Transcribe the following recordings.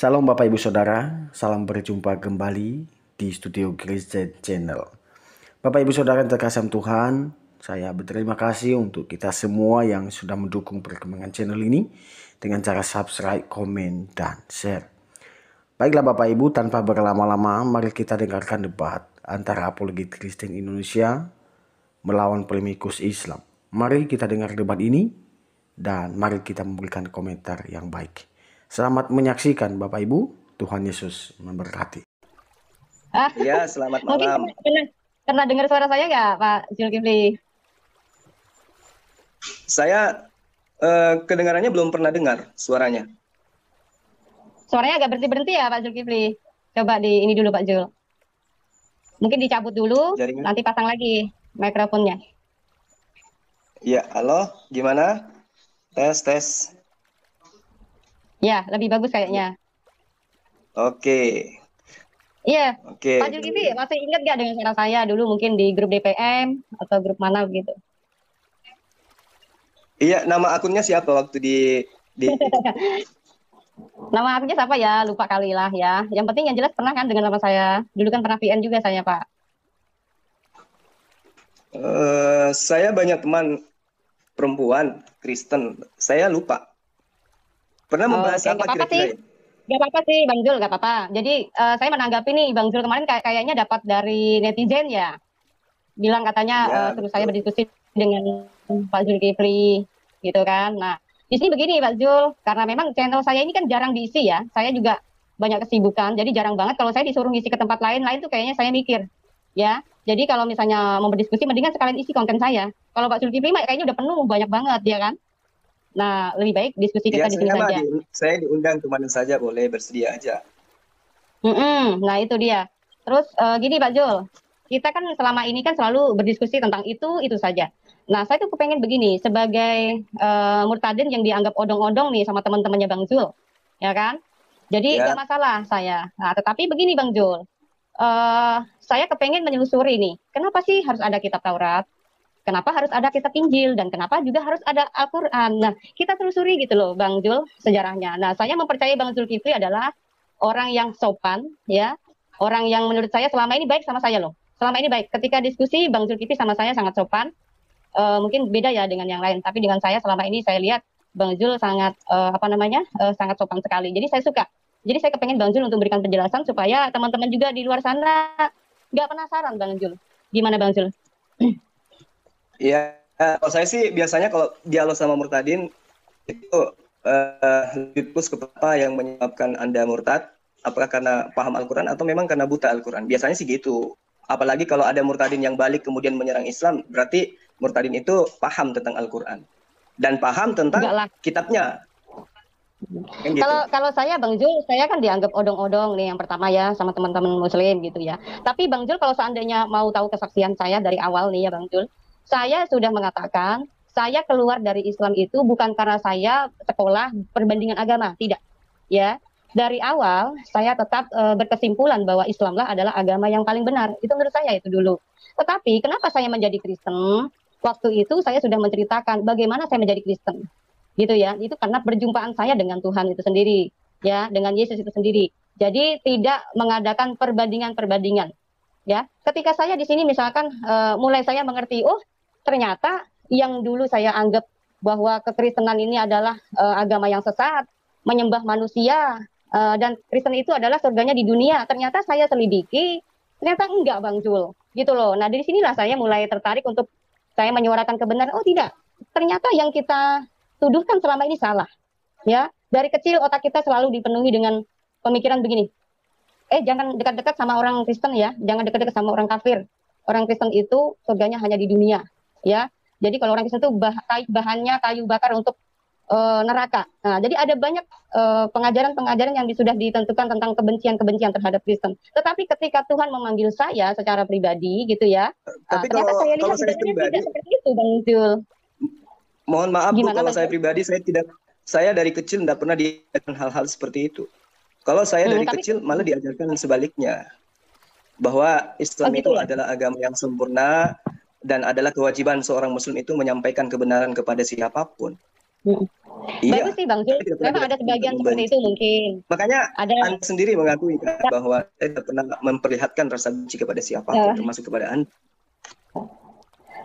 Salam Bapak Ibu Saudara, salam berjumpa kembali di studio Grace Channel. Bapak Ibu Saudara yang terkasih Tuhan, saya berterima kasih untuk kita semua yang sudah mendukung perkembangan channel ini dengan cara subscribe, komen, dan share. Baiklah Bapak Ibu, tanpa berlama-lama, mari kita dengarkan debat antara apologet Kristen Indonesia melawan polemikus Islam. Mari kita dengar debat ini dan mari kita memberikan komentar yang baik. Selamat menyaksikan Bapak Ibu, Tuhan Yesus memberkati. Iya, selamat Mungkin malam. pernah dengar suara saya nggak, Pak Zulkifli? Saya kedengarannya belum pernah dengar suaranya. Suaranya agak berhenti-berhenti ya, Pak Zulkifli. Coba di ini dulu, Pak Jul. Mungkin dicabut dulu, Jaringan. nanti pasang lagi mikrofonnya. Ya, halo, gimana? Tes. Ya, lebih bagus kayaknya. Oke. Iya, Oke. Pak Zulkifli masih ingat nggak dengan suara saya dulu mungkin di grup DPM atau grup mana begitu? Iya, nama akunnya siapa waktu di Nama akunnya siapa ya? Lupa kali lah ya. Yang penting yang jelas pernah kan dengan nama saya. Dulu kan pernah VN juga saya, Pak. Saya banyak teman perempuan Kristen. Saya lupa. Pernah membahas Oke, apa nggak apa-apa sih. kira-kira? Gak apa-apa sih Bang Jul, gak apa-apa. Jadi saya menanggapi nih Bang Jul kemarin kayaknya dapat dari netizen ya. Bilang katanya Ya, suruh betul. saya berdiskusi dengan Pak Zulkifli gitu kan. Nah, di sini begini Pak Jul, karena memang channel saya ini kan jarang diisi ya. Saya juga banyak kesibukan, jadi jarang banget kalau saya disuruh ngisi ke tempat lain tuh kayaknya saya mikir. Ya, jadi kalau misalnya mau berdiskusi mendingan sekalian isi konten saya. Kalau Pak Zulkifli mah kayaknya udah penuh banyak banget ya kan. Nah, lebih baik diskusi Ya, kita di sini saja. saya diundang kemana saja, boleh bersedia aja. Nah itu dia. Terus gini Pak Jul, kita kan selama ini kan selalu berdiskusi tentang itu saja. Nah saya tuh kepengen begini, sebagai murtadin yang dianggap odong-odong nih sama teman-temannya Bang Jul, ya kan? Jadi Ya, nggak masalah saya. Nah tetapi begini Bang Jul, saya kepengen menelusuri nih, kenapa sih harus ada kitab Taurat? Kenapa harus ada kitab Injil dan kenapa juga harus ada Al-Quran? Nah, kita telusuri gitu loh, Bang Jul, sejarahnya. Nah, saya mempercayai Bang Zulkifli adalah orang yang sopan, ya, orang yang menurut saya selama ini baik sama saya loh. Selama ini baik. Ketika diskusi, Bang Zulkifli sama saya sangat sopan. Mungkin beda ya dengan yang lain, tapi dengan saya selama ini saya lihat Bang Jul sangat sangat sopan sekali. Jadi saya suka. Jadi saya kepengen Bang Jul untuk memberikan penjelasan supaya teman-teman juga di luar sana nggak penasaran Bang Jul. Gimana Bang Jul? ya. Kalau saya sih biasanya kalau dialog sama murtadin itu lebih fokus kepada apa yang menyebabkan Anda murtad, apakah karena paham Al-Quran atau memang karena buta Al-Quran. Biasanya sih gitu. Apalagi kalau ada murtadin yang balik kemudian menyerang Islam, berarti murtadin itu paham tentang Al-Quran dan paham tentang Enggak lah. kitabnya. Kan gitu. Kalau saya Bang Jul, saya kan dianggap odong-odong nih yang pertama ya sama teman-teman Muslim gitu ya. Tapi Bang Jul kalau seandainya mau tahu kesaksian saya dari awal nih ya Bang Jul, saya sudah mengatakan saya keluar dari Islam itu bukan karena saya sekolah perbandingan agama, tidak. Ya, dari awal saya tetap berkesimpulan bahwa Islamlah adalah agama yang paling benar. Itu menurut saya itu dulu. Tetapi kenapa saya menjadi Kristen? Waktu itu saya sudah menceritakan bagaimana saya menjadi Kristen gitu ya, itu karena perjumpaan saya dengan Tuhan itu sendiri, ya, dengan Yesus itu sendiri. Jadi tidak mengadakan perbandingan-perbandingan, ya. Ketika saya di sini misalkan mulai saya mengerti, oh ternyata yang dulu saya anggap bahwa kekristenan ini adalah agama yang sesat, menyembah manusia, dan Kristen itu adalah surganya di dunia. Ternyata saya selidiki, ternyata enggak Bang Jul, gitu loh. Nah dari sinilah saya mulai tertarik untuk saya menyuarakan kebenaran. Oh tidak, ternyata yang kita tuduhkan selama ini salah. Ya, dari kecil otak kita selalu dipenuhi dengan pemikiran begini. Jangan dekat-dekat sama orang Kristen ya, jangan dekat-dekat sama orang kafir. Orang Kristen itu surganya hanya di dunia, ya. Jadi kalau orang Kristen itu bahannya kayu bakar untuk neraka. Nah, jadi ada banyak pengajaran-pengajaran yang sudah ditentukan tentang kebencian-kebencian terhadap Kristen. Tetapi ketika Tuhan memanggil saya secara pribadi, gitu ya, Tapi ternyata saya lihat saya sebenarnya pribadi, tidak seperti itu, Bang Jul. mohon maaf Bu, Gimana, kalau Bang saya Jul? pribadi saya dari kecil tidak pernah diajarkan hal-hal seperti itu. Kalau saya dari Tapi kecil malah diajarkan sebaliknya, bahwa Islam gitu itu ya. adalah agama yang sempurna dan adalah kewajiban seorang muslim itu menyampaikan kebenaran kepada siapapun. Iya, Bagus sih Bang Jul. saya tidak pernah Memang ada dilatih untuk sebagian seperti membenci. itu mungkin. Makanya Ada Anda sendiri mengakui kan, bahwa saya tidak pernah memperlihatkan rasa benci kepada siapapun, eh, termasuk kepada Anda.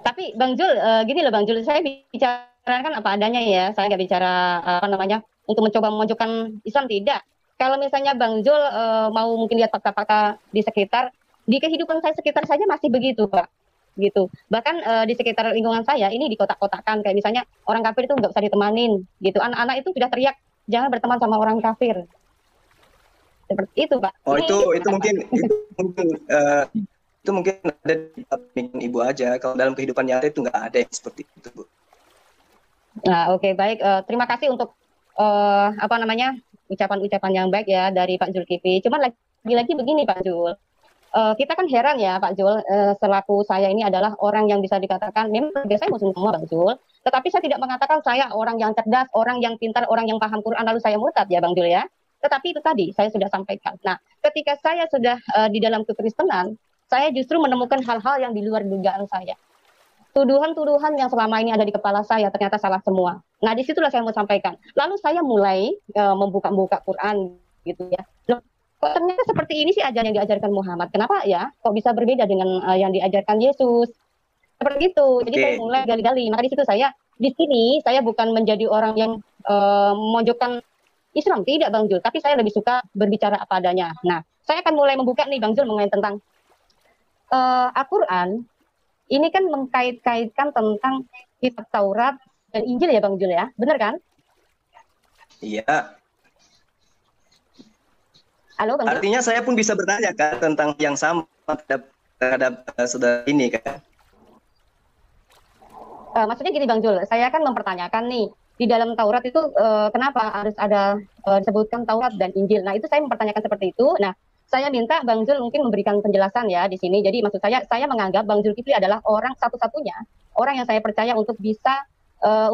tapi Bang Jul, gini loh Bang Jul, saya bicarakan apa adanya ya. Saya nggak bicara apa namanya untuk mencoba memojokkan Islam, tidak. Kalau misalnya Bang Jul mau mungkin lihat fakta-fakta di sekitar, di kehidupan saya sekitar saja masih begitu, Pak. Gitu. Bahkan di sekitar lingkungan saya ini dikotak-kotakan, kayak misalnya orang kafir itu nggak usah ditemanin, gitu. Anak-anak itu sudah teriak jangan berteman sama orang kafir. Seperti itu, Pak. Oh, Ini itu mungkin itu mungkin ada di pemikiran ibu aja. Kalau dalam kehidupan nyata itu nggak ada yang seperti itu, Bu. Nah, oke, baik. Terima kasih untuk apa namanya ucapan-ucapan yang baik ya dari Pak Zulkifli. Cuman lagi-lagi begini Pak Jul, kita kan heran ya Pak Jul, selaku saya ini adalah orang yang bisa dikatakan memang keluarga saya muslim semua Bang Jul, tetapi saya tidak mengatakan saya orang yang cerdas, orang yang pintar, orang yang paham Quran lalu saya murtad ya Bang Jul ya. Tetapi itu tadi saya sudah sampaikan. Nah, ketika saya sudah di dalam kekristenan, saya justru menemukan hal-hal yang di luar dugaan saya. Tuduhan-tuduhan yang selama ini ada di kepala saya ternyata salah semua. Nah, disitulah saya mau sampaikan. Lalu saya mulai membuka-buka Quran gitu ya. Loh, kok ternyata seperti ini sih ajaran yang diajarkan Muhammad. Kenapa ya? Kok bisa berbeda dengan yang diajarkan Yesus? Seperti itu. Jadi saya mulai gali-gali. Maka di situ di sini saya bukan menjadi orang yang memojokkan Islam, tidak Bang Jul. Tapi saya lebih suka berbicara apa adanya. Nah, saya akan mulai membuka nih Bang Jul mengenai tentang Al-Quran. Ini kan mengkait-kaitkan tentang kitab Taurat dan Injil ya Bang Jul ya, benar kan? Iya. Halo Bang Jul. Artinya saya pun bisa bertanya kan tentang yang sama terhadap saudara ini kan. Maksudnya gini Bang Jul, saya akan mempertanyakan nih, di dalam Taurat itu kenapa harus ada disebutkan Taurat dan Injil. Nah itu saya mempertanyakan seperti itu. Nah saya minta Bang Jul mungkin memberikan penjelasan ya di sini. Jadi maksud saya menganggap Bang Zulkifli adalah orang satu-satunya orang yang saya percaya untuk bisa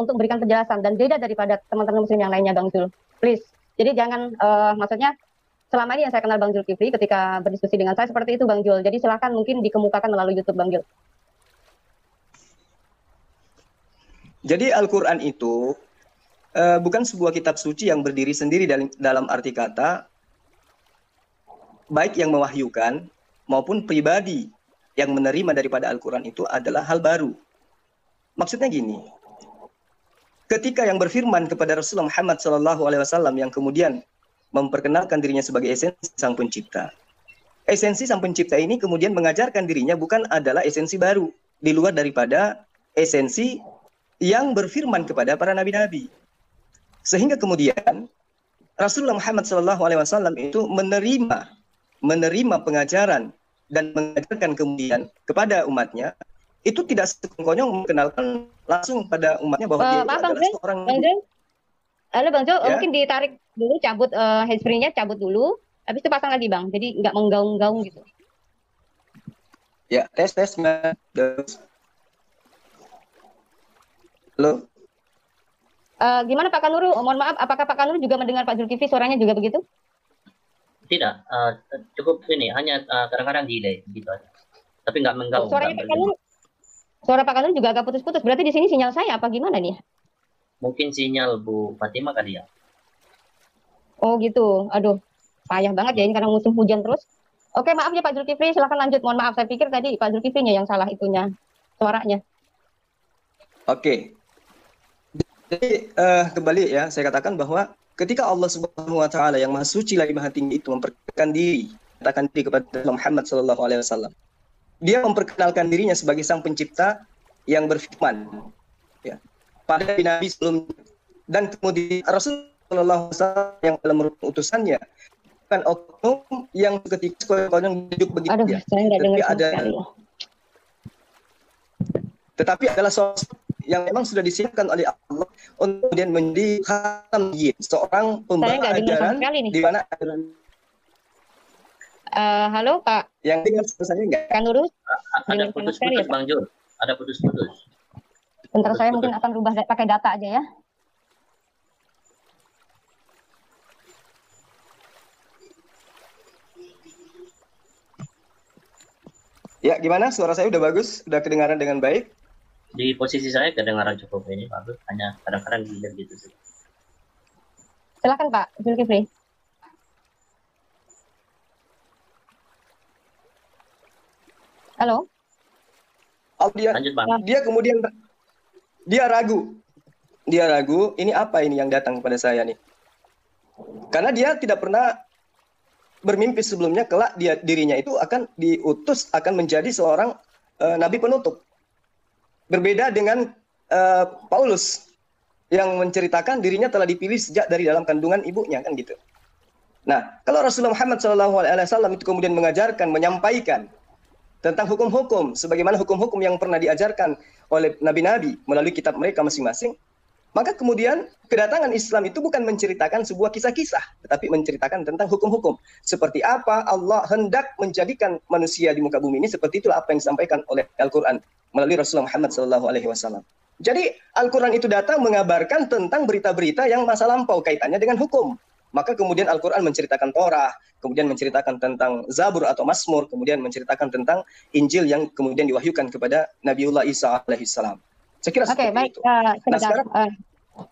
untuk memberikan penjelasan dan beda daripada teman-teman muslim yang lainnya Bang Jul. Please. Jadi jangan maksudnya selama ini yang saya kenal Bang Zulkifli ketika berdiskusi dengan saya seperti itu Bang Jul. Jadi silakan mungkin dikemukakan melalui YouTube Bang Jul. Jadi Al-Quran itu bukan sebuah kitab suci yang berdiri sendiri dalam arti kata baik yang mewahyukan maupun pribadi yang menerima daripada Al-Quran itu adalah hal baru. Maksudnya gini, ketika yang berfirman kepada Rasulullah Muhammad SAW yang kemudian memperkenalkan dirinya sebagai esensi Sang Pencipta. Esensi Sang Pencipta ini kemudian mengajarkan dirinya bukan adalah esensi baru, di luar daripada esensi yang berfirman kepada para nabi-nabi. Sehingga kemudian Rasulullah Muhammad SAW itu menerima pengajaran dan mengajarkan kemudian kepada umatnya, itu tidak sekonyong mengenalkan langsung pada umatnya bahwa dia itu adalah seorang Bang Jul. Halo Bang Jul, Ya. mungkin ditarik dulu, cabut handsfree-nya, cabut dulu, habis itu pasang lagi Bang, jadi nggak menggaung-gaung gitu. Ya, tes. Halo. Gimana Pak Kanuru? Mohon maaf, apakah Pak Kanuru juga mendengar Pak Zulkifli suaranya juga begitu? Tidak, cukup ini, hanya kadang-kadang delay gitu aja. Tapi nggak mengganggu. Suaranya Pak Kanuru, suara Pak Kanuru juga agak putus-putus. Berarti di sini sinyal saya apa gimana nih? Mungkin sinyal Bu Fatima kali ya. Oh gitu. Aduh, payah banget ya ini karena musim hujan terus. Oke, maaf ya Pak Zulkifli, silakan lanjut. Mohon maaf, saya pikir tadi Pak Zulkiflinya yang salah itunya, suaranya. Oke. Jadi kembali ya, saya katakan bahwa ketika Allah Subhanahu wa taala yang Maha Suci lagi Maha Tinggi itu memperkenalkan diri kepada Muhammad sallallahu alaihi wasallam. Dia memperkenalkan dirinya sebagai Sang Pencipta yang berfirman ya, pada nabi sebelum dan kemudian Rasul sallallahu alaihi wasallam yang dalam utusannya kan oknum yang ketika yang hidup begitu. Aduh, ya. saya nggak dengar sama sekali. Tetapi adalah sosok yang memang sudah disiapkan oleh Allah untuk kemudian menjadi khatam yin, seorang pembawa ajaran di mana halo Pak. Yang dengar saya enggak? Kanuru. Ada putus-putus Bang Jul. Ada putus-putus. Bentar, saya mungkin akan rubah pakai data aja ya. Ya, gimana? Suara saya udah bagus? Udah kedengaran dengan baik? Di posisi saya kedengaran cukup ini bagus, hanya kadang-kadang delay gitu sih. Silakan Pak Zulkifli. Halo. Lanjut Bang. Dia kemudian dia ragu. Ini apa ini yang datang kepada saya nih? Karena dia tidak pernah bermimpi sebelumnya kelak dirinya itu akan diutus, akan menjadi seorang nabi penutup. Berbeda dengan Paulus yang menceritakan dirinya telah dipilih sejak dari dalam kandungan ibunya, kan gitu. Nah, kalau Rasulullah Muhammad SAW itu kemudian mengajarkan, menyampaikan tentang hukum-hukum, sebagaimana hukum-hukum yang pernah diajarkan oleh nabi-nabi melalui kitab mereka masing-masing, maka kemudian kedatangan Islam itu bukan menceritakan sebuah kisah-kisah, tetapi menceritakan tentang hukum-hukum. Seperti apa Allah hendak menjadikan manusia di muka bumi ini, seperti itulah apa yang disampaikan oleh Al-Quran melalui Rasulullah Muhammad SAW. Jadi Al-Quran itu datang mengabarkan tentang berita-berita yang masa lampau kaitannya dengan hukum. Maka kemudian Al-Quran menceritakan Torah, kemudian menceritakan tentang Zabur atau Mazmur, kemudian menceritakan tentang Injil yang kemudian diwahyukan kepada Nabiullah Isa alaihissalam. Saya kira seperti baik. itu.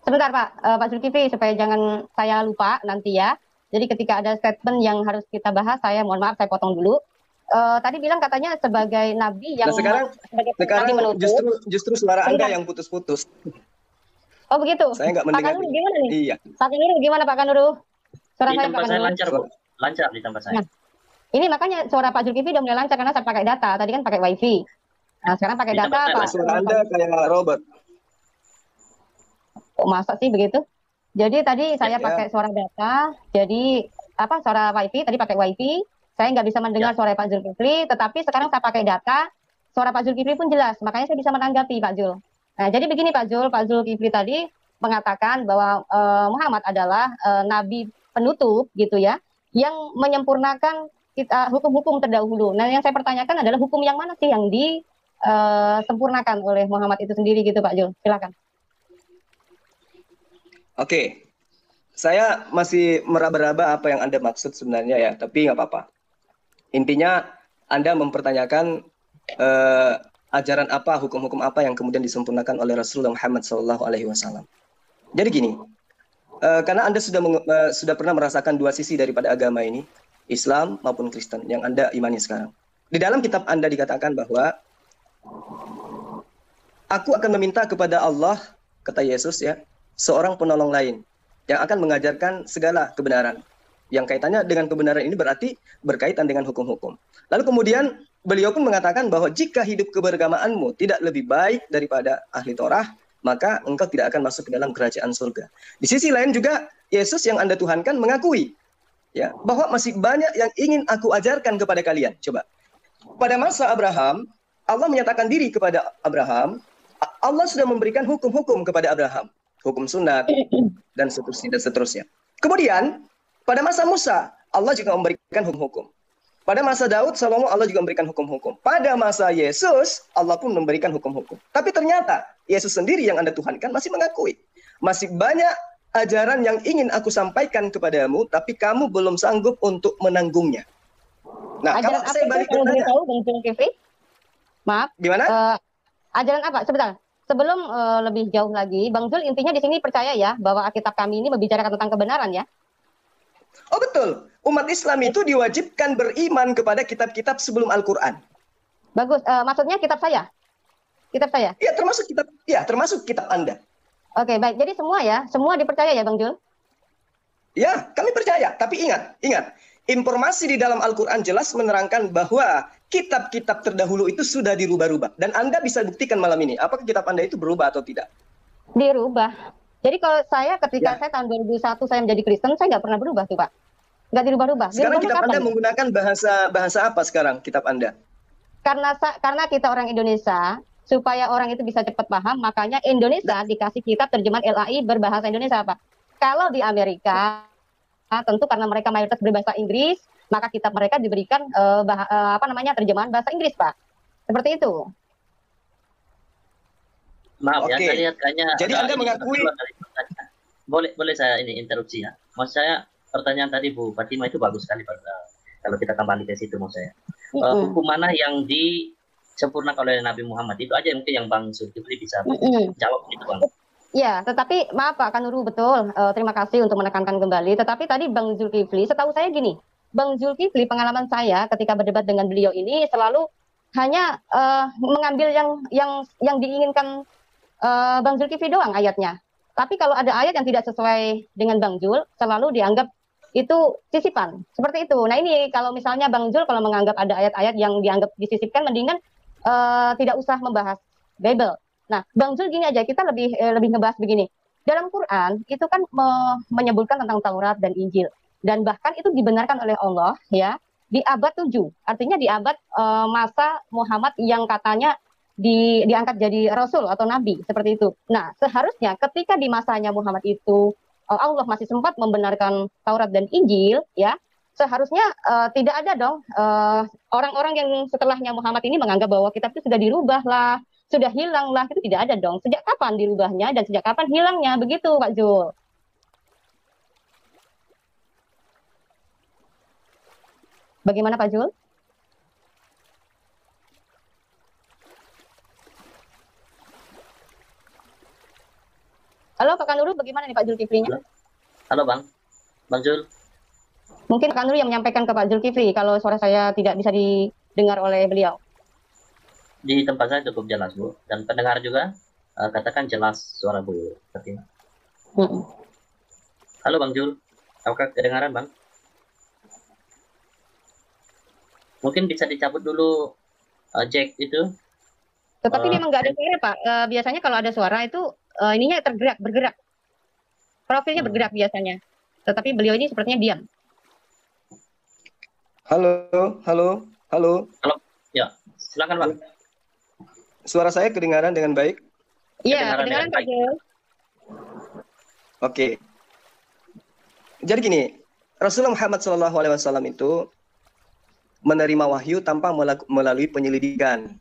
Sebentar Pak Zulkifli, supaya jangan saya lupa nanti ya. Jadi ketika ada statement yang harus kita bahas, saya mohon maaf, saya potong dulu. Tadi bilang katanya sebagai nabi yang sekarang justru suara Anda yang putus-putus. Oh begitu. Saya nggak mendengar. Pak Kanuru gimana nih? Iya. Pak Kanuru gimana Pak Kanuru? Di tempat saya lancar, Bu. Lancar di tempat saya. Nah, ini makanya suara Pak Zulkifli udah mulai lancar karena saya pakai data. Tadi kan pakai wifi. Nah sekarang pakai data Pak. Suara Anda kayak Robert. Oh, masa sih begitu? Jadi tadi saya pakai suara data. Jadi suara wifi tadi pakai wifi. Saya nggak bisa mendengar suara Pak Zulkifli. Tetapi sekarang saya pakai data. Suara Pak Zulkifli pun jelas. Makanya saya bisa menanggapi Pak Zul. Nah, jadi begini Pak Zulkifli tadi mengatakan bahwa Muhammad adalah nabi penutup gitu ya, yang menyempurnakan hukum-hukum terdahulu. Nah, yang saya pertanyakan adalah hukum yang mana sih yang disempurnakan oleh Muhammad itu sendiri gitu Pak Zul? Silakan. Oke, saya masih meraba-raba apa yang Anda maksud sebenarnya ya, tapi nggak apa-apa. Intinya Anda mempertanyakan ajaran apa, hukum-hukum apa yang kemudian disempurnakan oleh Rasulullah Muhammad SAW. Jadi gini, karena Anda sudah pernah merasakan dua sisi daripada agama ini, Islam maupun Kristen, yang Anda imani sekarang. Di dalam kitab Anda dikatakan bahwa aku akan meminta kepada Allah, kata Yesus ya, seorang penolong lain yang akan mengajarkan segala kebenaran. Yang kaitannya dengan kebenaran ini berarti berkaitan dengan hukum-hukum. Lalu kemudian beliau pun mengatakan bahwa jika hidup keberagamaanmu tidak lebih baik daripada ahli Torah, maka engkau tidak akan masuk ke dalam kerajaan surga. Di sisi lain juga Yesus yang Anda tuhankan mengakui ya bahwa masih banyak yang ingin aku ajarkan kepada kalian. Coba. Pada masa Abraham, Allah menyatakan diri kepada Abraham, Allah sudah memberikan hukum-hukum kepada Abraham, hukum sunat dan seterusnya. Kemudian pada masa Musa, Allah juga memberikan hukum-hukum. Pada masa Daud, Salomo, Allah juga memberikan hukum-hukum. Pada masa Yesus, Allah pun memberikan hukum-hukum. Tapi ternyata Yesus sendiri yang Anda tuhankan masih mengakui. Masih banyak ajaran yang ingin aku sampaikan kepadamu, tapi kamu belum sanggup untuk menanggungnya. Nah, ajaran kalau saya balik kalau boleh bertanya, tahu, Bang Zulkifli? Maaf. gimana? Ajaran apa? Sebentar. Sebelum lebih jauh lagi, Bang Zul intinya di sini percaya ya bahwa Alkitab kami ini membicarakan tentang kebenaran ya? Oh betul. Umat Islam itu diwajibkan beriman kepada kitab-kitab sebelum Al-Quran. Bagus. Maksudnya kitab saya? Kitab saya? Ya, termasuk kitab Anda. Oke, baik. Jadi semua ya? Semua dipercaya ya, Bang Zul? Ya, kami percaya. Tapi ingat. Informasi di dalam Al-Quran jelas menerangkan bahwa kitab-kitab terdahulu itu sudah dirubah-rubah. Dan Anda bisa buktikan malam ini, apakah kitab Anda itu berubah atau tidak? Dirubah. Jadi kalau saya ketika saya tahun 2001 saya menjadi Kristen, saya nggak pernah berubah tuh Pak. Nggak dirubah-rubah. Sekarang kitab Anda menggunakan bahasa apa sekarang kitab Anda? Karena kita orang Indonesia, supaya orang itu bisa cepat paham, makanya Indonesia dikasih kitab terjemahan LAI berbahasa Indonesia Pak. Kalau di Amerika, tentu karena mereka mayoritas berbahasa Inggris, maka kitab mereka diberikan terjemahan bahasa Inggris Pak. Seperti itu. Maaf ya, saya lihat kayaknya. Jadi Anda mengakui. Boleh saya ini interupsi ya. Maksud saya pertanyaan tadi Bu Fatima itu bagus sekali kalau kita kembali ke situ maksud saya. Hukum mana yang disempurnakan oleh Nabi Muhammad itu aja mungkin yang Bang Zulkifli bisa jawab gitu Bang. Ya, tetapi maaf Pak Kanuru, betul. Terima kasih untuk menekankan kembali. Tetapi tadi Bang Zulkifli, setahu saya gini, Bang Zulkifli, pengalaman saya ketika berdebat dengan beliau ini selalu hanya mengambil yang diinginkan Bang Zulkifli doang ayatnya. Tapi kalau ada ayat yang tidak sesuai dengan Bang Zul, selalu dianggap itu sisipan. Seperti itu. Nah ini kalau misalnya Bang Zul kalau menganggap ada ayat-ayat yang dianggap disisipkan, mendingan tidak usah membahas Bible. Nah, Bang Zul gini aja, kita lebih ngebahas begini. Dalam Quran itu kan menyebutkan tentang Taurat dan Injil, dan bahkan itu dibenarkan oleh Allah ya di abad 7. Artinya di abad masa Muhammad yang katanya diangkat jadi rasul atau nabi seperti itu. Nah, seharusnya ketika di masanya Muhammad itu Allah masih sempat membenarkan Taurat dan Injil ya, seharusnya tidak ada dong orang-orang yang setelahnya Muhammad ini menganggap bahwa kitab itu sudah dirubah lah, sudah hilang lah, itu tidak ada dong. Sejak kapan dirubahnya dan sejak kapan hilangnya, begitu Pak Jul. Bagaimana Pak Jul? Halo Pak Kanuru, bagaimana nih Pak Zulkiflinya? Halo Bang Jul. Mungkin Pak Kanuru yang menyampaikan ke Pak Zulkifli kalau suara saya tidak bisa didengar oleh beliau. Di tempat saya cukup jelas Bu, dan pendengar juga katakan jelas suara Bu Fatima. Halo Bang Jul, apakah kedengaran Bang? Mungkin bisa dicabut dulu jack itu. Tetapi dia memang nggak ada suara Pak. Biasanya kalau ada suara itu ininya bergerak. Profilnya bergerak biasanya. Tetapi beliau ini sepertinya diam. Halo. Ya, silakan Bang. Suara saya kedengaran dengan baik? Iya, kedengaran Pak Jul. Oke. Jadi gini, Rasulullah Muhammad SAW itu menerima wahyu tanpa melalui penyelidikan.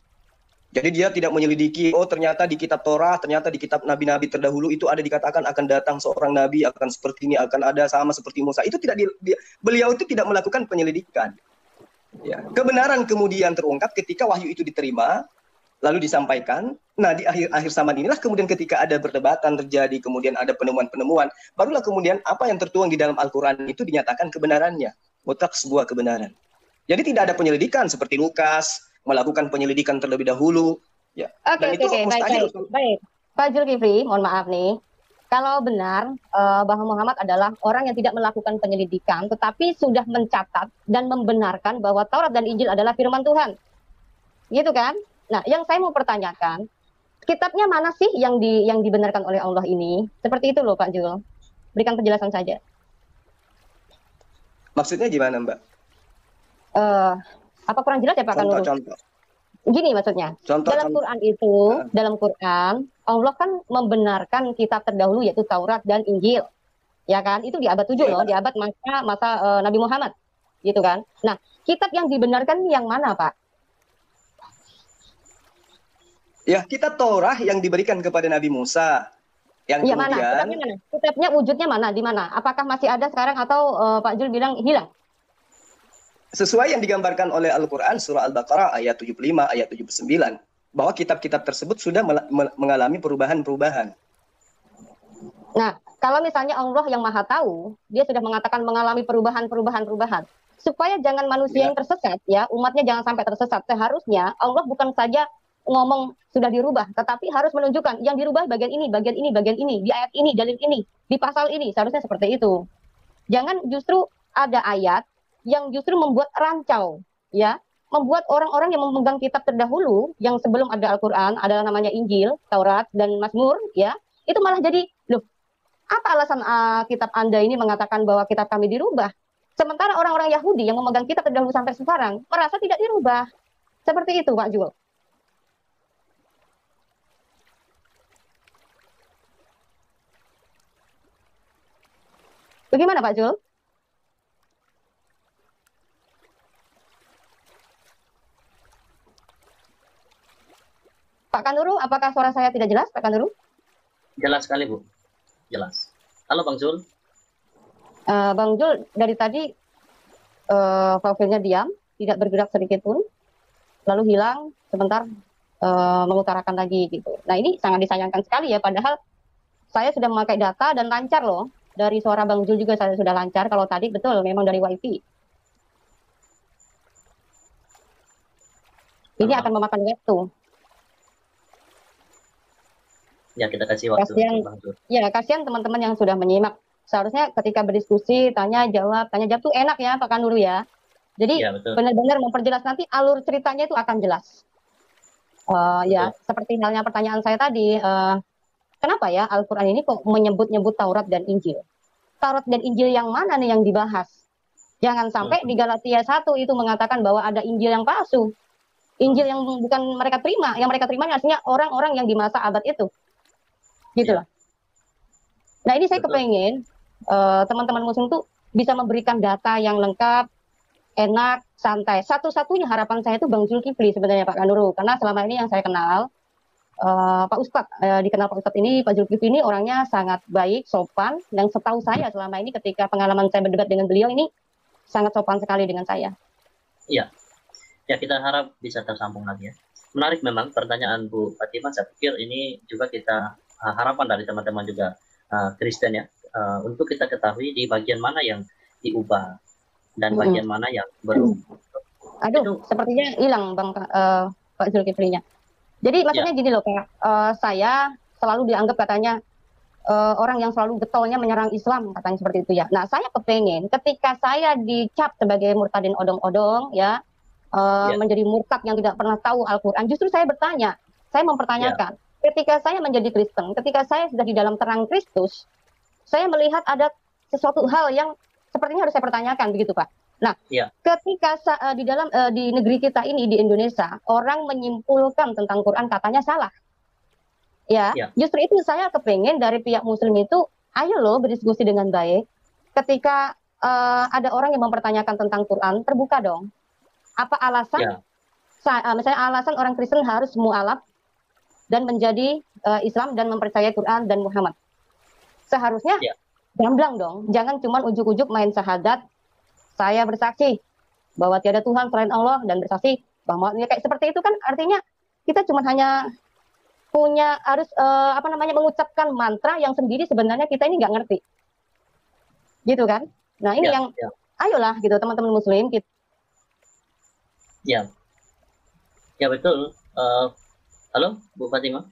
Jadi dia tidak menyelidiki, oh ternyata di kitab Torah, ternyata di kitab nabi-nabi terdahulu itu ada dikatakan akan datang seorang nabi, akan seperti ini, akan ada sama seperti Musa. Itu tidak beliau itu tidak melakukan penyelidikan. Ya. Kebenaran kemudian terungkap ketika wahyu itu diterima, lalu disampaikan. Nah, di akhir zaman inilah kemudian ketika ada perdebatan terjadi, kemudian ada penemuan-penemuan, barulah kemudian apa yang tertuang di dalam Al-Quran itu dinyatakan kebenarannya, mutlak sebuah kebenaran. Jadi tidak ada penyelidikan seperti Lukas melakukan penyelidikan terlebih dahulu. Ya. Oke, baik. Pak Zulkifli, mohon maaf nih. Kalau benar bahwa Muhammad adalah orang yang tidak melakukan penyelidikan, tetapi sudah mencatat dan membenarkan bahwa Taurat dan Injil adalah firman Tuhan. Gitu kan? Nah, yang saya mau pertanyakan, kitabnya mana sih yang dibenarkan oleh Allah ini? Seperti itu loh Pak Jul. Berikan penjelasan saja. Maksudnya gimana Mbak? Apa kurang jelas ya Pak Kanuru? Contoh. Gini maksudnya. Quran itu, dalam Quran, Allah kan membenarkan kitab terdahulu yaitu Taurat dan Injil. Ya kan? Itu di abad 7 loh, di abad masa Nabi Muhammad. Gitu kan? Nah, kitab yang dibenarkan yang mana Pak? Ya, kitab Torah yang diberikan kepada Nabi Musa. Yang ya, kemudian kitabnya mana? Kitabnya wujudnya mana? Di mana? Apakah masih ada sekarang atau Pak Jul bilang hilang? Sesuai yang digambarkan oleh Al-Quran surah Al-Baqarah ayat 75, ayat 79. Bahwa kitab-kitab tersebut sudah mengalami perubahan-perubahan. Nah, kalau misalnya Allah yang Maha Tahu, dia sudah mengatakan mengalami perubahan-perubahan. Supaya jangan manusia yang tersesat, ya, umatnya jangan sampai tersesat. Seharusnya Allah bukan saja ngomong sudah dirubah, tetapi harus menunjukkan yang dirubah bagian ini, di ayat ini, dalil ini, di pasal ini, seharusnya seperti itu. Jangan justru ada ayat yang justru membuat rancau, ya, membuat orang-orang yang memegang kitab terdahulu, yang sebelum ada Al-Quran, adalah namanya Injil, Taurat, dan Mazmur, ya, itu malah jadi, loh, apa alasan kitab Anda ini mengatakan bahwa kitab kami dirubah? Sementara orang-orang Yahudi yang memegang kitab terdahulu sampai sekarang merasa tidak dirubah. Seperti itu, Pak Jul. Bagaimana Pak Jul? Pak Kanuru, apakah suara saya tidak jelas, Pak Kanuru? Jelas sekali, Bu. Jelas. Halo, Bang Jul. Bang Jul, dari tadi profilnya diam, tidak bergerak sedikit pun, lalu hilang, sebentar mengutarakan lagi gitu. Nah ini sangat disayangkan sekali ya, padahal saya sudah memakai data dan lancar loh. Dari suara Bang Jul juga saya sudah lancar. Kalau tadi betul memang dari WiFi. Ini akan memakan waktu. Ya, kita kasih waktu Kasihan, untuk Bang Jul. ya kasihan teman-teman yang sudah menyimak. Seharusnya ketika berdiskusi, tanya jawab tuh enak ya Pak Kanuru ya. Jadi Ya, betul. benar-benar memperjelas, nanti alur ceritanya itu akan jelas. Ya, seperti halnya pertanyaan saya tadi, kenapa ya Al-Quran ini kok menyebut-nyebut Taurat dan Injil? Taurat dan Injil yang mana nih yang dibahas? Jangan sampai di Galatia 1 itu mengatakan bahwa ada Injil yang palsu. Injil yang bukan mereka terima. Yang mereka terima artinya orang-orang yang di masa abad itu. Gitu loh. Nah ini saya kepengen teman-teman muslim tuh bisa memberikan data yang lengkap, enak, santai. Satu-satunya harapan saya itu Bang Zulkifli sebenarnya Pak Kanuru. Karena selama ini yang saya kenal, Pak Ustadz, dikenal Pak Ustadz ini, Pak Zulkifli ini orangnya sangat baik, sopan, dan setahu saya selama ini ketika pengalaman saya berdebat dengan beliau ini sangat sopan sekali dengan saya. Iya, ya kita harap bisa tersambung lagi ya. Menarik memang pertanyaan Bu Fatimah. Saya pikir ini juga kita harapan dari teman-teman juga Kristen ya, untuk kita ketahui di bagian mana yang diubah dan bagian mana yang belum. Aduh, sepertinya hilang Bang Pak Zulkiflinya. Jadi maksudnya gini loh Pak, saya selalu dianggap katanya orang yang selalu getolnya menyerang Islam, katanya seperti itu ya. Nah saya kepengen ketika saya dicap sebagai murtadin odong-odong ya, menjadi murtad yang tidak pernah tahu Al-Quran, justru saya bertanya, saya mempertanyakan, ketika saya menjadi Kristen, ketika saya sudah di dalam terang Kristus, saya melihat ada sesuatu hal yang sepertinya harus saya pertanyakan, begitu Pak. Nah, ketika di dalam di negeri kita ini di Indonesia, orang menyimpulkan tentang Quran katanya salah. Ya, justru itu saya kepengen dari pihak Muslim itu, ayo loh berdiskusi dengan baik. Ketika ada orang yang mempertanyakan tentang Quran, terbuka dong. Apa alasan? Misalnya alasan orang Kristen harus mu'alaf dan menjadi Islam dan mempercayai Quran dan Muhammad. Seharusnya gamblang dong. Jangan cuma ujuk-ujuk main syahadat. Saya bersaksi bahwa tiada Tuhan selain Allah dan bersaksi bahwa ya, kayak seperti itu kan artinya kita cuma hanya punya harus mengucapkan mantra yang sendiri sebenarnya kita ini nggak ngerti, gitu kan? Nah ini yang ayolah gitu teman-teman Muslim kita. Ya betul. Halo Bu Fatimah.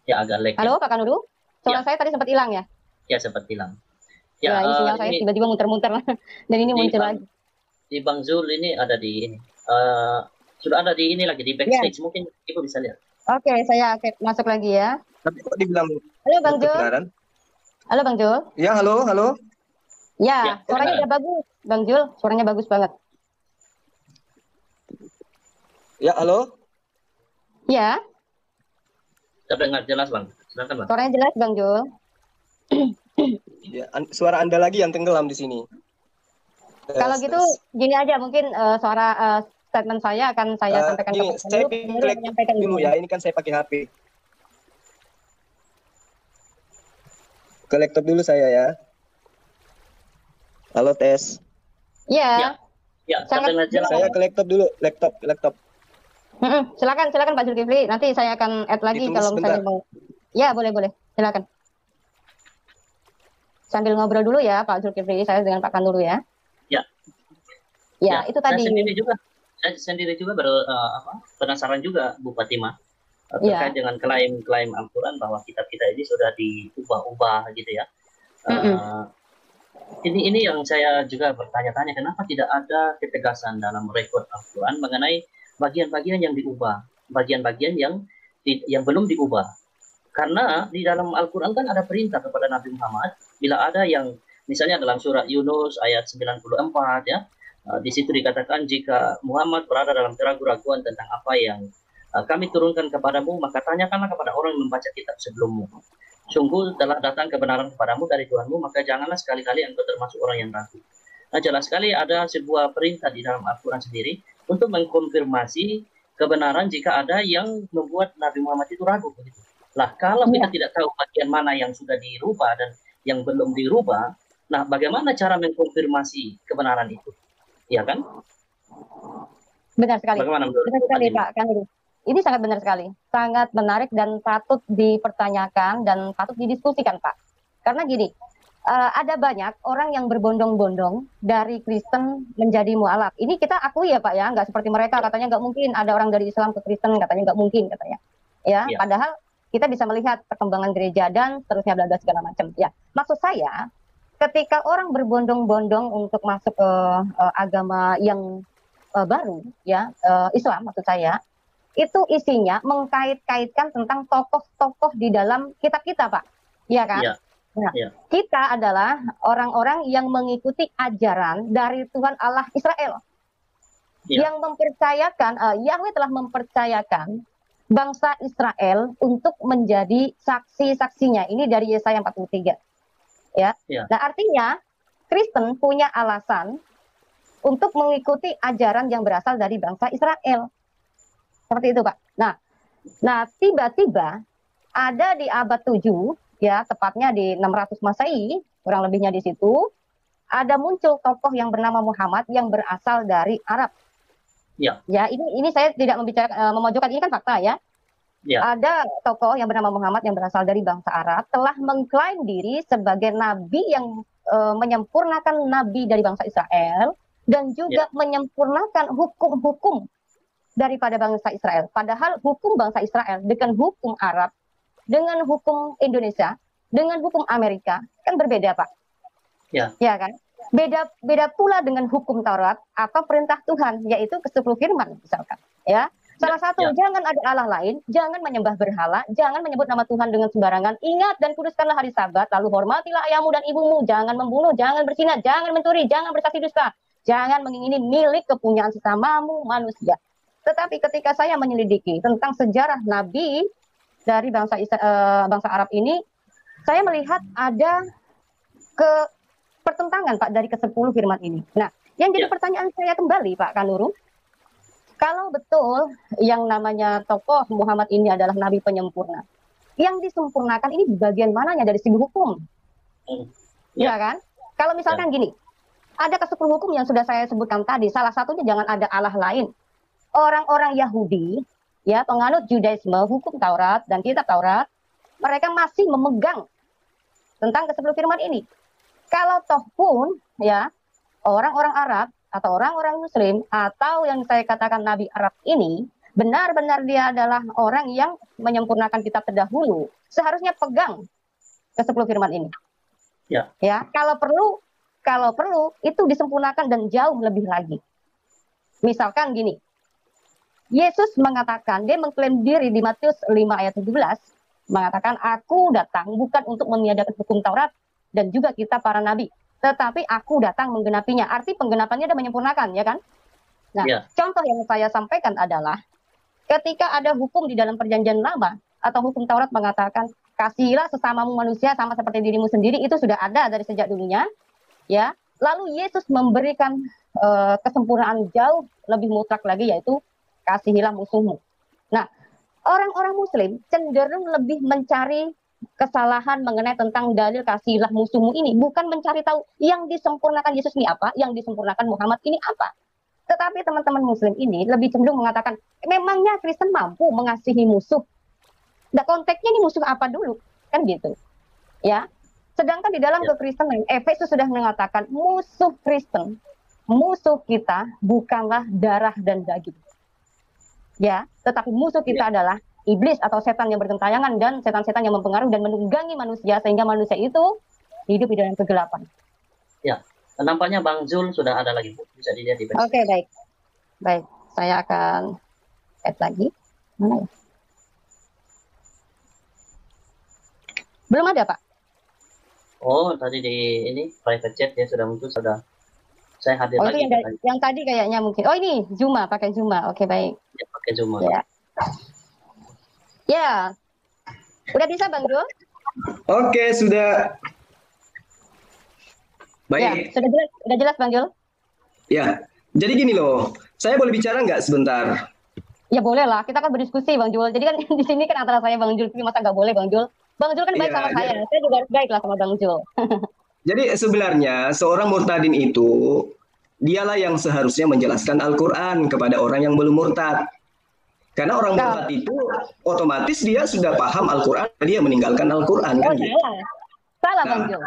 Ya agak lag. Halo Pak Kanuru. Suara saya tadi sempat hilang ya? Ya sempat hilang. Ya, ini sinyal saya tiba-tiba muter-muter dan ini muncul lagi. Di Bang Zul ini ada di ini. Sudah ada di ini lagi di backstage, mungkin Ibu bisa lihat. Oke, saya masuk lagi ya. Tapi kok dibilang halo Bang Jul. Halo Bang Jul. Ya, halo. Ya, suaranya udah bagus. Bang Jul, suaranya bagus banget. Ya, halo. Ya. Terdengar jelas Bang. Silakan Bang. Suaranya jelas Bang Jul. Ya, suara Anda lagi yang tenggelam di sini. Kalau gitu gini aja mungkin suara statement saya akan saya sampaikan ke saya menyampaikan dulu ya. Ini kan saya pakai HP. Ke laptop dulu saya ya. Halo tes. Iya. Ya, sangat jelas. Saya ke laptop dulu, laptop. Silakan Pak Zulkifli. Nanti saya akan add lagi kalau misalnya mau. Ya, boleh. Silakan. Sambil ngobrol dulu ya Pak Zulkifli, saya dengan Pak Kanuru ya. Ya, itu tadi. Saya sendiri juga penasaran juga Bu Fatimah terkait dengan klaim Al-Quran bahwa kitab kita ini sudah diubah-ubah gitu ya. Ini yang saya juga bertanya-tanya, kenapa tidak ada ketegasan dalam rekod Al-Quran mengenai bagian-bagian yang diubah, bagian-bagian yang belum diubah. Karena di dalam Al-Quran kan ada perintah kepada Nabi Muhammad, bila ada yang misalnya dalam surat Yunus ayat 94 ya, di situ dikatakan jika Muhammad berada dalam keraguan-raguan tentang apa yang kami turunkan kepadamu, maka tanyakanlah kepada orang yang membaca kitab sebelummu. Sungguh telah datang kebenaran kepadamu dari Tuhanmu, maka janganlah sekali-kali engkau termasuk orang yang ragu. Nah, jelas sekali ada sebuah perintah di dalam Al-Quran sendiri untuk mengkonfirmasi kebenaran jika ada yang membuat Nabi Muhammad itu ragu begitu. Lah, kalau kita tidak tahu bagian mana yang sudah dirubah dan yang belum dirubah, nah bagaimana cara mengkonfirmasi kebenaran itu? Ya kan? Benar sekali. Bagaimana menurut Benar sekali Pak Kanuru. Ini sangat benar sekali, sangat menarik dan patut dipertanyakan dan patut didiskusikan, Pak. Karena gini, ada banyak orang yang berbondong-bondong dari Kristen menjadi mualaf. Ini kita akui ya Pak ya, nggak seperti mereka katanya nggak mungkin ada orang dari Islam ke Kristen, katanya nggak mungkin katanya. Ya, padahal kita bisa melihat perkembangan gereja dan seterusnya bla bla segala macam. Ya, maksud saya ketika orang berbondong-bondong untuk masuk ke agama yang baru, ya Islam maksud saya, itu isinya mengkait-kaitkan tentang tokoh-tokoh di dalam kitab kita, Pak. Iya kan? Ya. Nah, Ya. kita adalah orang-orang yang mengikuti ajaran dari Tuhan Allah Israel. Ya. Yang mempercayakan, Yahweh telah mempercayakan bangsa Israel untuk menjadi saksi-saksinya. Ini dari Yesaya 43. Ya. Ya. Nah, artinya Kristen punya alasan untuk mengikuti ajaran yang berasal dari bangsa Israel. Seperti itu, Pak. Nah, tiba-tiba ada di abad 7, ya, tepatnya di 600 Masehi, kurang lebihnya di situ, ada muncul tokoh yang bernama Muhammad yang berasal dari Arab. Ya. Ya, ini saya tidak memojokkan, ini kan fakta ya. Ya. Ada tokoh yang bernama Muhammad yang berasal dari bangsa Arab telah mengklaim diri sebagai nabi yang menyempurnakan nabi dari bangsa Israel dan juga menyempurnakan hukum-hukum daripada bangsa Israel. Padahal hukum bangsa Israel dengan hukum Arab, dengan hukum Indonesia, dengan hukum Amerika kan berbeda, Pak. Ya. Ya kan? Beda pula dengan hukum Taurat atau perintah Tuhan, yaitu ke-10 firman misalkan. Ya. Salah satu, jangan ada Allah lain, jangan menyembah berhala, jangan menyebut nama Tuhan dengan sembarangan, ingat dan kuduskanlah hari Sabat, lalu hormatilah ayahmu dan ibumu, jangan membunuh, jangan berzina, jangan mencuri, jangan bersaksi dusta, jangan mengingini milik kepunyaan sesamamu manusia. Tetapi ketika saya menyelidiki tentang sejarah Nabi dari bangsa Arab ini, saya melihat ada pertentangan Pak dari ke-10 firman ini. Nah, yang jadi pertanyaan saya kembali Pak Kanuru, kalau betul yang namanya tokoh Muhammad ini adalah Nabi penyempurna, yang disempurnakan ini bagian mananya dari segi hukum? Ya kan? Kalau misalkan gini, ada ke-10 hukum yang sudah saya sebutkan tadi, salah satunya jangan ada Allah lain. Orang-orang Yahudi, ya, penganut Judaisme, hukum Taurat dan kitab Taurat, mereka masih memegang tentang ke-10 firman ini. Kalau toh pun, ya, orang-orang Arab atau orang-orang Muslim atau yang saya katakan Nabi Arab ini benar-benar dia adalah orang yang menyempurnakan kitab terdahulu, seharusnya pegang ke-10 firman ini. Ya. Ya, kalau perlu itu disempurnakan dan jauh lebih lagi. Misalkan gini, Yesus mengatakan, dia mengklaim diri di Matius 5 ayat 17, mengatakan, aku datang bukan untuk meniadakan hukum Taurat dan juga kitab para nabi, tetapi aku datang menggenapinya. Arti penggenapannya adalah menyempurnakan, ya kan? Nah, contoh yang saya sampaikan adalah, ketika ada hukum di dalam perjanjian lama, atau hukum Taurat mengatakan, kasihilah sesamamu manusia sama seperti dirimu sendiri, itu sudah ada dari sejak dulunya, ya. Lalu Yesus memberikan kesempurnaan jauh lebih mutlak lagi, yaitu kasihilah musuhmu. Nah, orang-orang Muslim cenderung lebih mencari kesalahan mengenai tentang dalil kasihilah musuhmu ini, bukan mencari tahu yang disempurnakan Yesus ini apa, yang disempurnakan Muhammad ini apa. Tetapi teman-teman Muslim ini lebih cenderung mengatakan, memangnya Kristen mampu mengasihi musuh? Nah, konteksnya ini musuh apa dulu? Kan gitu. Ya. Sedangkan di dalam kekristenan, Efesus sudah mengatakan musuh Kristen, musuh kita bukanlah darah dan daging. Ya, tetapi musuh kita adalah iblis atau setan yang bergentayangan dan setan-setan yang mempengaruhi dan menunggangi manusia sehingga manusia itu hidup di dalam kegelapan. Ya, nampaknya Bang Zul sudah ada lagi, Bu. Bisa dilihat di bagian. Oke, baik. Baik, saya akan add lagi. Mana ya? Belum ada, Pak. Oh, tadi di ini private chat ya sudah muncul, sudah. Saya hadir lagi. Itu yang tadi kayaknya mungkin. Oh, ini Zuma, pakai Zuma. Oke, baik. Ya, pakai Zuma. Ya. Ya. Udah bisa, Bang Jul? Oke, sudah. Baik. Ya, sudah jelas, Bang Jul? Ya. Jadi gini loh, saya boleh bicara nggak sebentar? Ya boleh lah, kita kan berdiskusi, Bang Jul. Jadi kan di sini kan antara saya Bang Jul, masa nggak boleh, Bang Jul? Bang Jul kan baik sama saya juga harus baik lah sama Bang Jul. Jadi sebenarnya seorang murtadin itu, dialah yang seharusnya menjelaskan Al-Quran kepada orang yang belum murtad. Karena orang Nah, murtad itu otomatis dia sudah paham Al-Quran, dia meninggalkan Al-Quran kan oh gitu. salah. Salah Bang Nah, Jul.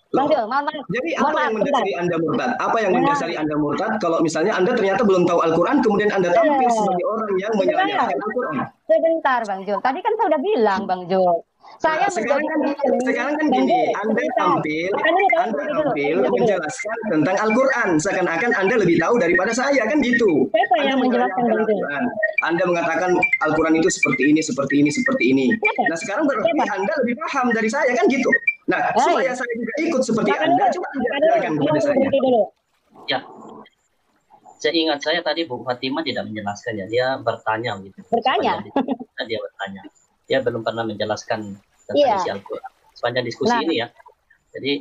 Bang loh, Jul, mohon maaf. jadi Mohon apa maaf, yang bentar. mendasari Anda murtad? Apa yang Nah, mendasari Anda murtad kalau misalnya Anda ternyata belum tahu Al-Quran, kemudian Anda tampil sebagai orang yang sebentar, menyalahkan Al-Quran? sebentar Bang Jul. Tadi kan saya udah bilang Bang Jul. Nah, Saya menjadi Kristen. sekarang kan Bang gini, Jul, Anda sebentar. tampil, Makan dulu, Bang. Anda Berhenti dulu. tampil Berhenti dulu. menjelaskan tentang Al-Quran, seakan-akan Anda lebih tahu daripada saya kan gitu. Siapa Anda yang menjelaskan menyalahkan Bang Jul? Al-Quran, Anda mengatakan Al-Quran itu seperti ini, seperti ini, seperti ini. Siapa? Nah sekarang berarti Siapa? Anda lebih paham dari saya kan gitu. Nah supaya saya juga ikut seperti Makan Anda, dulu. coba Anda Makan dulu. ajarkan kepada saya. Berhenti dulu. Ya, seingat saya tadi Bu Fatima tidak menjelaskan ya, dia bertanya gitu. Bertanya. Dia bertanya. Dia belum pernah menjelaskan tentang Iya. isi Al-Quran sepanjang diskusi Nah. ini ya. Jadi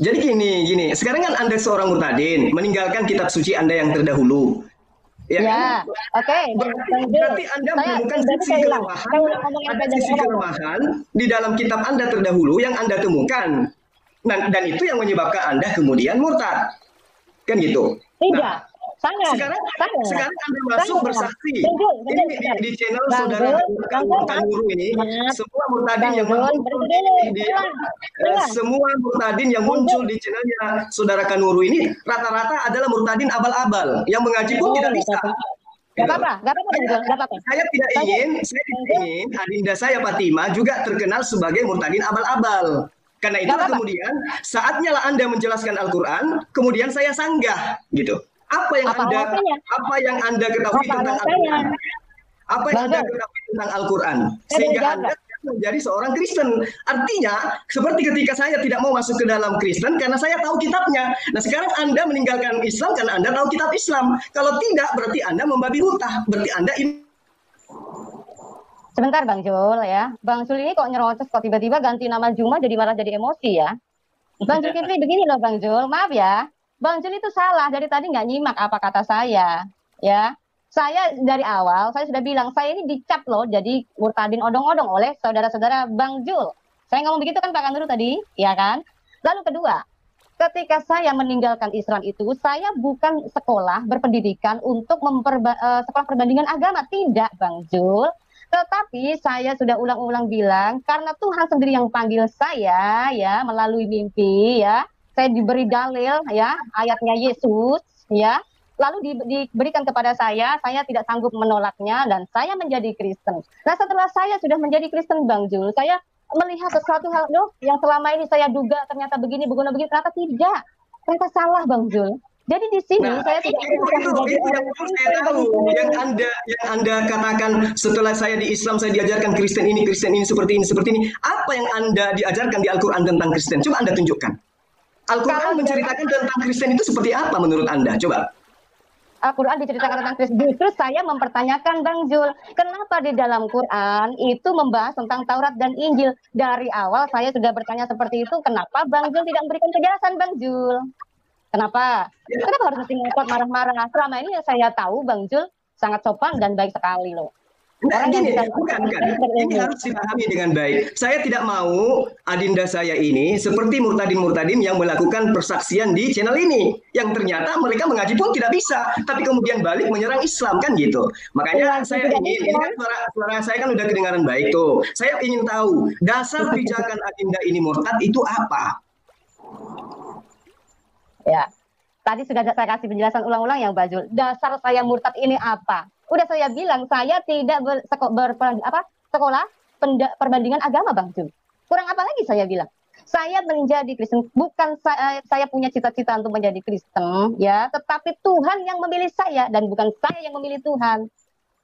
Jadi gini, sekarang kan Anda seorang murtadin, meninggalkan kitab suci Anda yang terdahulu. Ya, Ya, kan? oke. Berarti Anda menemukan sisi kelemahan, ada sisi kelemahan di dalam kitab Anda terdahulu yang Anda temukan. Nah, dan itu yang menyebabkan Anda kemudian murtad. Kan gitu. Tidak. Nah, Sangat. sekarang Anda masuk Sangat. bersaksi. Tunggu, Ini bentar. di channel Bang saudara Jul, Kanuru ini, maaf. semua murtadin Bang yang Jul, muncul berhenti dulu. di Salah. semua murtadin yang muncul di channelnya saudara Kanuru ini rata-rata adalah murtadin abal-abal yang mengaji pun tidak bisa. Gak apa-apa, Bang Jul, gak apa-apa. Saya tidak ingin adinda saya Fatima juga terkenal sebagai murtadin abal-abal. Karena itulah kemudian saatnya lah Anda menjelaskan Al-Quran, kemudian saya sanggah gitu. Apa yang Anda ketahui tentang Al-Quran? Apa yang Anda ketahui tentang Al-Quran? Sehingga Anda menjadi seorang Kristen. Artinya, seperti ketika saya tidak mau masuk ke dalam Kristen karena saya tahu kitabnya. Nah, sekarang Anda meninggalkan Islam karena Anda tahu kitab Islam. Kalau tidak, berarti Anda membabi buta. Berarti Anda Sebentar Bang Jul ya. Bang Jul ini kok nyerocos kok tiba-tiba ganti nama Juma jadi malah jadi emosi ya. Bang Jul Kifli begini loh Bang Jul, maaf ya. Bang Jul itu salah dari tadi nggak nyimak apa kata saya. Ya, saya dari awal saya sudah bilang saya ini dicap loh jadi murtadin odong-odong oleh saudara-saudara Bang Jul. Saya ngomong begitu kan Pak Kanuru tadi, ya kan? Lalu kedua, ketika saya meninggalkan Islam itu, saya bukan sekolah berpendidikan untuk sekolah perbandingan agama, tidak Bang Jul. Tetapi saya sudah ulang-ulang bilang, karena Tuhan sendiri yang panggil saya, ya, melalui mimpi, ya, saya diberi dalil, ya, ayatnya Yesus, ya, lalu diberikan kepada saya tidak sanggup menolaknya, dan saya menjadi Kristen. Nah, setelah saya sudah menjadi Kristen, Bang Jul, saya melihat sesuatu hal, loh, yang selama ini saya duga ternyata begini, ternyata tidak, ternyata salah, Bang Jul. Jadi di sini saya tidak itu yang saya tahu, yang Anda katakan setelah saya di Islam saya diajarkan Kristen ini seperti ini. Apa yang Anda diajarkan di Al-Quran tentang Kristen? Coba Anda tunjukkan. Al-Quran menceritakan tentang Kristen itu seperti apa menurut Anda? Coba. Al-Quran diceritakan tentang Kristen. Justru saya mempertanyakan Bang Jul, kenapa di dalam Quran itu membahas tentang Taurat dan Injil? Dari awal saya sudah bertanya seperti itu, kenapa Bang Jul tidak memberikan kejelasan Bang Jul? Kenapa? Kenapa harus mesti ngikut marah-marah? Selama ini yang saya tahu Bang Jul sangat sopan dan baik sekali loh. Nah, gini, bukan. Ini harus dipahami dengan baik. Saya tidak mau adinda saya ini seperti murtadin-murtadin yang melakukan persaksian di channel ini. Yang ternyata mereka mengaji pun tidak bisa. Tapi kemudian balik menyerang Islam, kan gitu. Makanya saya ingin, ini kan suara saya kan udah kedengaran baik tuh. Saya ingin tahu, dasar pijakan adinda ini murtad itu apa? Ya, tadi sudah saya kasih penjelasan ulang-ulang yang Bang Jul. Dasar saya murtad ini apa? Udah saya bilang saya tidak sekolah perbandingan agama Bang Jul. Kurang apa lagi saya bilang? Saya menjadi Kristen, bukan saya punya cita-cita untuk menjadi Kristen, ya, tetapi Tuhan yang memilih saya dan bukan saya yang memilih Tuhan.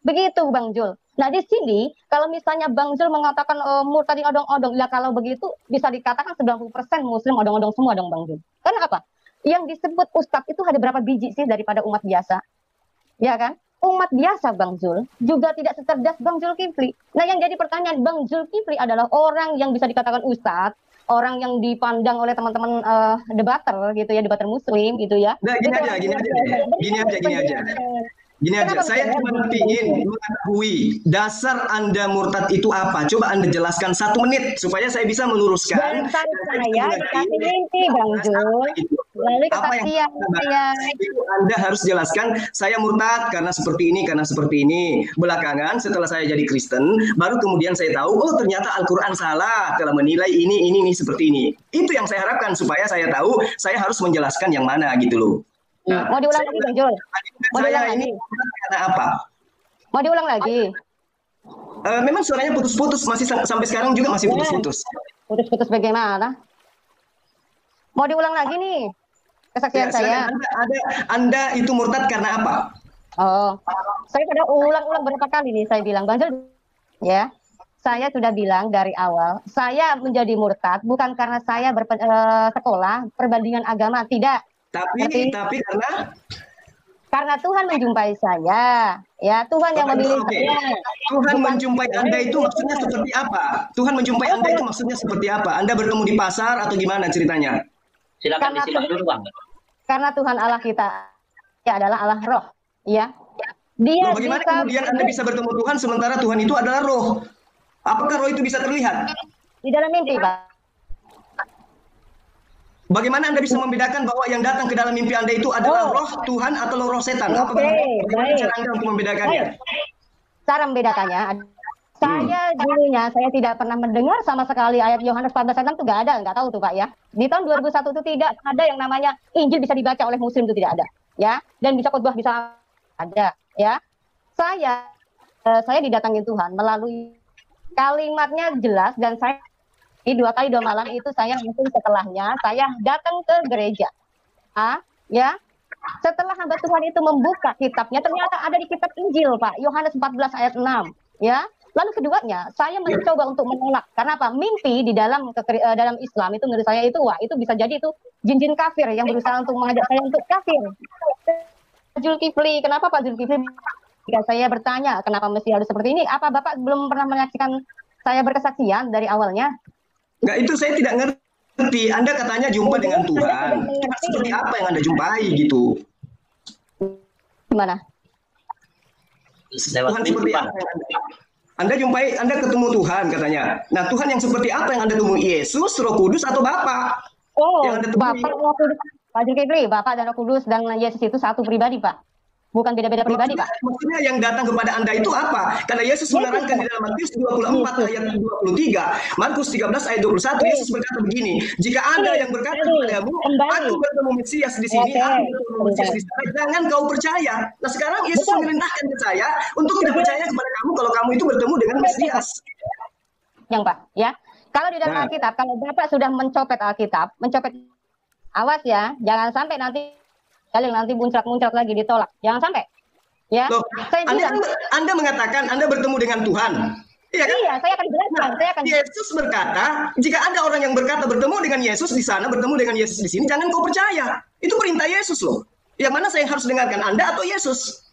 Begitu Bang Jul. Nah di sini kalau misalnya Bang Jul mengatakan murtadin odong-odong, ya kalau begitu bisa dikatakan 90% Muslim odong-odong semua dong Bang Jul. Karena apa? Yang disebut ustadz itu ada berapa biji sih daripada umat biasa? Ya kan? Umat biasa Bang Jul juga tidak secerdas Bang Jul Kifli. Nah yang jadi pertanyaan, Bang Jul Kifli adalah orang yang bisa dikatakan ustadz, orang yang dipandang oleh teman-teman debater gitu ya, debater muslim gitu ya. Nah gini aja. Gini aja, Kenapa saya misalnya cuma begini, ingin Bang Jul? mengetahui dasar Anda murtad itu apa. Coba Anda jelaskan 1 menit supaya saya bisa meluruskan. Dasar Dan saya bisa saya mengerti dikasih mimpi, Bang bahasa Jul. apa itu. Melalui Apa yang kesaksian Anda bahas. saya. Itu Anda harus jelaskan, saya murtad karena seperti ini, karena seperti ini. Belakangan setelah saya jadi Kristen, baru kemudian saya tahu, oh ternyata Al-Quran salah telah menilai ini seperti ini. Itu yang saya harapkan supaya saya tahu, saya harus menjelaskan yang mana gitu loh. Nah, Mau diulang lagi, Bang Jul? Mau saya diulang ini lagi? karena apa? Mau diulang lagi? Memang suaranya putus-putus, masih sampai sekarang juga masih Ya, putus-putus. putus-putus bagaimana? Mau diulang lagi nih kesaksian Ya, saya? silakan. Anda itu murtad karena apa? Oh, saya sudah ulang-ulang berapa kali nih saya bilang, Bang Jul, ya. Saya sudah bilang dari awal, saya menjadi murtad bukan karena saya sekolah perbandingan agama, tidak. Tapi Karena Tuhan menjumpai saya, ya Tuhan yang memilih oke. saya. Tuhan Bukan menjumpai Anda itu maksudnya seperti apa? Tuhan menjumpai Anda itu maksudnya seperti apa? Anda bertemu di pasar atau gimana ceritanya? Silakan Karena disimak dulu, Bang. Karena Tuhan Allah kita ya adalah Allah roh, ya. Dia Loh, bagaimana kemudian Anda bisa bertemu Tuhan sementara Tuhan itu adalah roh? Apakah roh itu bisa terlihat? di dalam mimpi, Pak. Bagaimana Anda bisa membedakan bahwa yang datang ke dalam mimpi Anda itu adalah roh Tuhan atau roh setan? Bagaimana cara Anda untuk membedakannya? Cara membedakannya, saya dulunya saya tidak pernah mendengar sama sekali ayat Yohanes 14:6 itu nggak tahu tuh Pak ya. Di tahun 2001 itu tidak ada yang namanya Injil bisa dibaca oleh Muslim, itu tidak ada, ya. Dan bisa khotbah bisa ada, ya. Saya didatangin Tuhan melalui kalimatnya jelas, dan saya di 2 kali 2 malam itu saya langsung setelahnya saya datang ke gereja, ya. Setelah hamba Tuhan itu membuka kitabnya, ternyata ada di kitab Injil, Pak, Yohanes 14 ayat 6, ya. Lalu keduanya, saya mencoba untuk menolak. Karena apa? Mimpi di dalam Islam itu menurut saya itu, wah, itu bisa jadi itu jin-jin kafir yang berusaha untuk mengajak saya untuk kafir. Zulkifli, kenapa Pak Zulkifli? Jika saya bertanya, kenapa mesti harus seperti ini? Apa Bapak belum pernah menyaksikan saya berkesaksian dari awalnya? Enggak, itu saya tidak ngerti. Anda katanya jumpa dengan Tuhan. Seperti apa yang Anda jumpai gitu? Gimana? Tuhan seperti apa yang Anda jumpai? Anda ketemu Tuhan katanya. Nah, Tuhan yang seperti apa yang Anda temui? Yesus, Roh Kudus, atau Bapak? Oh, yang Anda temui? Bapak, Roh Kudus. Pak Zulkifli, Bapak dan Roh Kudus dan Yesus itu satu pribadi, Pak. Bukan beda-beda pribadi, Pak. Maksudnya yang datang kepada Anda itu apa? Karena Yesus menerangkan di dalam Matius 24 ayat 23, Markus 13 ayat 21, Yesus berkata begini, jika ada yang berkata kepadamu, aku bertemu Mesias di sini, aku bertemu Mesias di sana, jangan kau percaya. Nah, sekarang Yesus memerintahkan ke saya untuk tidak percaya kepada kamu kalau kamu itu bertemu dengan Mesias. Yang Pak, ya. Kalau di dalam Alkitab, kalau Bapak sudah mencopet Alkitab, awas ya, jangan sampai nanti muncrat lagi ditolak. Jangan sampai. Ya. Loh, Anda mengatakan Anda bertemu dengan Tuhan. Iya kan? Iya, saya akan jelaskan. Yesus berkata, jika ada orang yang berkata bertemu dengan Yesus di sana, bertemu dengan Yesus di sini, jangan kau percaya. Itu perintah Yesus loh. Yang mana saya harus dengarkan, Anda atau Yesus?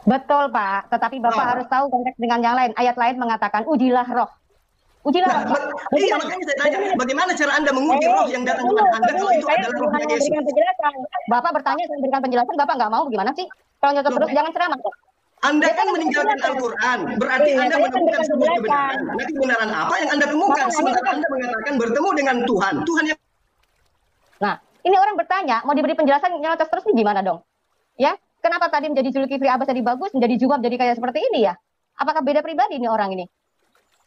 Betul, Pak. Tetapi Bapak harus tahu konteks dengan yang lain. Ayat lain mengatakan, ujilah roh. Ujilah roh. Iya, makanya saya tanya, bagaimana cara Anda menguji roh yang datang kepada Anda kalau itu adalah rohnya Yesus? Bapak bertanya, saya berikan penjelasan, Bapak nggak mau, gimana sih? Kalau nyotot terus, jangan ceramah. Anda kan meninggalkan Al-Quran, berarti Anda menemukan sebuah kebenaran. Nah, kebenaran apa yang Anda temukan? Sementara Anda mengatakan bertemu dengan Tuhan. Nah, ini orang bertanya, mau diberi penjelasan nyotot terus nih gimana dong? Ya, kenapa tadi menjadi Zulkifli Abbas jadi bagus, menjadi Jumab jadi kayak seperti ini ya? Apakah beda pribadi nih orang ini?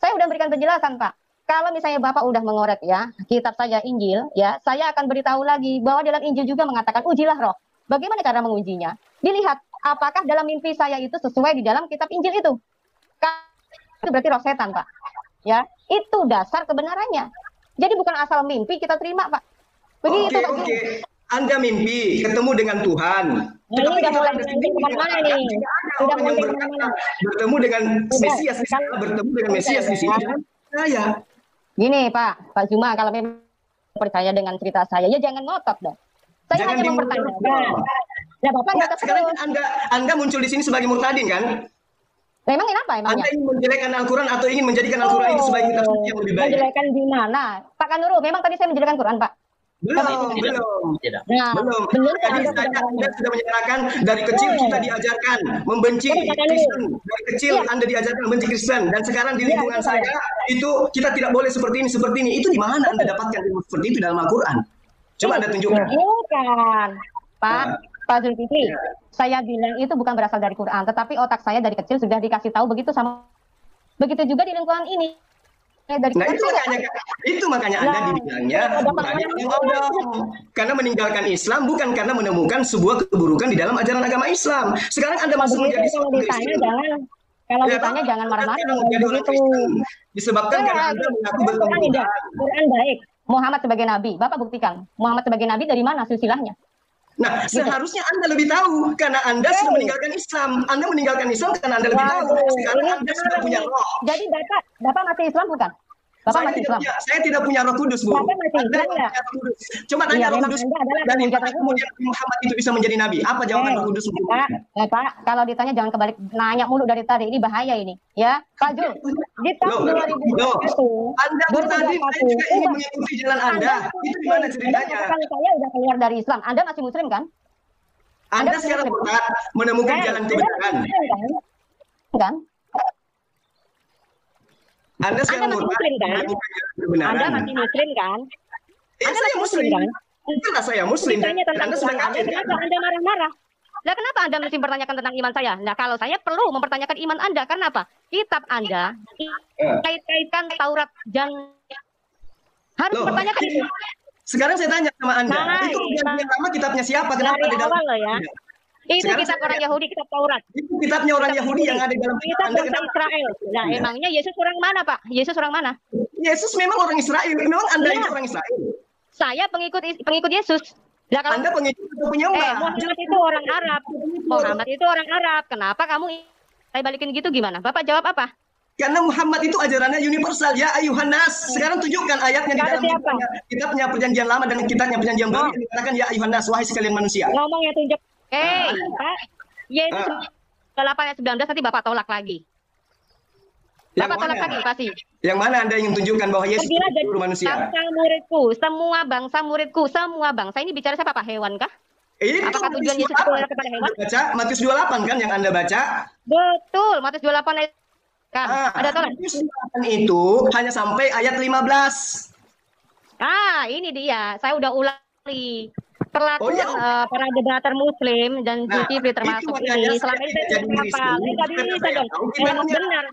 Saya udah berikan penjelasan, Pak. Kalau misalnya Bapak udah mengorek ya, kitab saya Injil, ya, saya akan beritahu lagi bahwa dalam Injil juga mengatakan ujilah roh. Bagaimana cara mengujinya? Dilihat apakah dalam mimpi saya itu sesuai di dalam kitab Injil itu. Itu berarti roh setan, Pak. Ya, itu dasar kebenarannya. Jadi bukan asal mimpi kita terima, Pak. Begitu, Pak. Oke. Anda mimpi ketemu dengan Tuhan. Ini udah mulai kemana nih? Sudah mulai kemana? Bertemu dengan Mesias di sana, bertemu dengan Mesias di sini. Saya. Gini, Pak Zuma, kalau memang percaya dengan cerita saya, ya jangan ngotot dong. Saya hanya mempertanyakan. Ya, Bapak nggak sekarang Anda muncul di sini sebagai murtadin kan? Memang kenapa emangnya? Anda ingin menjelekkan Al-Quran atau ingin menjadikan Al-Quran itu sebagai kitab suci yang lebih baik? Menjelekkan di mana? Pak Kanuru, memang tadi saya menjelekkan Quran, Pak. Belum, Tidak. belum. Tidak. Nah, Belum. belum Jadi Anda Anda sudah menyatakan dari kecil kita diajarkan membenci Kristen. Dari kecil Anda diajarkan membenci Kristen. Dan sekarang di lingkungan saya itu kita tidak boleh seperti ini. Itu di mana Anda dapatkan ilmu seperti itu dalam Al-Quran? Coba Anda tunjukkan. Bukan, Pak. Nah. Pak Zulkifli, saya bilang itu bukan berasal dari Quran, tetapi otak saya dari kecil sudah dikasih tahu begitu sama. Begitu juga di lingkungan ini. Dari Nah Quran itu makanya Anda dibilangnya banyak yang bodoh. Karena meninggalkan Islam bukan karena menemukan sebuah keburukan di dalam ajaran agama Islam. Sekarang Anda masuk menjadi kalau ditanya jangan ditanya jangan marah-marah begitu. Disebabkan karena Anda mengaku bertemu. Quran baik. Muhammad sebagai nabi. Bapak buktikan. Muhammad sebagai nabi dari mana silsilahnya? Nah, seharusnya Anda lebih tahu karena Anda sudah meninggalkan Islam. Anda meninggalkan Islam karena Anda lebih tahu. Sekarang Anda sudah punya roh. Jadi Bapak masih Islam bukan? Bapak masih Islam. Saya tidak punya Roh Kudus, Bu. Bapak masih Islam enggak? Coba tanya Roh memang Kudus. Anda adalah Dari penghujat mana Roh Kudus. kemudian Muhammad itu bisa menjadi nabi? Apa jawaban Roh Kudus? Bapak, kalau ditanya jangan kebalik nanya mulu dari tadi. Ini bahaya ini, ya. Pak Jul, di tahun 2021, Anda tadi saya juga ingin mengikuti jalan Anda. Itu gimana ceritanya? Kalau saya udah keluar dari Islam, Anda masih Muslim kan? Anda sekarang murtad menemukan jalan kebenaran. Kan? Anda sekarang masih murtad Muslim kan? menemukan jalan kebenaran. Anda masih Muslim kan? Anda saya masih Muslim kan? Itulah saya Muslim. Ditanya tentang Anda sudah Quran Anda, kafir. kenapa Anda marah-marah? Nah, kenapa Anda mesti mempertanyakan tentang iman saya? Nah, kalau saya perlu mempertanyakan iman Anda, karena apa? Kitab Anda kait-kaitkan Taurat dan harus mempertanyakan itu. Sekarang saya tanya sama Anda, itu perjanjian lama kitabnya siapa? Kenapa Dari di dalam awal loh ya. Itu Sekarang kitab saya orang Yahudi, kitab Taurat. Itu kitabnya orang Yahudi yang ada di dalam Kitab Anda. bangsa Israel. Nah, emangnya Yesus orang mana, Pak? Yesus orang mana? Yesus memang orang Israel. Memang Anda itu orang Israel. Saya pengikut Yesus. Lah kalau Anda pengikut atau penyembah? Muhammad itu orang Arab. Muhammad itu orang Arab. Kenapa kamu saya balikin gitu gimana? Bapak jawab apa? Karena Muhammad itu ajarannya universal. Ya ayuhan nas. Sekarang tunjukkan ayatnya di dalam kitabnya perjanjian lama dan kitabnya perjanjian baru yang dikatakan ya ayuhan nas, wahai sekalian manusia. Ngomong ya tunjuk. Pak. Yesus 8 ayat 19 nanti Bapak tolak lagi. Bapak tolak lagi pasti. Yang mana Anda ingin tunjukkan bahwa Yesus itu seluruh manusia? Bangsa muridku, semua bangsa muridku, semua bangsa. Ini bicara siapa, Pak? Hewan kah? Apakah tujuan Yesus itu kepada hewan? Baca Matius 28 kan yang Anda baca? Betul, Matius 28 ayat kan. Ada tolak. Matius 28 itu hanya sampai ayat 15. Ini dia. Saya udah ulangi. Perlakuan para debater Muslim dan Zulkifli termasuk ini selama ini saya tidak hafal. Ini nggak bisa dong. Memang benar.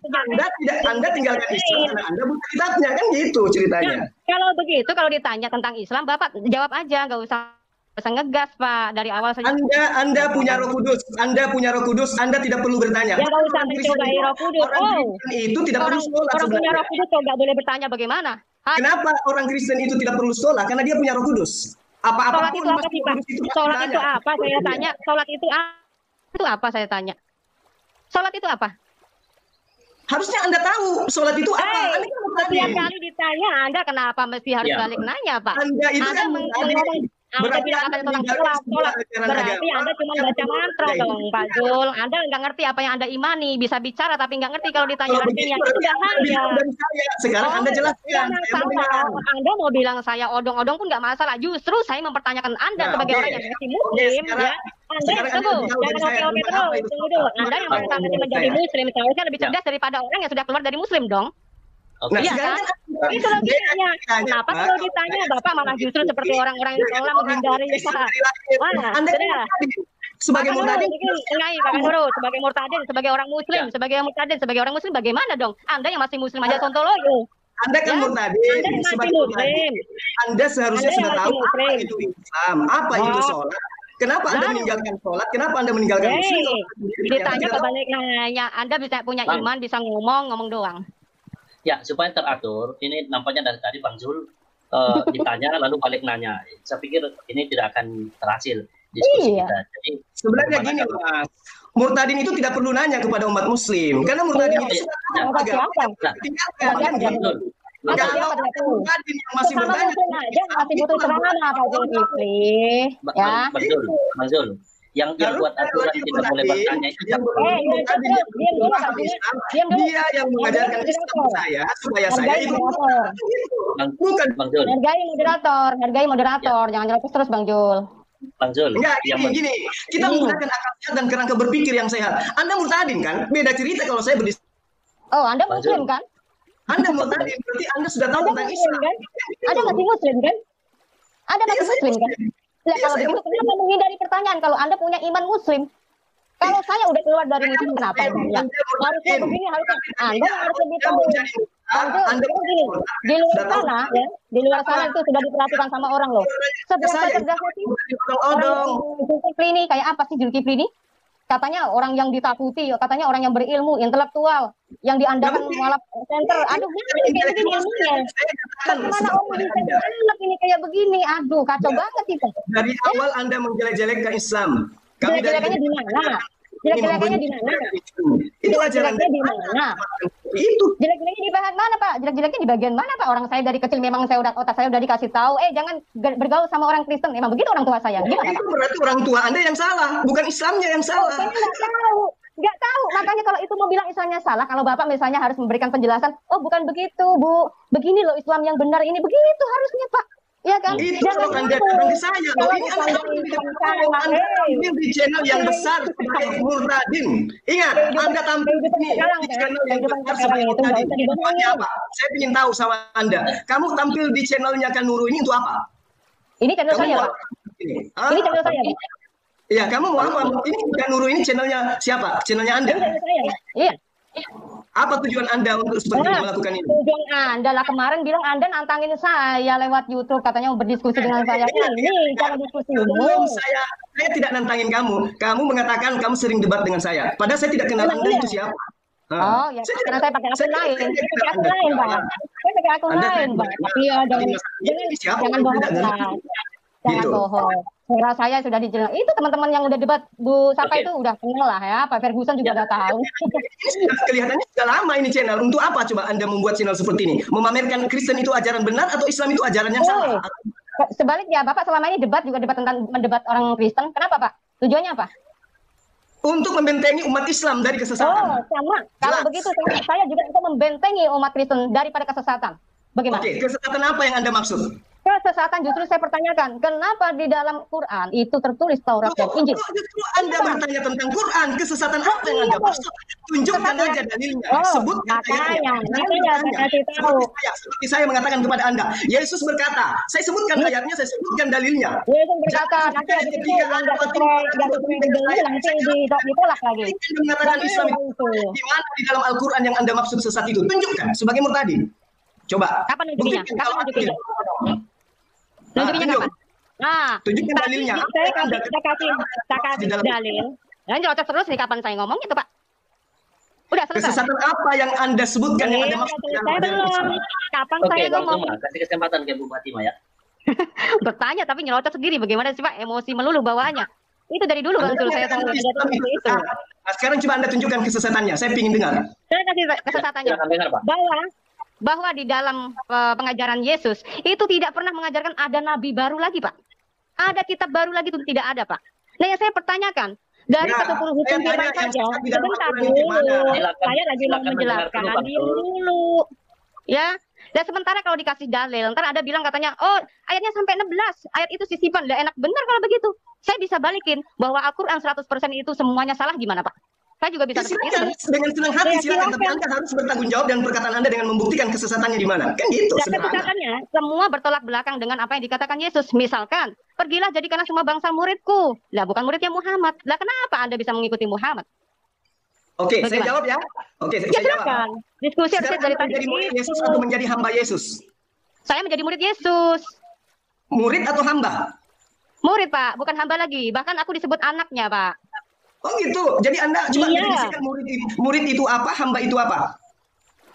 Anda tinggalkan Islam karena Anda bukan kitabnya kan gitu ceritanya. Kalau begitu, kalau ditanya tentang Islam, Bapak jawab aja, nggak usah ngegas Pak dari awal saja. Anda punya Roh Kudus, Anda punya Roh Kudus, Anda tidak perlu bertanya. Ya nggak usah mencobai Roh Kudus. Orang itu tidak perlu sholat. Orang punya Roh Kudus kok nggak boleh bertanya bagaimana? Kenapa orang Kristen itu tidak perlu sholat? Karena dia punya Roh Kudus. Sholat itu apa sih Pak? Sholat itu apa? Saya tanya. Sholat itu apa? Saya tanya. Sholat itu apa? Harusnya Anda tahu sholat itu apa. Setiap kali ditanya Anda kenapa mesti harus balik nanya Pak? Anda itu kan Anda bilang katanya tentang sholat. Berarti Anda cuma baca mantra dong Pak Zul. Anda nggak ngerti apa yang Anda imani. Bisa bicara tapi nggak ngerti kalau ditanya artinya. Itu bahaya. Sekarang Anda jelaskan. Anda mau bilang saya odong-odong pun nggak masalah. Justru saya mempertanyakan Anda sebagai orang yang masih Muslim ya. Anda tunggu, jangan oke terus. Tunggu dulu. Anda yang pertama menjadi Muslim seharusnya lebih cerdas daripada orang yang sudah keluar dari Muslim dong. Iya kan? Itu logikanya. Kenapa kalau ditanya Bapak malah justru seperti orang-orang yang seolah menghindari Pak? Anda sebagai murtadin, sebagai murtadin, sebagai orang Muslim, sebagai murtadin, sebagai orang Muslim bagaimana dong? Anda yang masih Muslim aja sontoloyo. Anda kan murtadin, sebagai Muslim. Anda seharusnya sudah tahu apa itu Islam, apa itu sholat. Kenapa Anda meninggalkan sholat? Kenapa Anda meninggalkan Muslim? Ditanya kebalik nanya, Anda bisa punya iman, bisa ngomong doang. Ya, supaya teratur, ini nampaknya dari tadi Bang Zul ditanya lalu balik nanya. Saya pikir ini tidak akan berhasil diskusi kita. Jadi sebenarnya gini Mas, murtadin itu tidak perlu nanya kepada umat Muslim, karena murtadin itu kalau murtadin yang masih bertanya, masih butuh keterangan Pak Zulkifli. Bang Zul, yang buat aturan tidak boleh bertanya itu yang dia yang mengajarkan Islam saya supaya saya ikut. Bukan Bang Jul. Hargai moderator, jangan nyerocos terus Bang Jul. Bang Jul. Enggak, gini, kita menggunakan akal sehat dan kerangka berpikir yang sehat. Anda murtadin kan? Beda cerita kalau saya berdiskusi. Oh, Anda Muslim kan? Anda murtadin, berarti Anda sudah tahu tentang Islam kan? Ada masih Muslim kan? Ada masih Muslim kan? Nah, kalau begitu kenapa menghindari pertanyaan kalau Anda punya iman Muslim? Kalau saya udah keluar dari Muslim kenapa? Ya, harusnya begini, Anda harus lebih tahu. Anda begini, di luar sana ya, di luar sana itu sudah diperhatikan sama orang loh. Seberapa cerdasnya sih? Orang Zulkifli ini kayak apa sih Zulkifli ini? Katanya orang yang ditakuti, katanya orang yang berilmu, intelektual, yang diandalkan malah center. Aduh, kayak begini ilmunya. Bagaimana orang bisa anak ini kayak begini? Aduh, kacau banget itu. Dari awal Anda menjelek-jelekkan Islam. Jelek-jelekannya di mana? Jelek-jelekannya di mana? Jelek-jeleknya di mana? Itu. Jelek-jeleknya di bagian mana, Pak? Jelek-jeleknya di bagian mana, Pak? Orang saya dari kecil memang otak saya udah dikasih tahu, jangan bergaul sama orang Kristen. Memang begitu orang tua saya. Gimana, Itu Pak? berarti orang tua Anda yang salah, bukan Islamnya yang salah. Saya nggak tahu. Makanya kalau itu mau bilang Islamnya salah, kalau Bapak misalnya harus memberikan penjelasan, oh bukan begitu, Bu. Begini loh Islam yang benar ini. Begitu harusnya, Pak. Ya kan? Itu kalau Anda datang ke saya, loh, ini Anda tampil di channel yang besar sebagai Murtadin. Ingat, Anda tampil di channel yang besar sebagai Murtadin. Tujuannya apa? Saya ingin tahu sama Anda. Kamu tampil di channelnya Kang Nuru ini untuk apa? Ini channel saya, Pak. Ini channel saya, Pak. Iya, kamu mau apa? Ini Kang Nuru ini channelnya siapa? Channelnya Anda? Ini channel saya. Iya. Apa tujuan Anda untuk seperti melakukan ini? Tujuan Anda lah kemarin bilang Anda nantangin saya lewat YouTube, katanya mau berdiskusi dengan saya. Ini cara diskusi umum. Saya tidak nantangin kamu. Kamu mengatakan kamu sering debat dengan saya. Padahal saya tidak kenal Anda itu siapa. Oh ya, karena saya pakai akun lain. Saya pakai akun lain, Pak. Saya pakai akun lain, Pak. Iya, jangan bohong, Pak. Jangan bohong. Suara saya sudah dijelas. Itu teman-teman yang udah debat Bu Sapa itu udah kenal lah ya. Pak Ferguson juga udah tahu. Kelihatannya sudah lama ini channel. Untuk apa coba Anda membuat channel seperti ini? Memamerkan Kristen itu ajaran benar atau Islam itu ajaran yang salah? Sebaliknya, Bapak selama ini debat juga debat tentang mendebat orang Kristen. Kenapa, Pak? Tujuannya apa? Untuk membentengi umat Islam dari kesesatan. Oh, sama. Kalau begitu saya juga untuk membentengi umat Kristen daripada kesesatan. Bagaimana? Oke, kesesatan apa yang Anda maksud? Kesesatan justru saya pertanyakan, kenapa di dalam Quran itu tertulis Taurat dan Injil? Justru Anda bertanya tentang Quran, kesesatan apa yang Anda maksud? Tunjukkan aja dalilnya. Sebutkan ayatnya. Seperti saya mengatakan kepada Anda, Yesus berkata, saya sebutkan ayatnya, saya sebutkan dalilnya. Yesus berkata, nanti ada itu yang nggak sesuai nanti ditolak lagi. Anda mengatakan Islam itu di mana di dalam Al-Quran yang Anda maksud sesat itu? Tunjukkan sebagai murtadin. Coba. Kapan nunjukinnya? Kapan nunjukinnya? Nunjukinnya kapan? Nah, tunjukkan dalilnya. Saya kasih dalil. Dan nyerocos terus nih kapan saya ngomong itu, Pak? Udah selesai. Kesesatan apa yang Anda sebutkan yang Anda maksud? Kapan saya ngomong? Kasih kesempatan ke Bu Fatima ya. Bertanya tapi nyerocos sendiri. Bagaimana sih, Pak? Emosi melulu bawaannya. Itu dari dulu Bang Sul saya tahu itu. Sekarang coba Anda tunjukkan kesesatannya. Saya ingin dengar. Saya kasih kesesatannya. Bahwa di dalam pengajaran Yesus itu tidak pernah mengajarkan ada nabi baru lagi, Pak. Ada kitab baru lagi itu tidak ada, Pak. Nah, yang saya pertanyakan dari ke-10 hukum firman saja. Sebentar dulu. Saya lagi mau menjelaskan dulu. Ya. Dan sementara kalau dikasih dalil, ntar ada bilang katanya, oh ayatnya sampai 16, ayat itu sisipan, udah enak benar kalau begitu. Saya bisa balikin bahwa Al-Quran 100% itu semuanya salah gimana, Pak? Saya juga bisa seperti itu. Dengan senang hati silakan, tapi Anda harus bertanggung jawab dan perkataan Anda dengan membuktikan kesesatannya di mana. Kan gitu. Kesesatannya semua bertolak belakang dengan apa yang dikatakan Yesus. Misalkan, pergilah jadikanlah semua bangsa muridku. Lah bukan muridnya Muhammad. Lah kenapa Anda bisa mengikuti Muhammad? Oke, saya jawab ya. Oke, saya jawab. Diskusi harus dari tadi. Menjadi murid Yesus atau menjadi hamba Yesus? Saya menjadi murid Yesus. Murid atau hamba? Murid, Pak, bukan hamba lagi. Bahkan aku disebut anaknya, Pak. Oh gitu. Jadi Anda coba definisikan murid itu apa, hamba itu apa?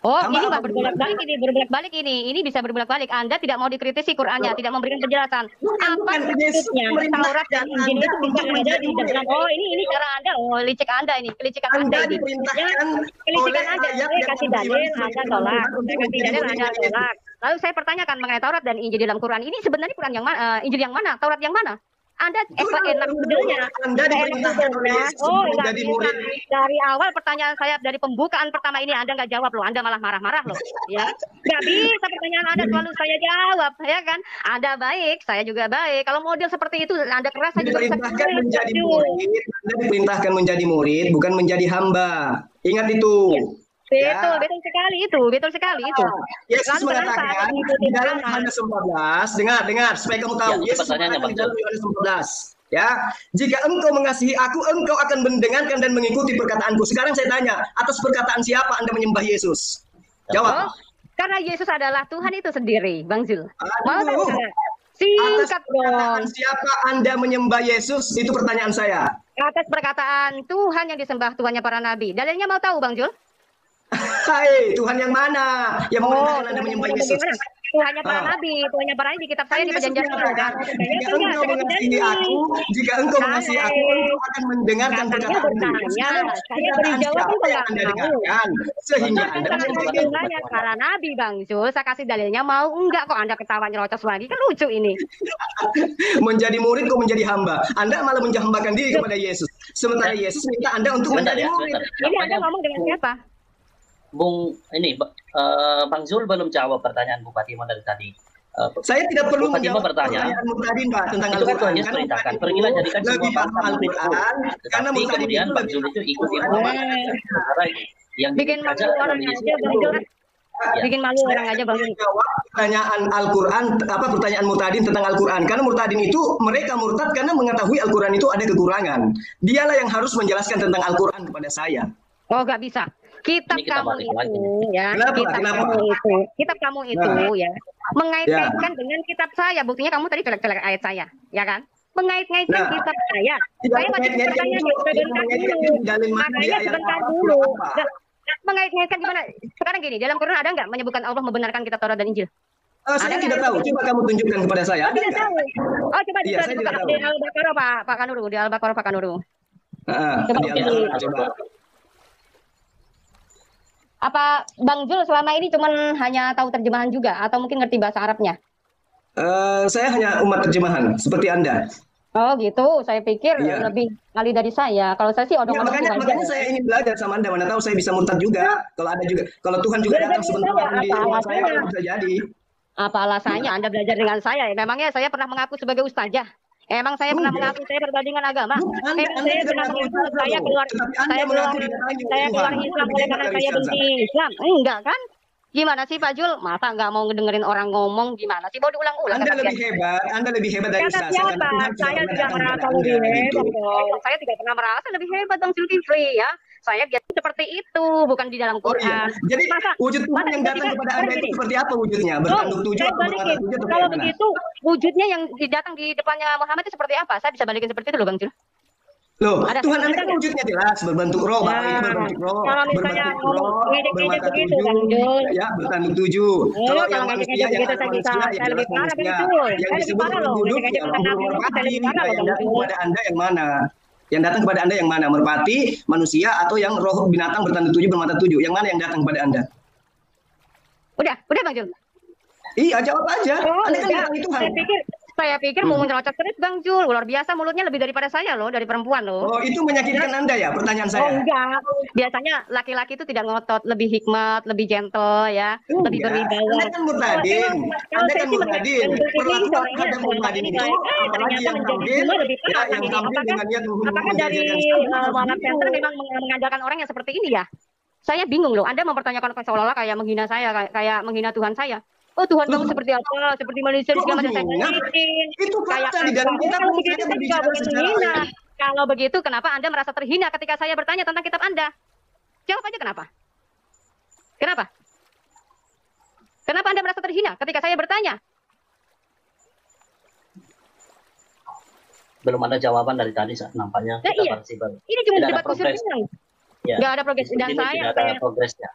Oh, ini Pak berbolak-balik ini. Ini bisa berbolak-balik. Anda tidak mau dikritisi Qur'annya, tidak memberikan penjelasan. Apa maksudnya? Taurat dan Injil itu bisa ada di dalam. Oh, ini cara Anda. Oh, licik Anda ini, kelicikan Anda ini. Kelicikan Anda. Saya kasih dalil, Anda tolak. Saya kasih dalil, Anda tolak. Lalu saya pertanyakan mengenai Taurat dan Injil di dalam Quran. Ini sebenarnya Quran yang mana? Injil yang mana? Taurat yang mana? Anda enak modelnya. Anda diperintahkan oleh Yesus Oh, untuk nggak menjadi bisa. murid. Dari awal pertanyaan saya dari pembukaan pertama ini Anda nggak jawab loh. Anda malah marah-marah loh. Ya, nggak bisa pertanyaan Anda selalu saya jawab, ya kan? Anda baik, saya juga baik. Kalau model seperti itu Anda keras, saya juga bisa Diperintahkan keras. menjadi Aduh. murid, Anda diperintahkan menjadi murid, bukan menjadi hamba. Ingat itu. Betul, betul sekali itu, betul sekali itu. Yesus Lalu kenapa mengatakan Anda di mengikuti dalam anak? Yohanes 14, dengar supaya kamu tahu. Ya, Yesus pertanyaannya, mengatakan di Bang dalam Yohanes 14, ya, jika engkau mengasihi aku, engkau akan mendengarkan dan mengikuti perkataanku. Sekarang saya tanya, atas perkataan siapa Anda menyembah Yesus? Jawab. Oh, karena Yesus adalah Tuhan itu sendiri, Bang Zul. Mau tahu Aduh. nggak? Atas Singkat perkataan dong. siapa Anda menyembah Yesus? Itu pertanyaan saya. Atas perkataan Tuhan yang disembah Tuhannya para nabi. Dalilnya mau tahu, Bang Jul? Hai, Tuhan yang mana yang memerintahkan Anda menyembah Yesus? Tuhannya para nabi, Tuhannya para nabi di kitab saya di Yesus perjanjian lama. mengatakan, jika Saya engkau mengasihi aku, jika engkau mengasihi aku, engkau akan mendengarkan Katanya perkataanku. bertanya, Sekarang saya beri perkataan jawab siapa juga yang nggak Anda mau. dengarkan sehingga Kan Anda salah menyembah satu Yesus? Tuhannya para nabi, Bang Jul. Saya kasih dalilnya mau enggak kok Anda ketawa nyerocos lagi. Kan lucu ini. Menjadi murid kok menjadi hamba. Anda malah menhambakan diri kepada Yesus. Sementara Yesus minta Anda untuk Sebentar menjadi ya, murid. sebentar. Ini Anda ngomong dengan siapa? Bung ini Bang Zul belum jawab pertanyaan Bu Fatima dari tadi. Saya tidak perlu Bu Fatima menjawab bertanya, pertanyaan tadi, Pak, tentang itu kan Tuhan Al-Quran. Yesus perintahkan, pergilah jadikan semua lebih bangsa paham muridku. Al-Quran, karena Tetapi Murtadin kemudian itu Bang lebih Zul itu ikuti paham Muhammad. Eh, Sementara yang bikin malu diajar orang oleh Yesus aja, Bang itu Jul. Bikin malu orang aja, Bang Jul. Jawab pertanyaan Al-Quran, pertanyaan Murtadin tentang Al-Quran. Karena Murtadin itu, mereka murtad karena mengetahui Al-Quran itu ada kekurangan. Dialah yang harus menjelaskan tentang Al-Quran kepada saya. Oh, nggak bisa. Kitab Ini kita kamu balik itu, lagi. ya, Kenapa? kitab kamu itu, ya, mengait-ngaitkan dengan kitab saya. Buktinya kamu tadi jelek-jelek ayat saya, ya kan? Mengait-ngaitkan Nah, kitab saya. tidak Saya masih mengait-ngaitkan bertanya itu, sebentar mengait-ngaitkan dulu. itu dalil mana di Makanya ayat sebentar apa, dulu. apa? Nah, mengait-ngaitkan gimana? Sekarang gini, dalam Quran ada nggak menyebutkan Allah membenarkan kitab Taurat dan Injil? Saya tidak tahu. Coba kamu tunjukkan kepada saya. Ada Tidak nggak? tahu. Oh, coba Iya, saya dibuka tidak tahu. di Al-Baqarah, Pak Kanuru, di Al-Baqarah Pak Kanuru. Coba Di Al-Quran, coba. Apa Bang Jul selama ini cuman hanya tahu terjemahan juga atau mungkin ngerti bahasa Arabnya? Saya hanya umat terjemahan seperti Anda. Oh gitu, saya pikir Iya. lebih ahli dari saya. Kalau saya sih Ya, odong-odong makanya saya ingin belajar sama Anda. Mana tahu saya bisa murtad juga. Kalau ada juga, kalau Tuhan juga Belajar datang dengan sebentar saya, di apa rumah saya, alasannya? bisa jadi. Apa alasannya Anda belajar dengan saya? Memangnya saya pernah mengaku sebagai ustazah? Emang saya pernah Enggak. mengaku saya berbandingan agama? Bukan, Emang Anda saya tidak pernah mengaku mengaku ustazah saya loh. keluar Tetapi Anda saya keluar mengaku didatangi oleh saya keluar Tuhan. Islam Itu oleh beda karena dari saya ustazah. benci Islam? Enggak kan? Gimana sih Pak Jul? Masa nggak mau dengerin orang ngomong gimana sih? Mau diulang-ulang Anda kata lebih hebat. Anda lebih hebat dari kata ustazah. siapa? Karena Tuhan sudah Saya pernah tidak datang merasa kepada lebih Anda, hebat gitu. dong. Saya tidak pernah merasa lebih hebat Bang Zulkifli ya. Saya biasa seperti itu, bukan di dalam Oh Quran. iya. Jadi wujud Tuhan yang datang tiba-tiba kepada orang Anda itu gini, seperti apa wujudnya? oh, Bertanduk tujuh saya atau bermata balikin. tujuh atau Kalau bagaimana? begitu, wujudnya yang datang di depannya Muhammad itu seperti apa? Saya bisa balikin seperti itu loh Bang Jul. Loh, Ada Tuhan Anda ada kan nggak? wujudnya jelas berbentuk roh, Bapak ini Nah, berbentuk roh, kalau misalnya berbentuk ngomong roh, ngejek-ngejek bermata begitu tujuh, Bang Jul. ya bertanduk tujuh. Oh, Kalau yang kalau manusia, ngejek-ngejek yang begitu anak saya bisa, manusia, yang saya jelas lebih parah manusia. begitu. Yang Saya lebih disebut parah loh. hidup, Ngejek-ngejek ya tentang Nabi Allah Muhammad saya merpati. lebih parah loh Yang Bang datang Jul. kepada Anda yang mana? Yang datang kepada Anda yang mana? Merpati, manusia, atau yang roh binatang bertanduk tujuh, bermata tujuh? Yang mana yang datang kepada Anda? Udah Bang Jul. Iya, jawab aja. Oh, Anda kan enggak. didatangi Tuhan. Saya pikir mau nyerocos terus Bang Jul. Luar biasa mulutnya lebih daripada saya loh, dari perempuan loh. Oh, itu menyakitkan Anda ya, pertanyaan Oh saya? enggak. Biasanya laki-laki itu tidak ngotot, lebih hikmat, lebih gentle ya, lebih Enggak. berwibawa. Anda kan murtadin. Kalau Anda saya kan sih murtadin. orangnya Perlakuan terhadap selama murtadin ini itu, baik. apalagi Ternyata yang menjadi tampil, semua lebih ya, parah yang ini. tampil dengan niat Apakah dari menjajakan Islam, Muhammad begitu. Center memang mengandalkan orang yang seperti ini ya? Saya bingung loh. Anda mempertanyakan seolah-olah kayak menghina saya, kayak menghina Tuhan saya. Oh Tuhan kamu seperti apa? Seperti manusia segala macam saya ngeliatin. Itu fakta di dalam apa? kitab Kalau saya begitu saya juga berbicara boleh secara menghina. Kalau begitu kenapa Anda merasa terhina ketika saya bertanya tentang kitab Anda? Jawab aja kenapa? Kenapa? Kenapa Anda merasa terhina ketika saya bertanya? Belum ada jawaban dari tadi nampaknya. Nah, Kita iya. masih baru. Ini cuma Tidak ada debat kusir progres. doang. Ya. Nggak ada progres. Diskusi Dan ini saya tidak ada progresnya.